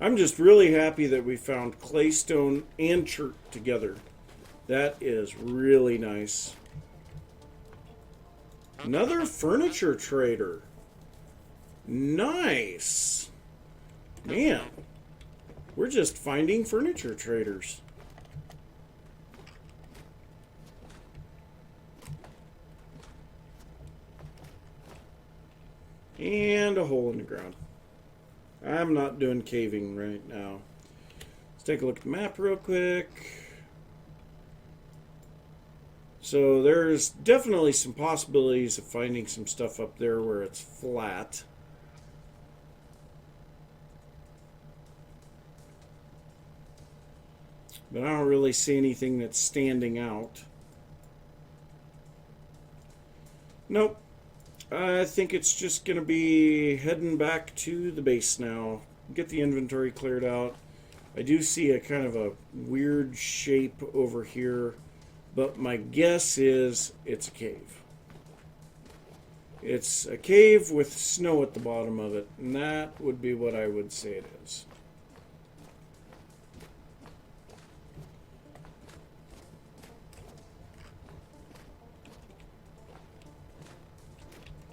I'm just really happy that we found claystone and chert together. That is really nice. Another furniture trader. Nice. Man, we're just finding furniture traders. And a hole in the ground. I'm not doing caving right now. Let's take a look at the map real quick. So there's definitely some possibilities of finding some stuff up there where it's flat. But I don't really see anything that's standing out. Nope. I think it's just going to be heading back to the base now. Get the inventory cleared out. I do see a kind of a weird shape over here, but my guess is it's a cave. It's a cave with snow at the bottom of it, and that would be what I would say it is.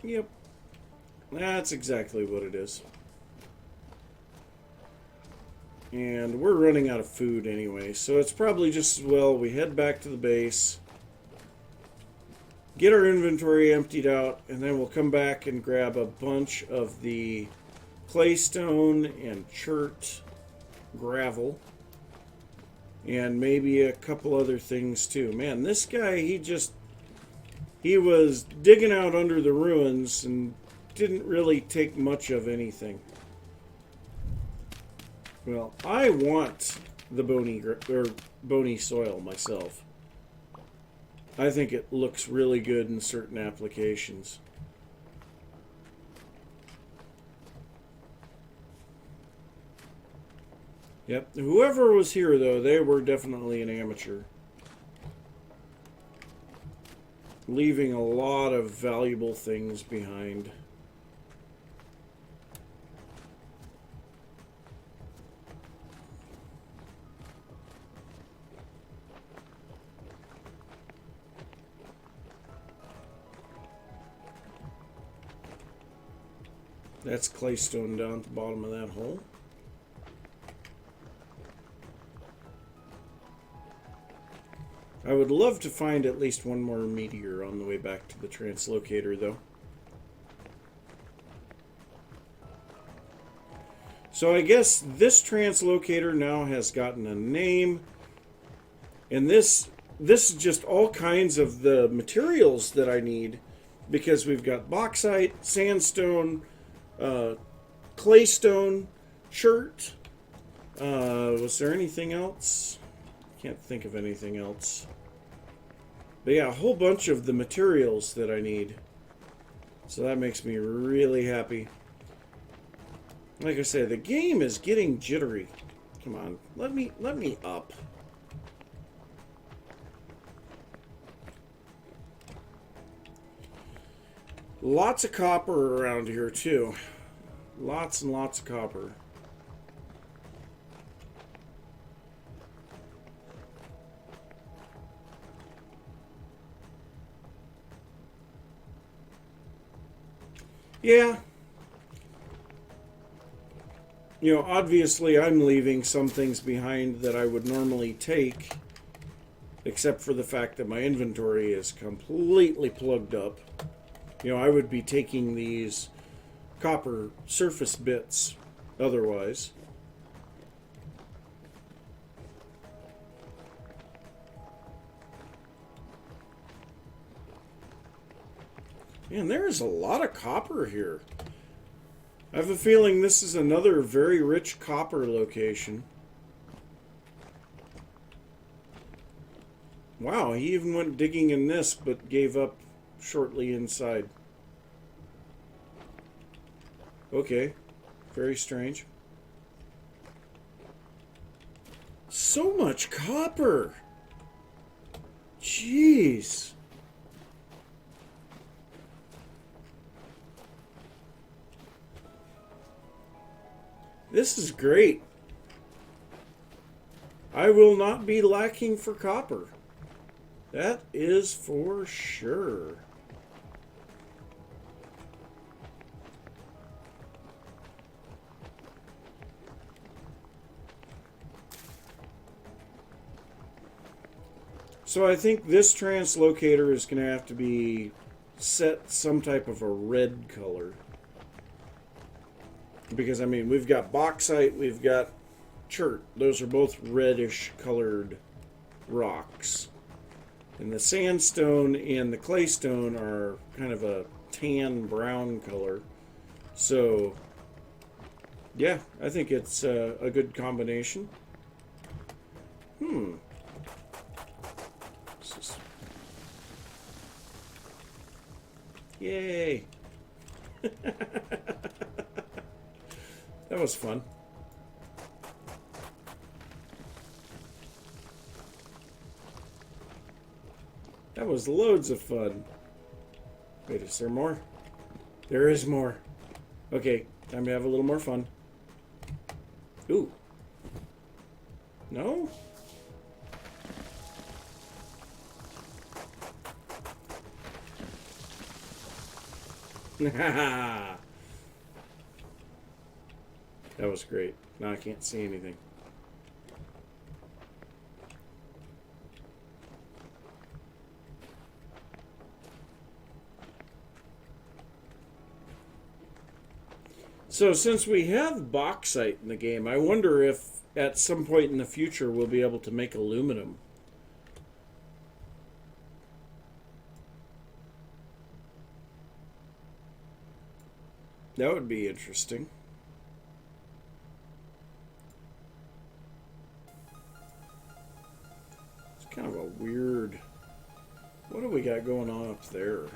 Yep, that's exactly what it is. And we're running out of food anyway, so it's probably just as well we head back to the base, get our inventory emptied out, and then we'll come back and grab a bunch of the claystone and chert gravel, and maybe a couple other things too. Man, this guy, he was digging out under the ruins and didn't really take much of anything. Well, I want the bony soil myself. I think it looks really good in certain applications. Yep, whoever was here though, they were definitely an amateur. Leaving a lot of valuable things behind. That's claystone down at the bottom of that hole. I would love to find at least one more meteor on the way back to the translocator, though. So I guess this translocator now has gotten a name. And this is just all kinds of the materials that I need, because we've got bauxite, sandstone, claystone, chert. Was there anything else? Can't think of anything else. But yeah, a whole bunch of the materials that I need. So that makes me really happy. Like I said, the game is getting jittery. Come on, let me up. Lots of copper around here too. Lots and lots of copper. Yeah. You know, obviously I'm leaving some things behind that I would normally take, except for the fact that my inventory is completely plugged up. You know, I would be taking these copper surface bits otherwise. Man, there is a lot of copper here. I have a feeling this is another very rich copper location. Wow, he even went digging in this, but gave up shortly inside. Okay, very strange. So much copper! Jeez! This is great. I will not be lacking for copper. That is for sure. So I think this translocator is going to have to be set some type of a red color. Because, I mean, we've got bauxite, we've got chert. Those are both reddish colored rocks. And the sandstone and the claystone are kind of a tan brown color. So, yeah, I think it's a good combination. This is... Yay! That was fun. That was loads of fun. Wait, is there more? There is more. Okay, time to have a little more fun. Ooh. No? That was great. Now I can't see anything. So since we have bauxite in the game, I wonder if at some point in the future we'll be able to make aluminum. That would be interesting. It's kind of a weird... What do we got going on up there?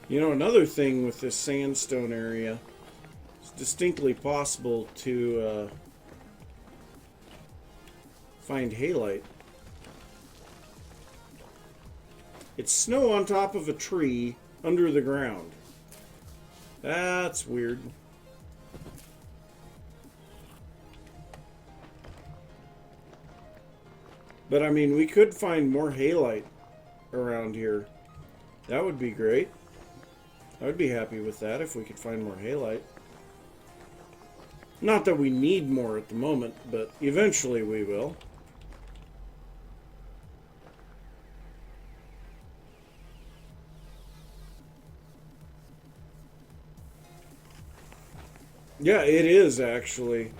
You know, another thing with this sandstone area, it's distinctly possible to find halite. It's snow on top of a tree under the ground. That's weird. But I mean, we could find more halite around here. That would be great. I would be happy with that if we could find more halite. Not that we need more at the moment, but eventually we will. Yeah, it is actually.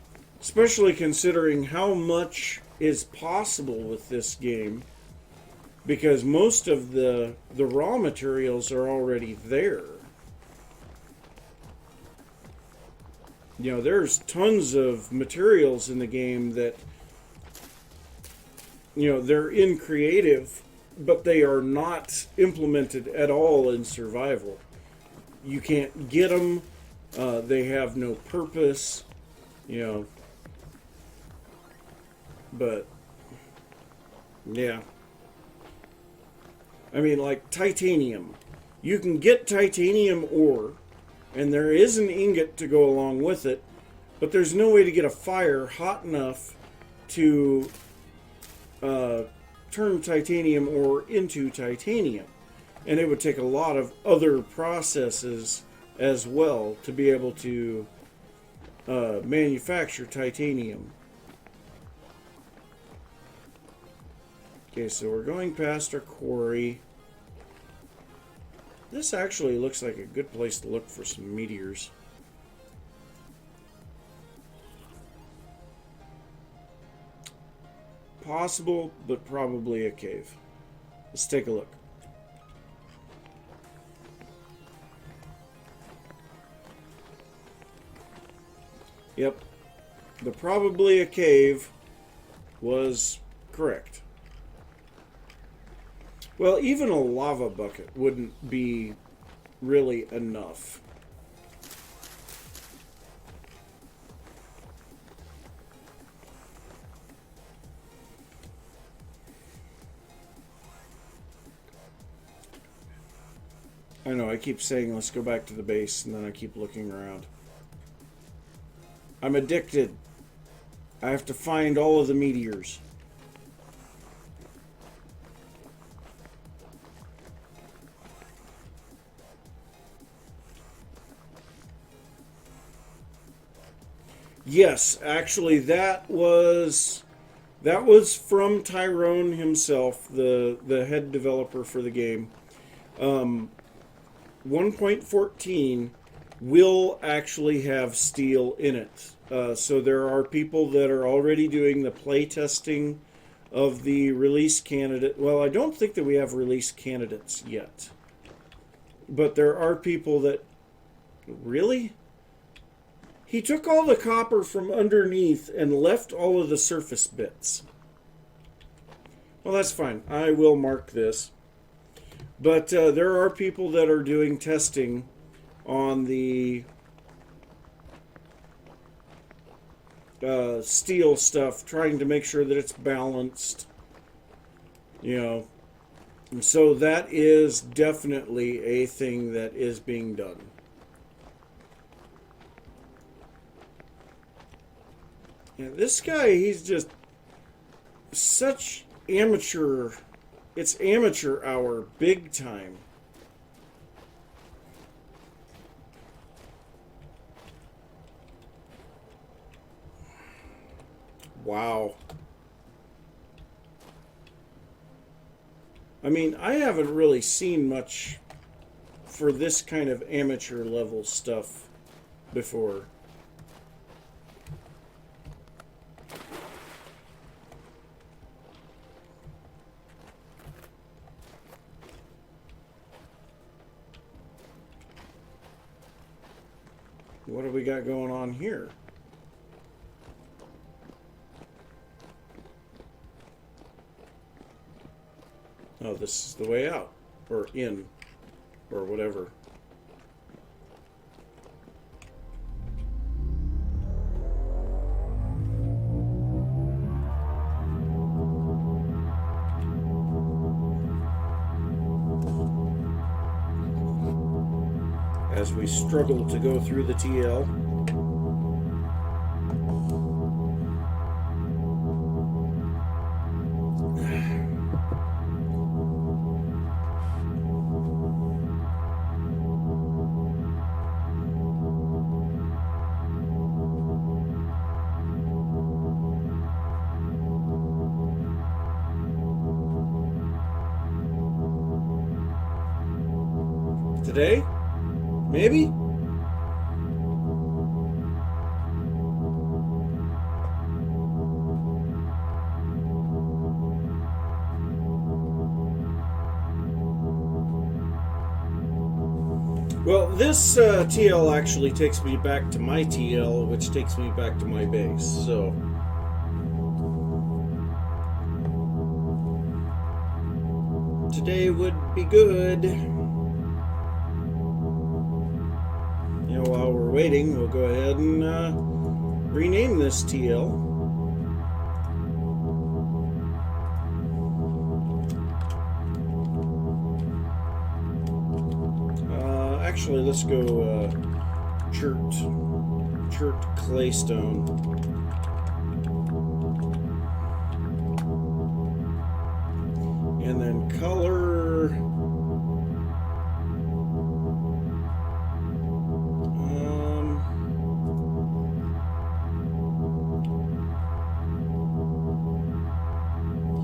Especially considering how much is possible with this game. Because most of the raw materials are already there. You know, there's tons of materials in the game that, you know, they're in creative, but they are not implemented at all in survival. You can't get them. They have no purpose, you know. But, yeah. I mean, like titanium. You can get titanium ore, and there is an ingot to go along with it, but there's no way to get a fire hot enough to turn titanium ore into titanium. And it would take a lot of other processes as well to be able to manufacture titanium. Okay, so we're going past our quarry. This actually looks like a good place to look for some meteors. Possible, but probably a cave. Let's take a look. Yep. The probably a cave was correct. Well, even a lava bucket wouldn't be really enough. I know, I keep saying let's go back to the base, and then I keep looking around. I'm addicted. I have to find all of the meteors. Yes, actually, that was from Tyrone himself, the head developer for the game. 1.14 will actually have steel in it. So there are people that are already doing the play testing of the release candidate. Well, I don't think that we have release candidates yet. But there are people that... Really? He took all the copper from underneath and left all of the surface bits. Well, that's fine. I will mark this. But there are people that are doing testing on the steel stuff, trying to make sure that it's balanced. You know, and so that is definitely a thing that is being done. And this guy, he's just such amateur. It's amateur hour, big time. Wow. I mean, I haven't really seen much for this kind of amateur level stuff before. What do we got going on here? Oh, this is the way out, or in, or whatever. As we struggle to go through the TL. Today? Maybe? Well, this TL actually takes me back to my TL, which takes me back to my base, so... Today would be good. You know, while we're waiting, we'll go ahead and rename this TL. Actually, let's go chert claystone. And then color.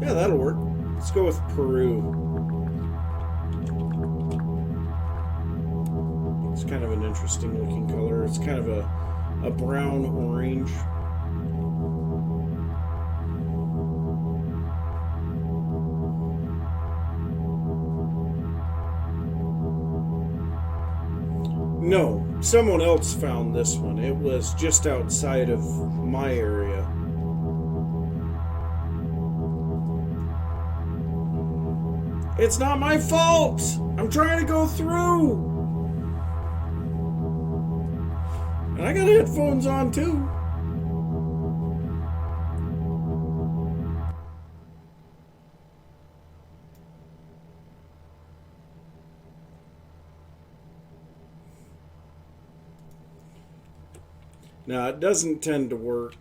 Yeah, that'll work. Let's go with Peru. It's kind of an interesting looking color. It's kind of a brown orange. No, someone else found this one. It was just outside of my area. It's not my fault! I'm trying to go through! And I got headphones on too. Now, it doesn't tend to work.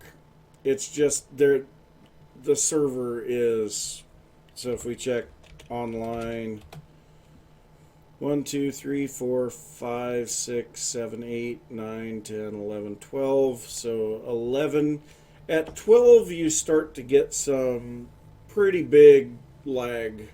It's just the server is... So if we check online... 1, 2, 3, 4, 5, 6, 7, 8, 9, 10, 11, 12. So 11. At 12, you start to get some pretty big lag.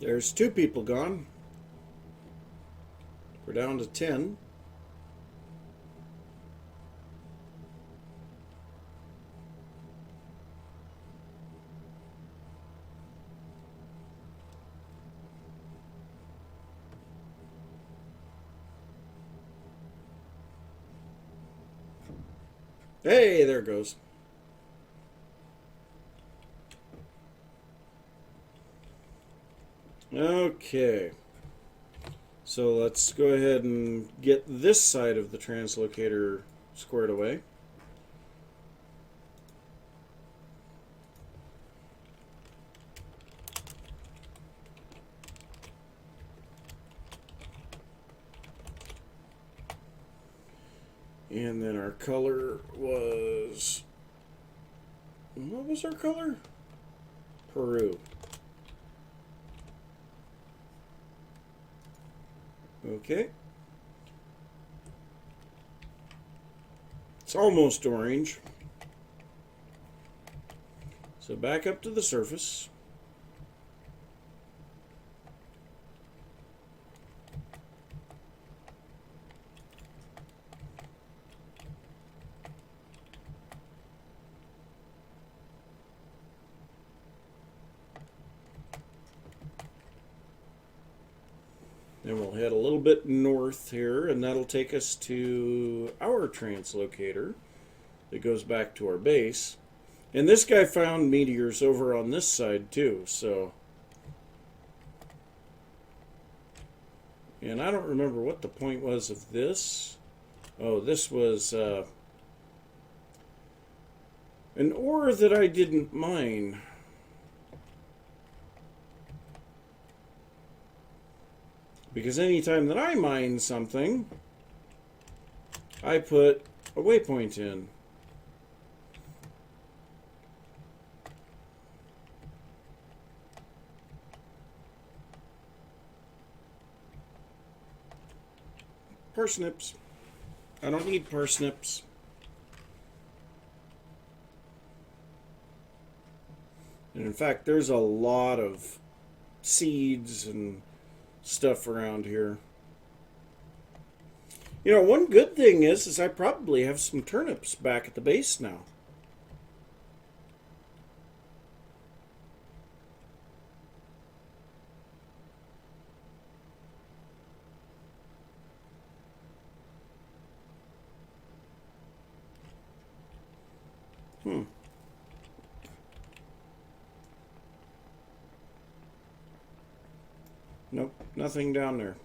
There's 2 people gone. We're down to 10. Hey, there it goes. Okay. So let's go ahead and get this side of the translocator squared away. And then our color was... What was our color? Peru. Okay. It's almost orange. So back up to the surface. Then we'll head a little bit north here, and that'll take us to our translocator that goes back to our base. And this guy found meteors over on this side too, so... And I don't remember what the point was of this. Oh, this was an ore that I didn't mine. Because anytime that I mine something, I put a waypoint in. Parsnips. I don't need parsnips. And in fact, there's a lot of seeds and stuff around here. You know, one good thing is I probably have some turnips back at the base now. Nope, nothing down there.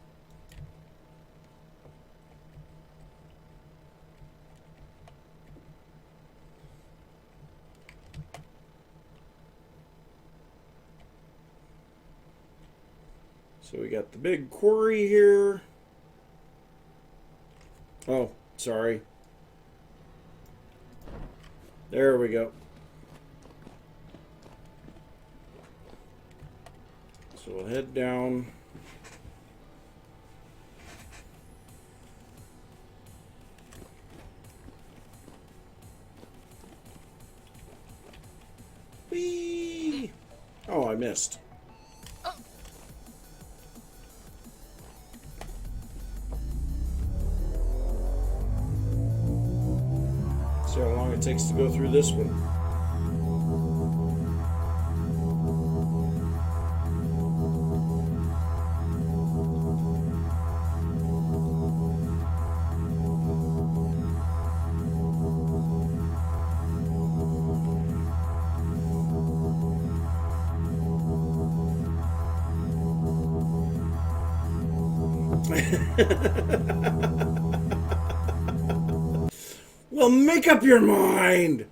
So we got the big quarry here. Oh, sorry. There we go. So we'll head down. Whee! Oh, I missed. See how long it takes to go through this one. Well, make up your mind.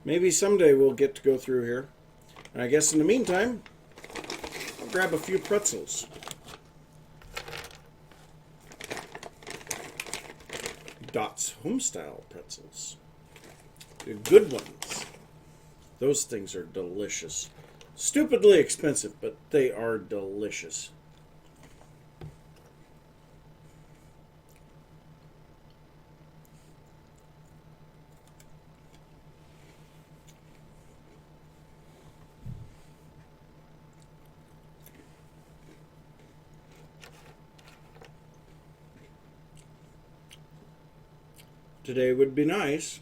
Maybe someday we'll get to go through here. And I guess in the meantime, I'll grab a few pretzels. Dot's homestyle pretzels. They're good ones. Those things are delicious. Stupidly expensive, but they are delicious. Today would be nice.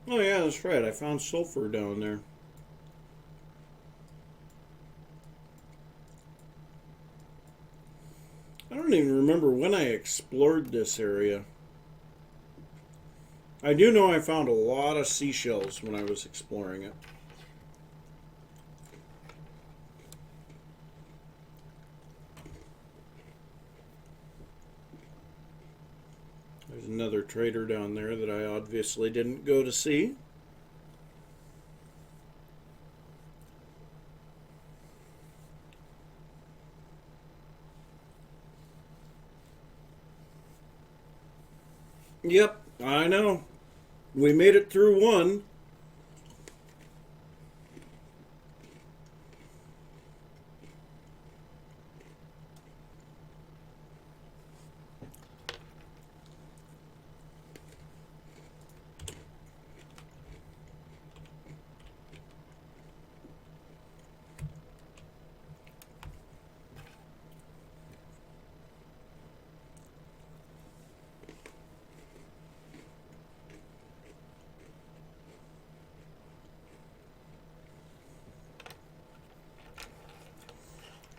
Oh yeah, that's right. I found sulfur down there. I don't even remember when I explored this area. I do know I found a lot of seashells when I was exploring it. There's another trader down there that I obviously didn't go to see. Yep, I know. We made it through one.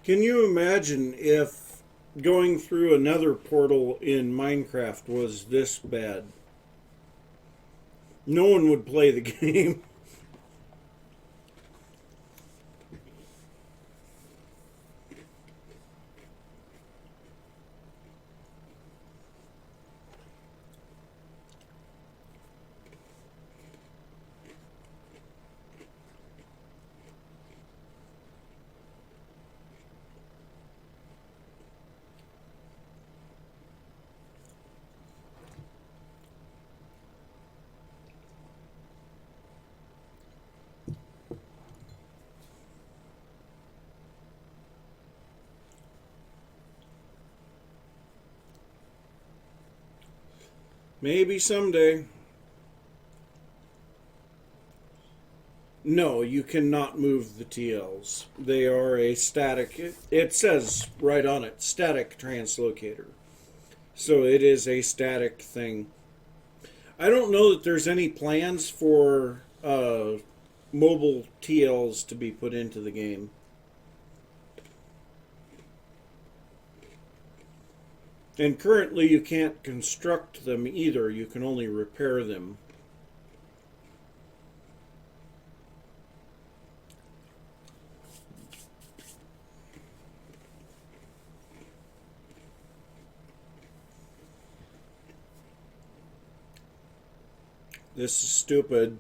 Can you imagine if going through another portal in Minecraft was this bad? No one would play the game. Maybe someday. No, you cannot move the TLs. They are a static. It says right on it, static translocator. So it is a static thing. I don't know that there's any plans for mobile TLs to be put into the game. And currently you can't construct them either. You can only repair them. This is stupid.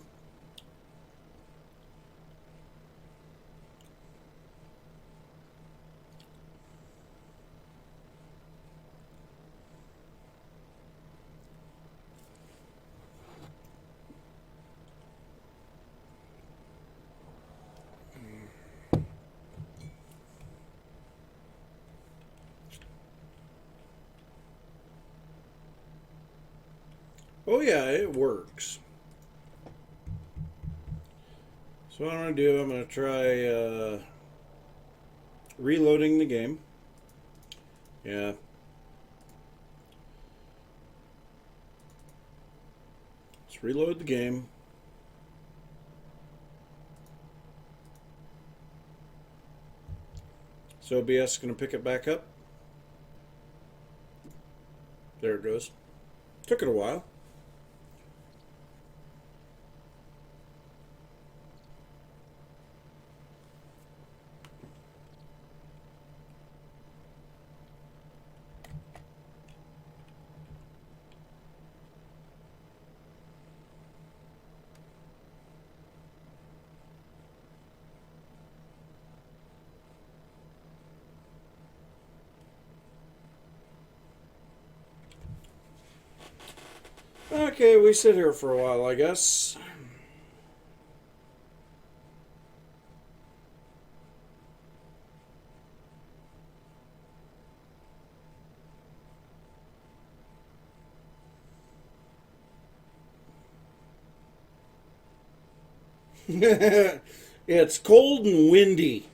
Oh yeah, it works. So what I'm going to do, I'm going to try reloading the game. Yeah. Let's reload the game. So OBS is going to pick it back up. There it goes. Took it a while. Okay, we sit here for a while, I guess. It's cold and windy.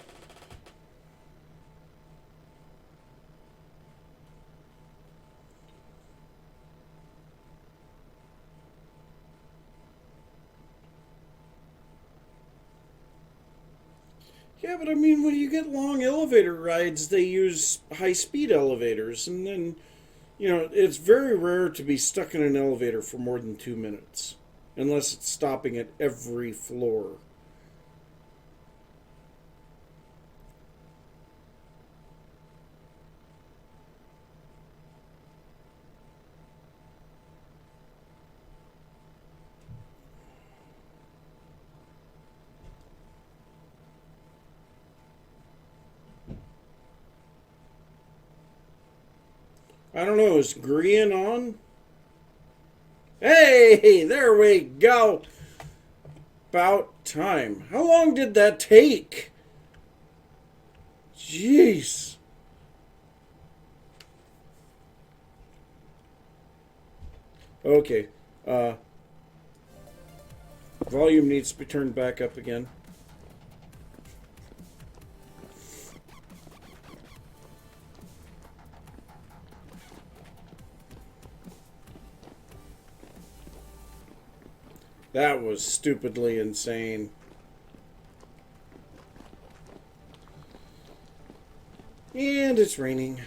Yeah, but I mean, when you get long elevator rides, they use high-speed elevators, and then, it's very rare to be stuck in an elevator for more than 2 minutes, unless it's stopping at every floor. I don't know, is Grian on? Hey, there we go. About time. How long did that take? Jeez. Okay. Volume needs to be turned back up again. That was stupidly insane. And it's raining.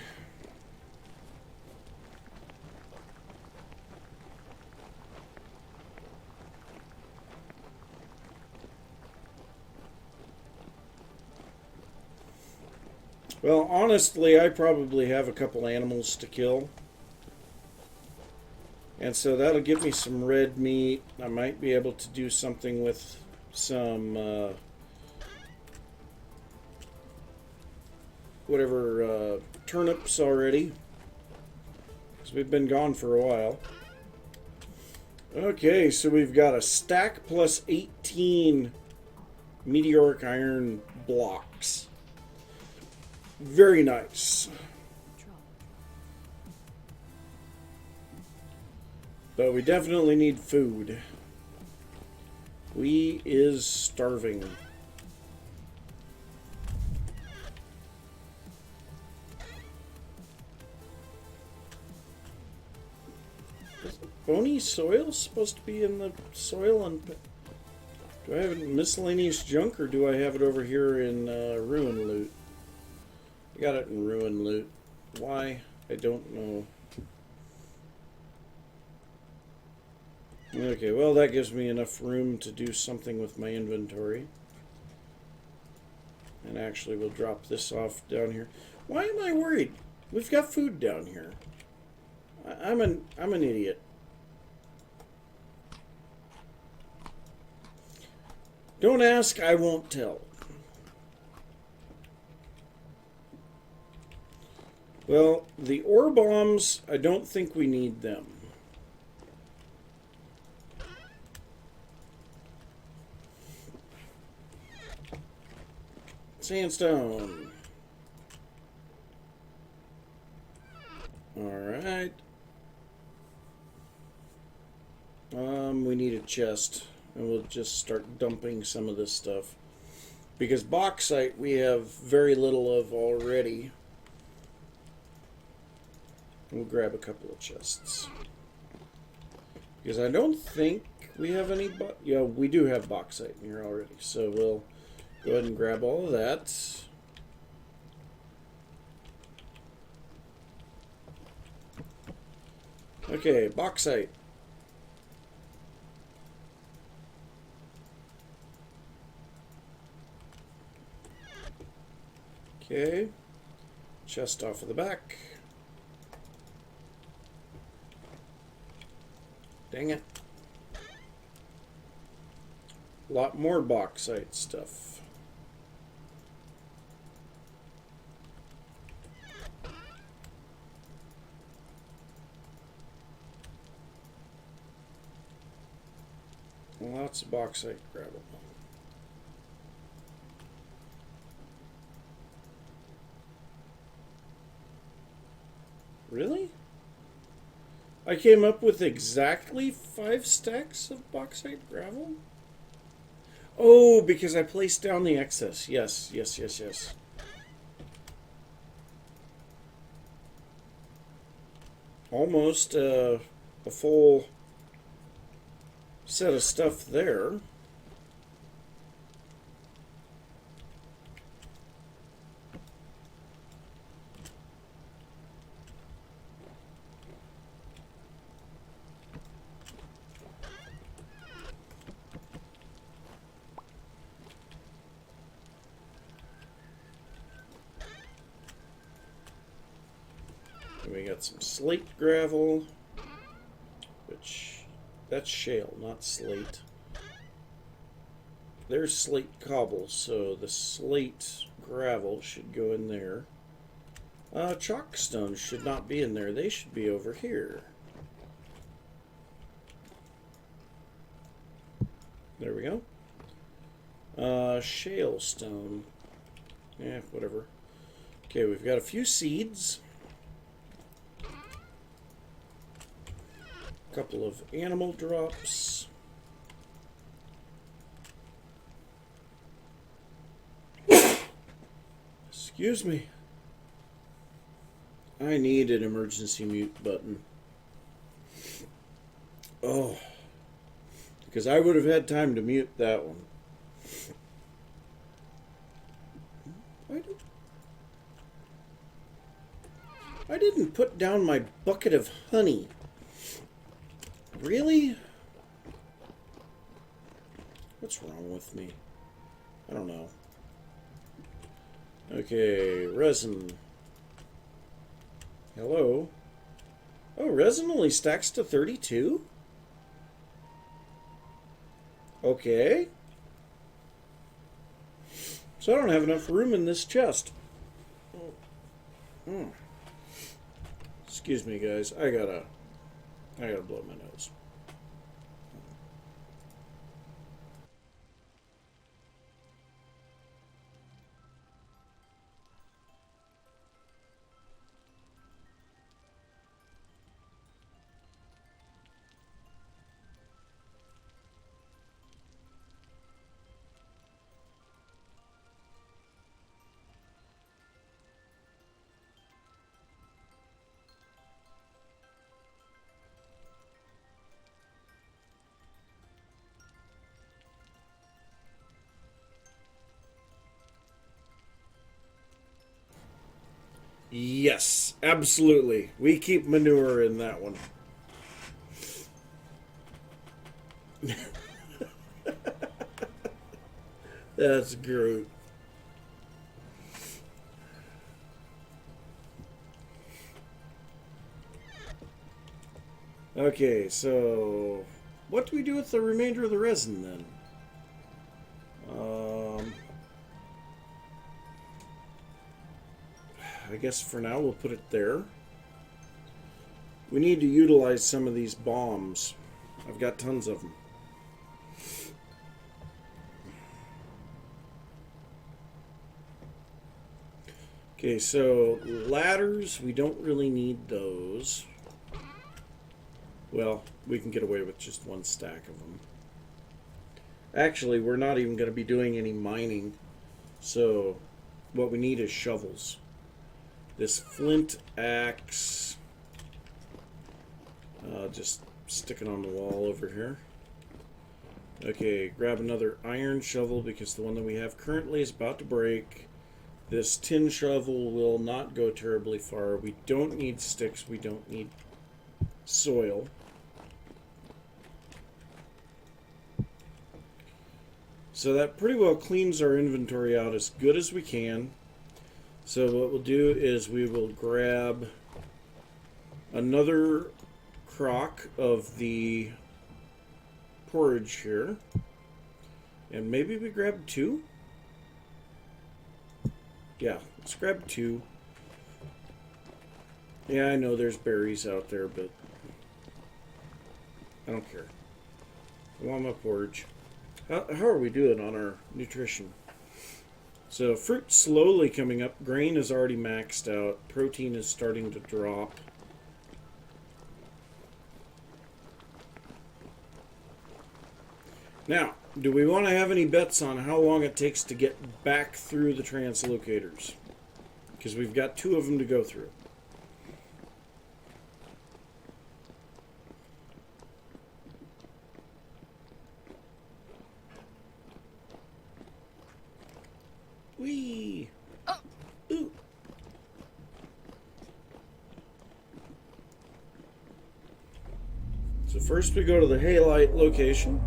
Well, honestly, I probably have a couple animals to kill. And so that'll give me some red meat. I might be able to do something with some turnips already, because we've been gone for a while. Okay, so we've got a stack plus 18 meteoric iron blocks. Very nice. But we definitely need food. We is starving. Is bony soil supposed to be in the soil? And do I have it in miscellaneous junk, or do I have it over here in ruin loot? I got it in ruin loot. Why? I don't know. Okay, well, that gives me enough room to do something with my inventory. And actually, we'll drop this off down here. Why am I worried? We've got food down here. I'm an idiot. Don't ask, I won't tell. Well, the ore bombs, I don't think we need them. Sandstone. Alright. We need a chest. And we'll just start dumping some of this stuff. Because bauxite we have very little of already. We'll grab a couple of chests. Because I don't think we have any... Yeah, we do have bauxite in here already. So we'll go ahead and grab all of that. Okay, bauxite. Okay. Chest off of the back. Dang it. A lot more bauxite stuff. Lots of bauxite gravel. Really? I came up with exactly 5 stacks of bauxite gravel? Oh, because I placed down the excess. Yes, yes, yes, yes. Almost a full set of stuff there. And we got some slate gravel, which that's shale, not slate. There's slate cobble, so the slate gravel should go in there. Chalk stones should not be in there. They should be over here. There we go. Shale stone. Yeah, whatever. Okay, we've got a few seeds. A couple of animal drops. Excuse me. I need an emergency mute button. Oh. Because I would have had time to mute that one. I didn't put down my bucket of honey. Really? What's wrong with me? I don't know. Okay, resin. Hello? Oh, resin only stacks to 32? Okay. So I don't have enough room in this chest. Excuse me, guys. I gotta blow my nose. Yes, absolutely. We keep manure in that one. That's great. Okay, so what do we do with the remainder of the resin then? I guess for now we'll put it there. We need to utilize some of these bombs. I've got tons of them. Okay, so ladders, we don't really need those. Well, we can get away with just 1 stack of them. Actually, we're not even going to be doing any mining. So, what we need is shovels. This flint axe, just stick it on the wall over here. Okay, grab another iron shovel because the one that we have currently is about to break. This tin shovel will not go terribly far. We don't need sticks. We don't need soil. So that pretty well cleans our inventory out as good as we can. So what we'll do is we will grab another crock of the porridge here. And maybe we grab 2? Yeah, let's grab 2. Yeah, I know there's berries out there, but I don't care. Warm up porridge. How are we doing on our nutrition? So fruit slowly coming up. Grain is already maxed out. Protein is starting to drop. Now, do we want to have any bets on how long it takes to get back through the translocators? Because we've got 2 of them to go through. Whee! Oh. Ooh! So first we go to the halite location.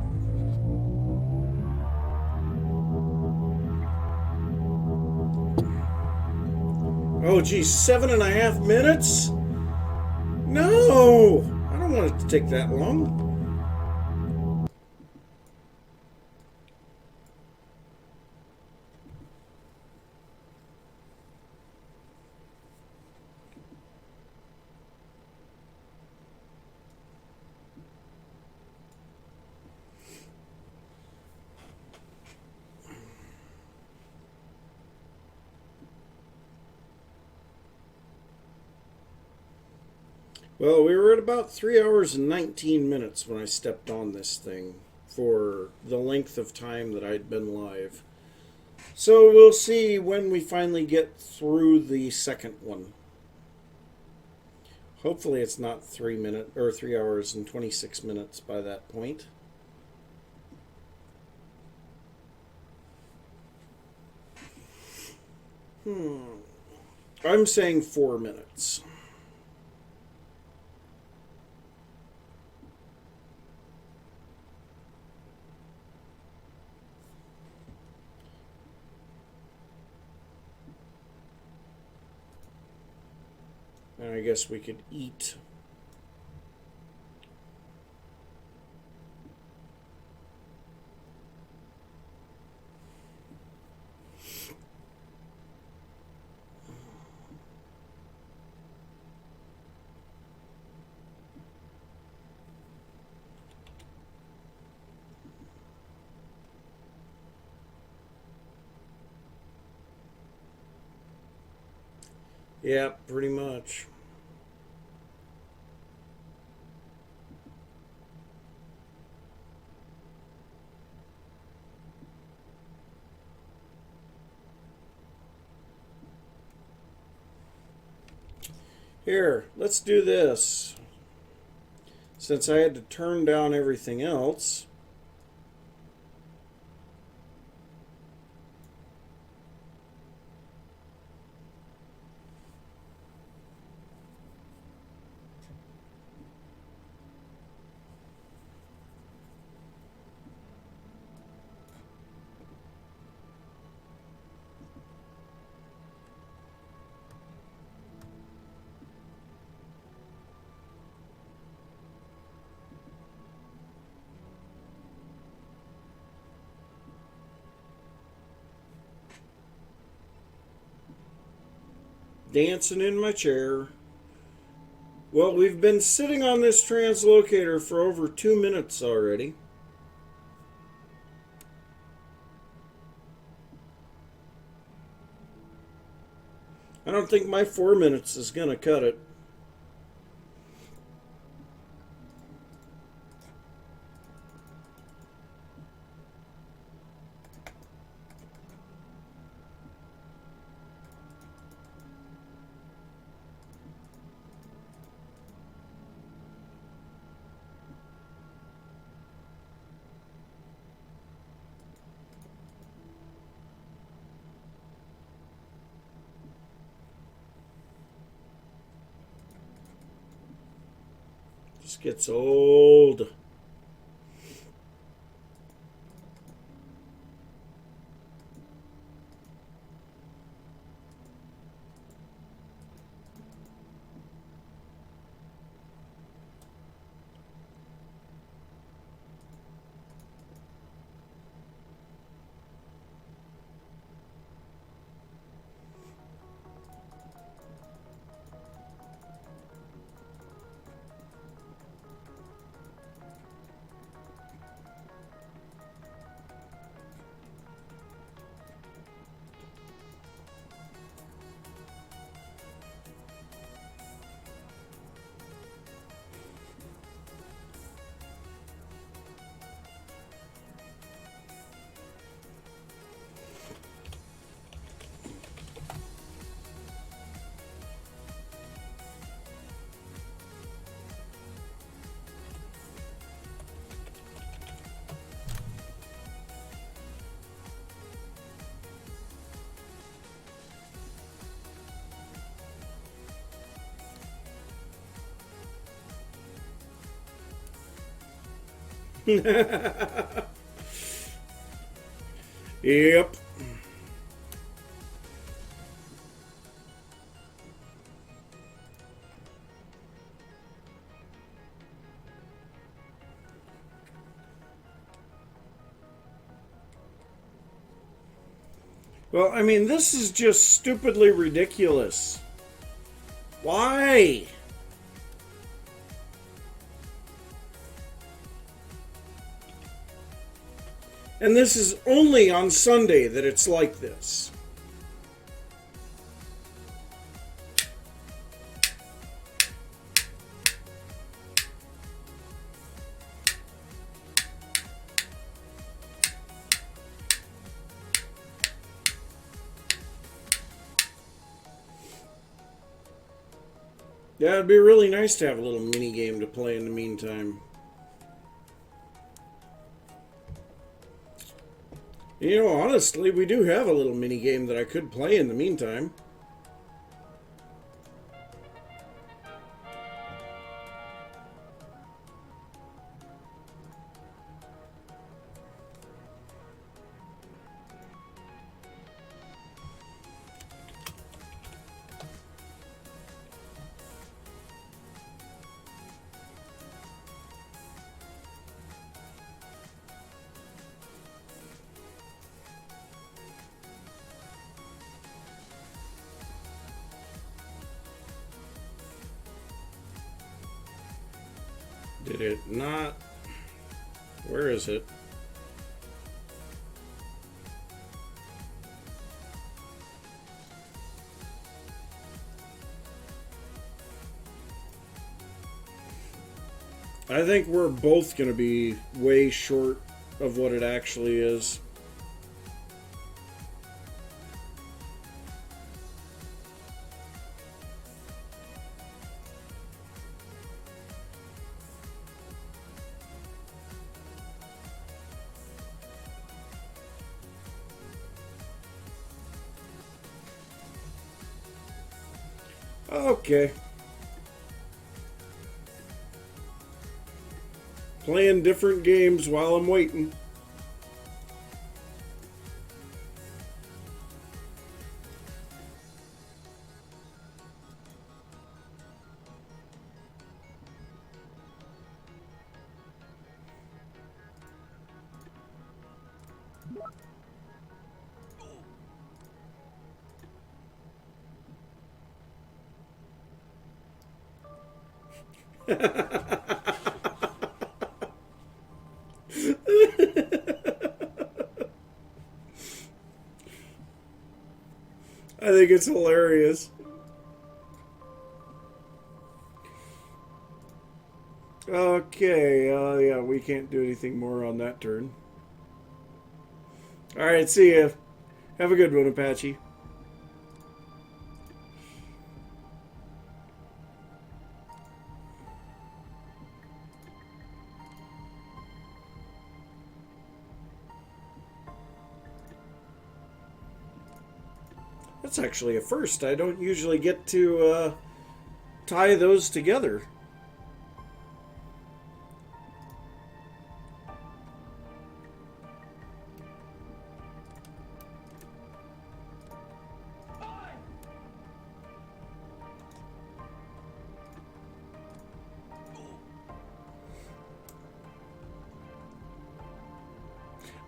Oh, geez, 7.5 minutes? No! I don't want it to take that long. Well, we were at about 3 hours and 19 minutes when I stepped on this thing for the length of time that I'd been live. So we'll see when we finally get through the second one. Hopefully it's not 3 hours and 26 minutes by that point. I'm saying 4 minutes. And I guess we could eat. Yeah, pretty much. Here, let's do this. Since I had to turn down everything else, dancing in my chair. Well, we've been sitting on this translocator for over 2 minutes already. I don't think my 4 minutes is going to cut it. Just gets old. Yep. Well, I mean, this is just stupidly ridiculous. Why? And this is only on Sunday that it's like this. Yeah, it'd be really nice to have a little mini game to play in the meantime. You know, honestly, we do have a little mini game that I could play in the meantime. Did it not? Where is it? I think we're both going to be way short of what it actually is. Okay. Playing different games while I'm waiting. I think it's hilarious. Okay, yeah, we can't do anything more on that turn. Alright, see ya. Have a good one, Apache. That's actually a first. I don't usually get to tie those together.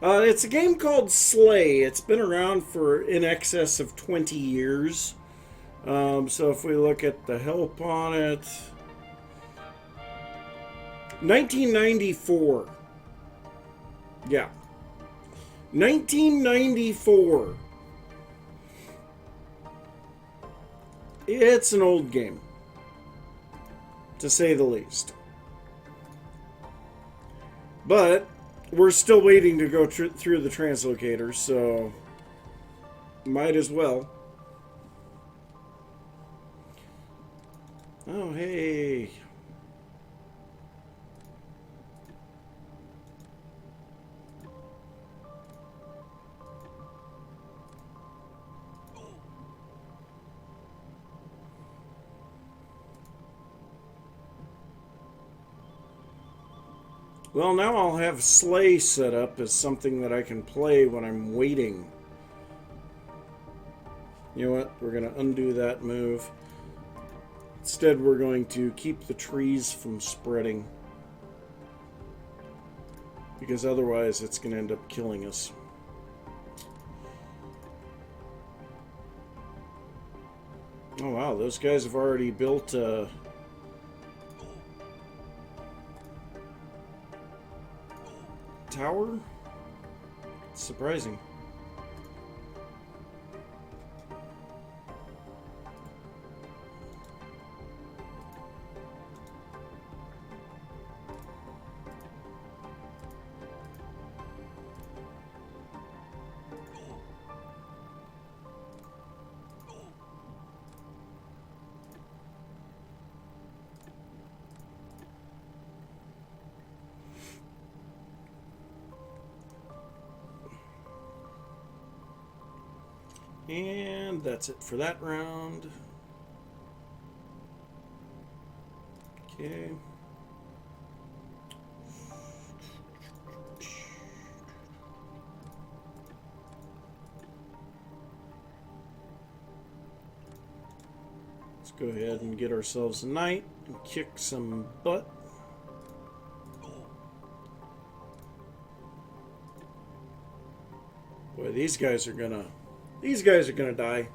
It's a game called Slay. It's been around for in excess of 20 years. So if we look at the help on it, 1994. Yeah. 1994. It's an old game, to say the least. But we're still waiting to go through the translocator, so might as well. Oh, hey. Well, now I'll have sleigh set up as something that I can play when I'm waiting. You know what? We're going to undo that move. Instead, we're going to keep the trees from spreading. Because otherwise, it's going to end up killing us. Oh wow, those guys have already built a tower? It's surprising. And that's it for that round. Okay. Let's go ahead and get ourselves a knight and kick some butt. Boy, these guys are gonna die.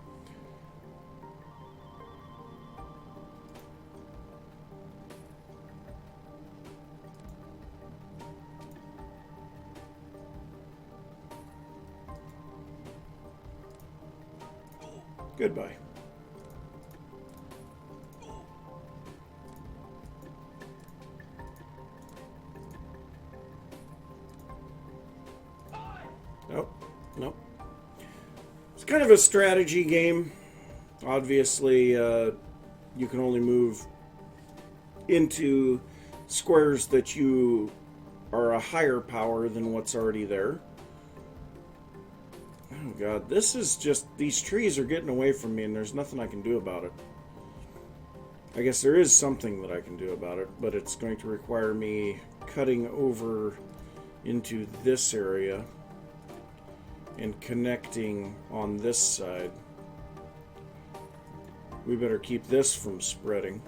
Goodbye. Nope. Nope. It's kind of a strategy game. Obviously, you can only move into squares that you are a higher power than what's already there. Oh god, this is just... these trees are getting away from me and there's nothing I can do about it. I guess there is something that I can do about it, but it's going to require me cutting over into this area and connecting on this side. We better keep this from spreading,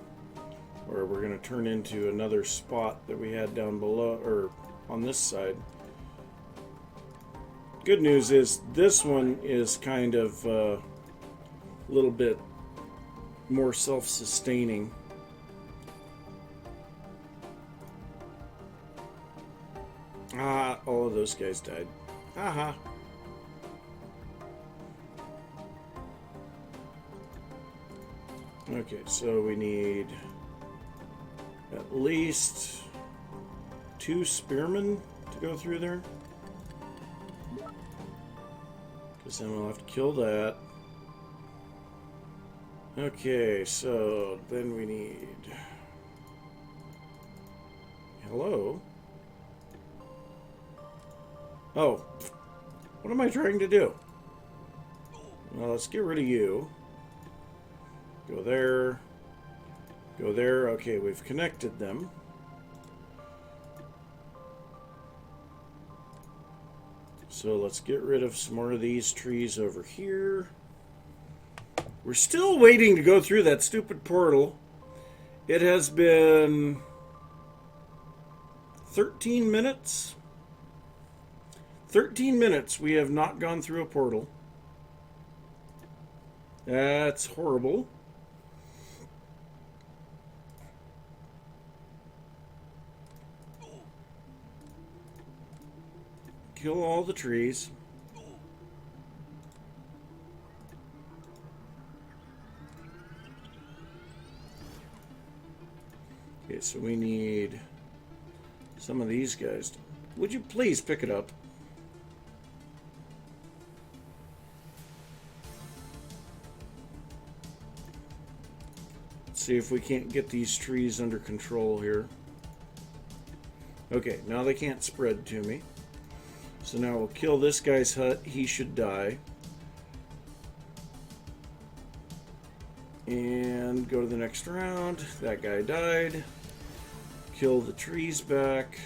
or we're going to turn into another spot that we had down below, or on this side. Good news is this one is kind of a little bit more self-sustaining. Ah, all of those guys died. Haha. Okay, so we need at least 2 spearmen to go through there. Because then we'll have to kill that. Okay, so then we need... Hello? Oh, what am I trying to do? Well, let's get rid of you. Go there. Go there. Okay, we've connected them. So let's get rid of some more of these trees over here. We're still waiting to go through that stupid portal. It has been 13 minutes. 13 minutes we have not gone through a portal. That's horrible. Kill all the trees. Okay, so we need some of these guys. Would you please pick it up? Let's see if we can't get these trees under control here. Okay, now they can't spread to me. So now we'll kill this guy's hut. He should die. And go to the next round. That guy died. Kill the trees back.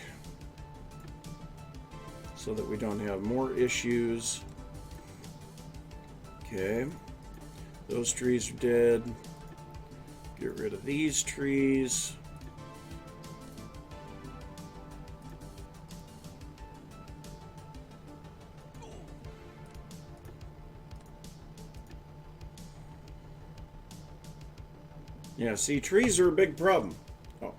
so that we don't have more issues. Okay, those trees are dead. Get rid of these trees. Yeah, see, trees are a big problem. Oh.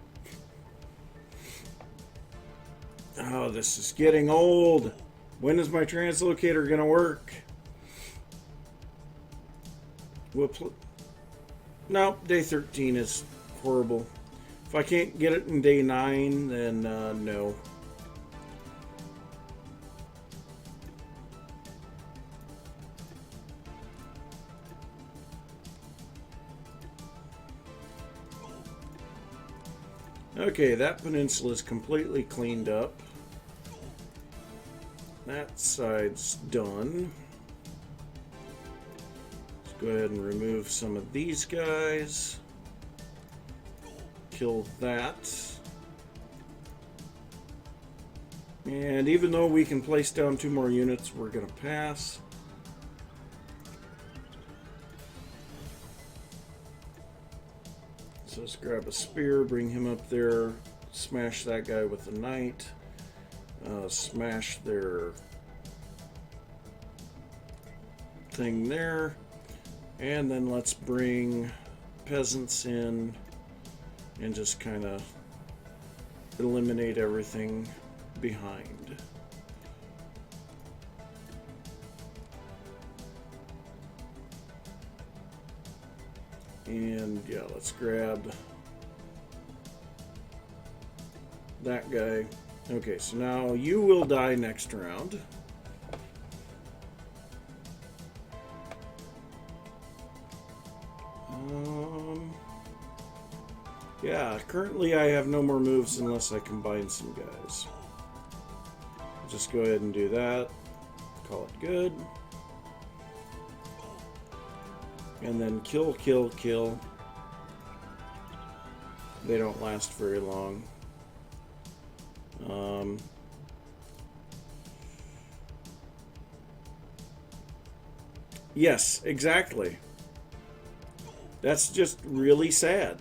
Oh, this is getting old. When is my translocator going to work? No, day 13 is horrible. If I can't get it in day 9, then no. Okay, that peninsula is completely cleaned up. That side's done. Let's go ahead and remove some of these guys. Kill that. And even though we can place down 2 more units, we're going to pass. So let's grab a spear, bring him up there, smash that guy with the knight, smash their thing there, and then let's bring peasants in and just kind of eliminate everything behind. And yeah, let's grab that guy. Okay, so now you will die next round. Yeah, currently I have no more moves unless I combine some guys. Just go ahead and do that. Call it good. And then kill, kill, kill. They don't last very long. Yes, exactly. That's just really sad.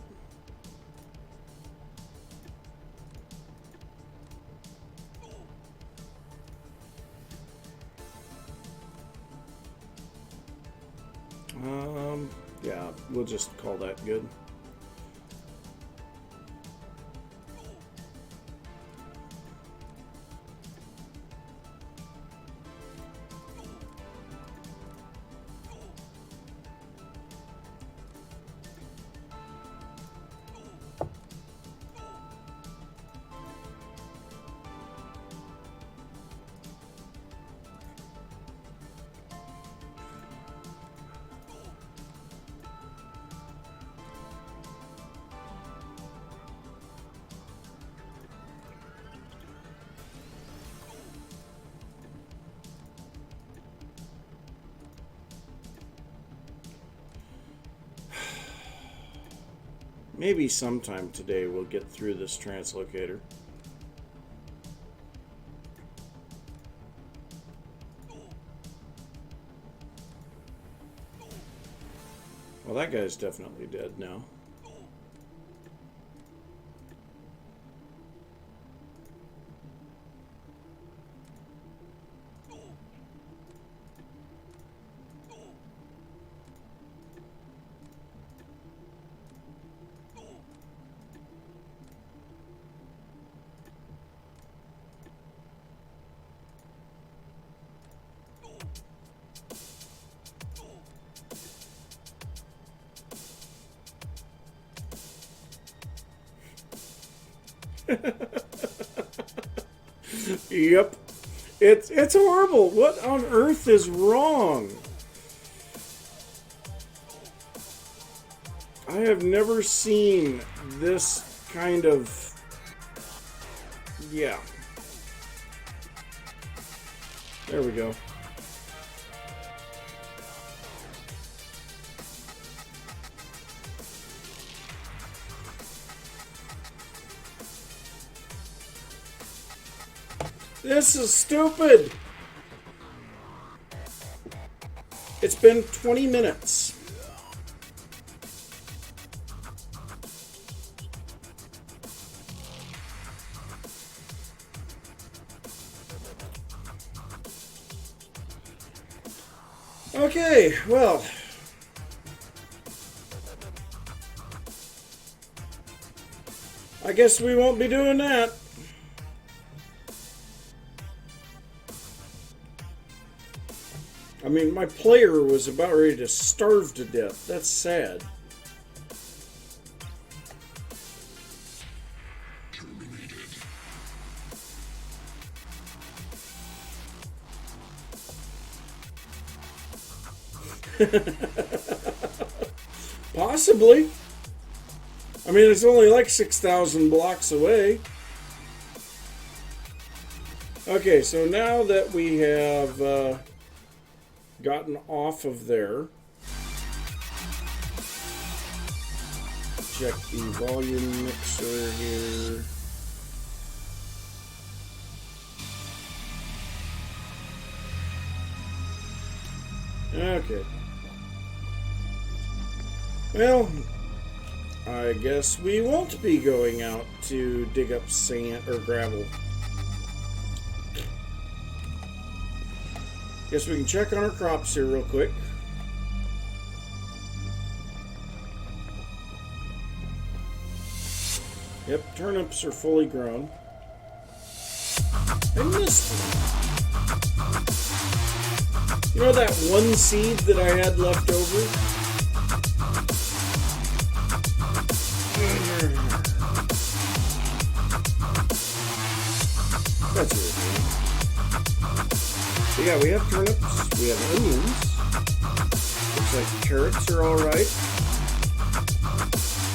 Yeah, we'll just call that good. Maybe sometime today we'll get through this translocator. Well, that guy's definitely dead now. Yep. It's horrible. What on earth is wrong? I have never seen this kind of... Yeah. There we go. This is stupid. It's been 20 minutes. Okay, well. I guess we won't be doing that. I mean, my player was about ready to starve to death. That's sad. Possibly. I mean, it's only like 6,000 blocks away. Okay, so now that we have gotten off of there, check the volume mixer here. Okay. Well, I guess we won't be going out to dig up sand or gravel. Guess we can check on our crops here real quick. Yep, turnips are fully grown. I missed them. You know that one seed that I had left over? That's it. So yeah, we have turnips, we have onions. Looks like carrots are alright.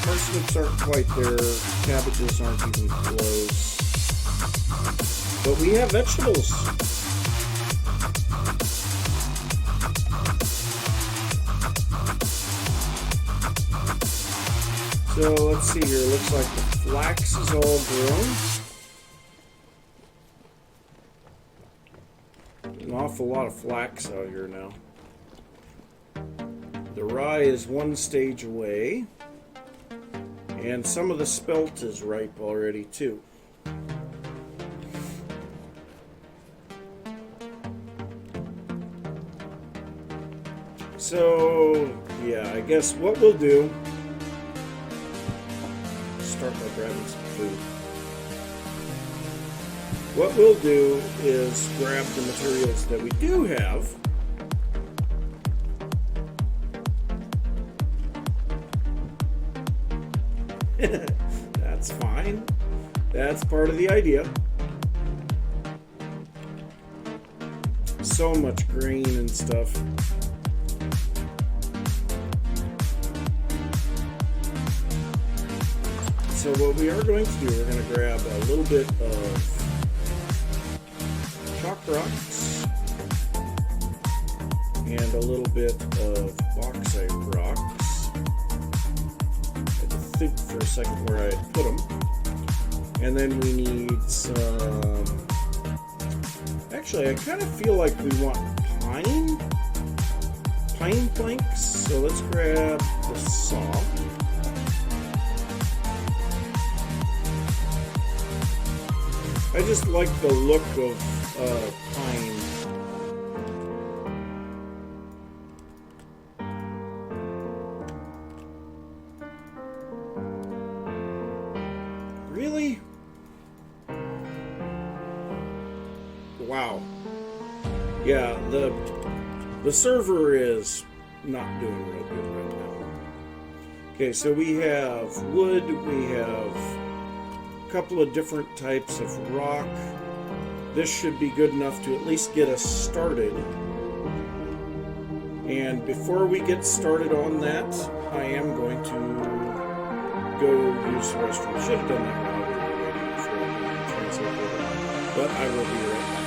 Parsnips aren't quite there. Cabbages aren't even close. But we have vegetables. So let's see here. Looks like the flax is all grown. An awful lot of flax out here now. The rye is one stage away. And some of the spelt is ripe already too. So, yeah, I guess what we'll do, start by grabbing some food. What we'll do is grab the materials that we do have. That's fine. That's part of the idea. So much grain and stuff. So what we are going to do, we're going to grab a little bit of chalk rocks and a little bit of bauxite rocks. I had to think for a second where I'd put them. And then we need some... Actually, I kind of feel like we want pine planks. So let's grab the saw. I just like the look of pine. Really? Wow. Yeah, the server is not doing real good right now. Okay, so we have wood, we have a couple of different types of rock. This should be good enough to at least get us started. And before we get started on that, I am going to go use the restroom. Should have done that already before we translate it, but I will be right back.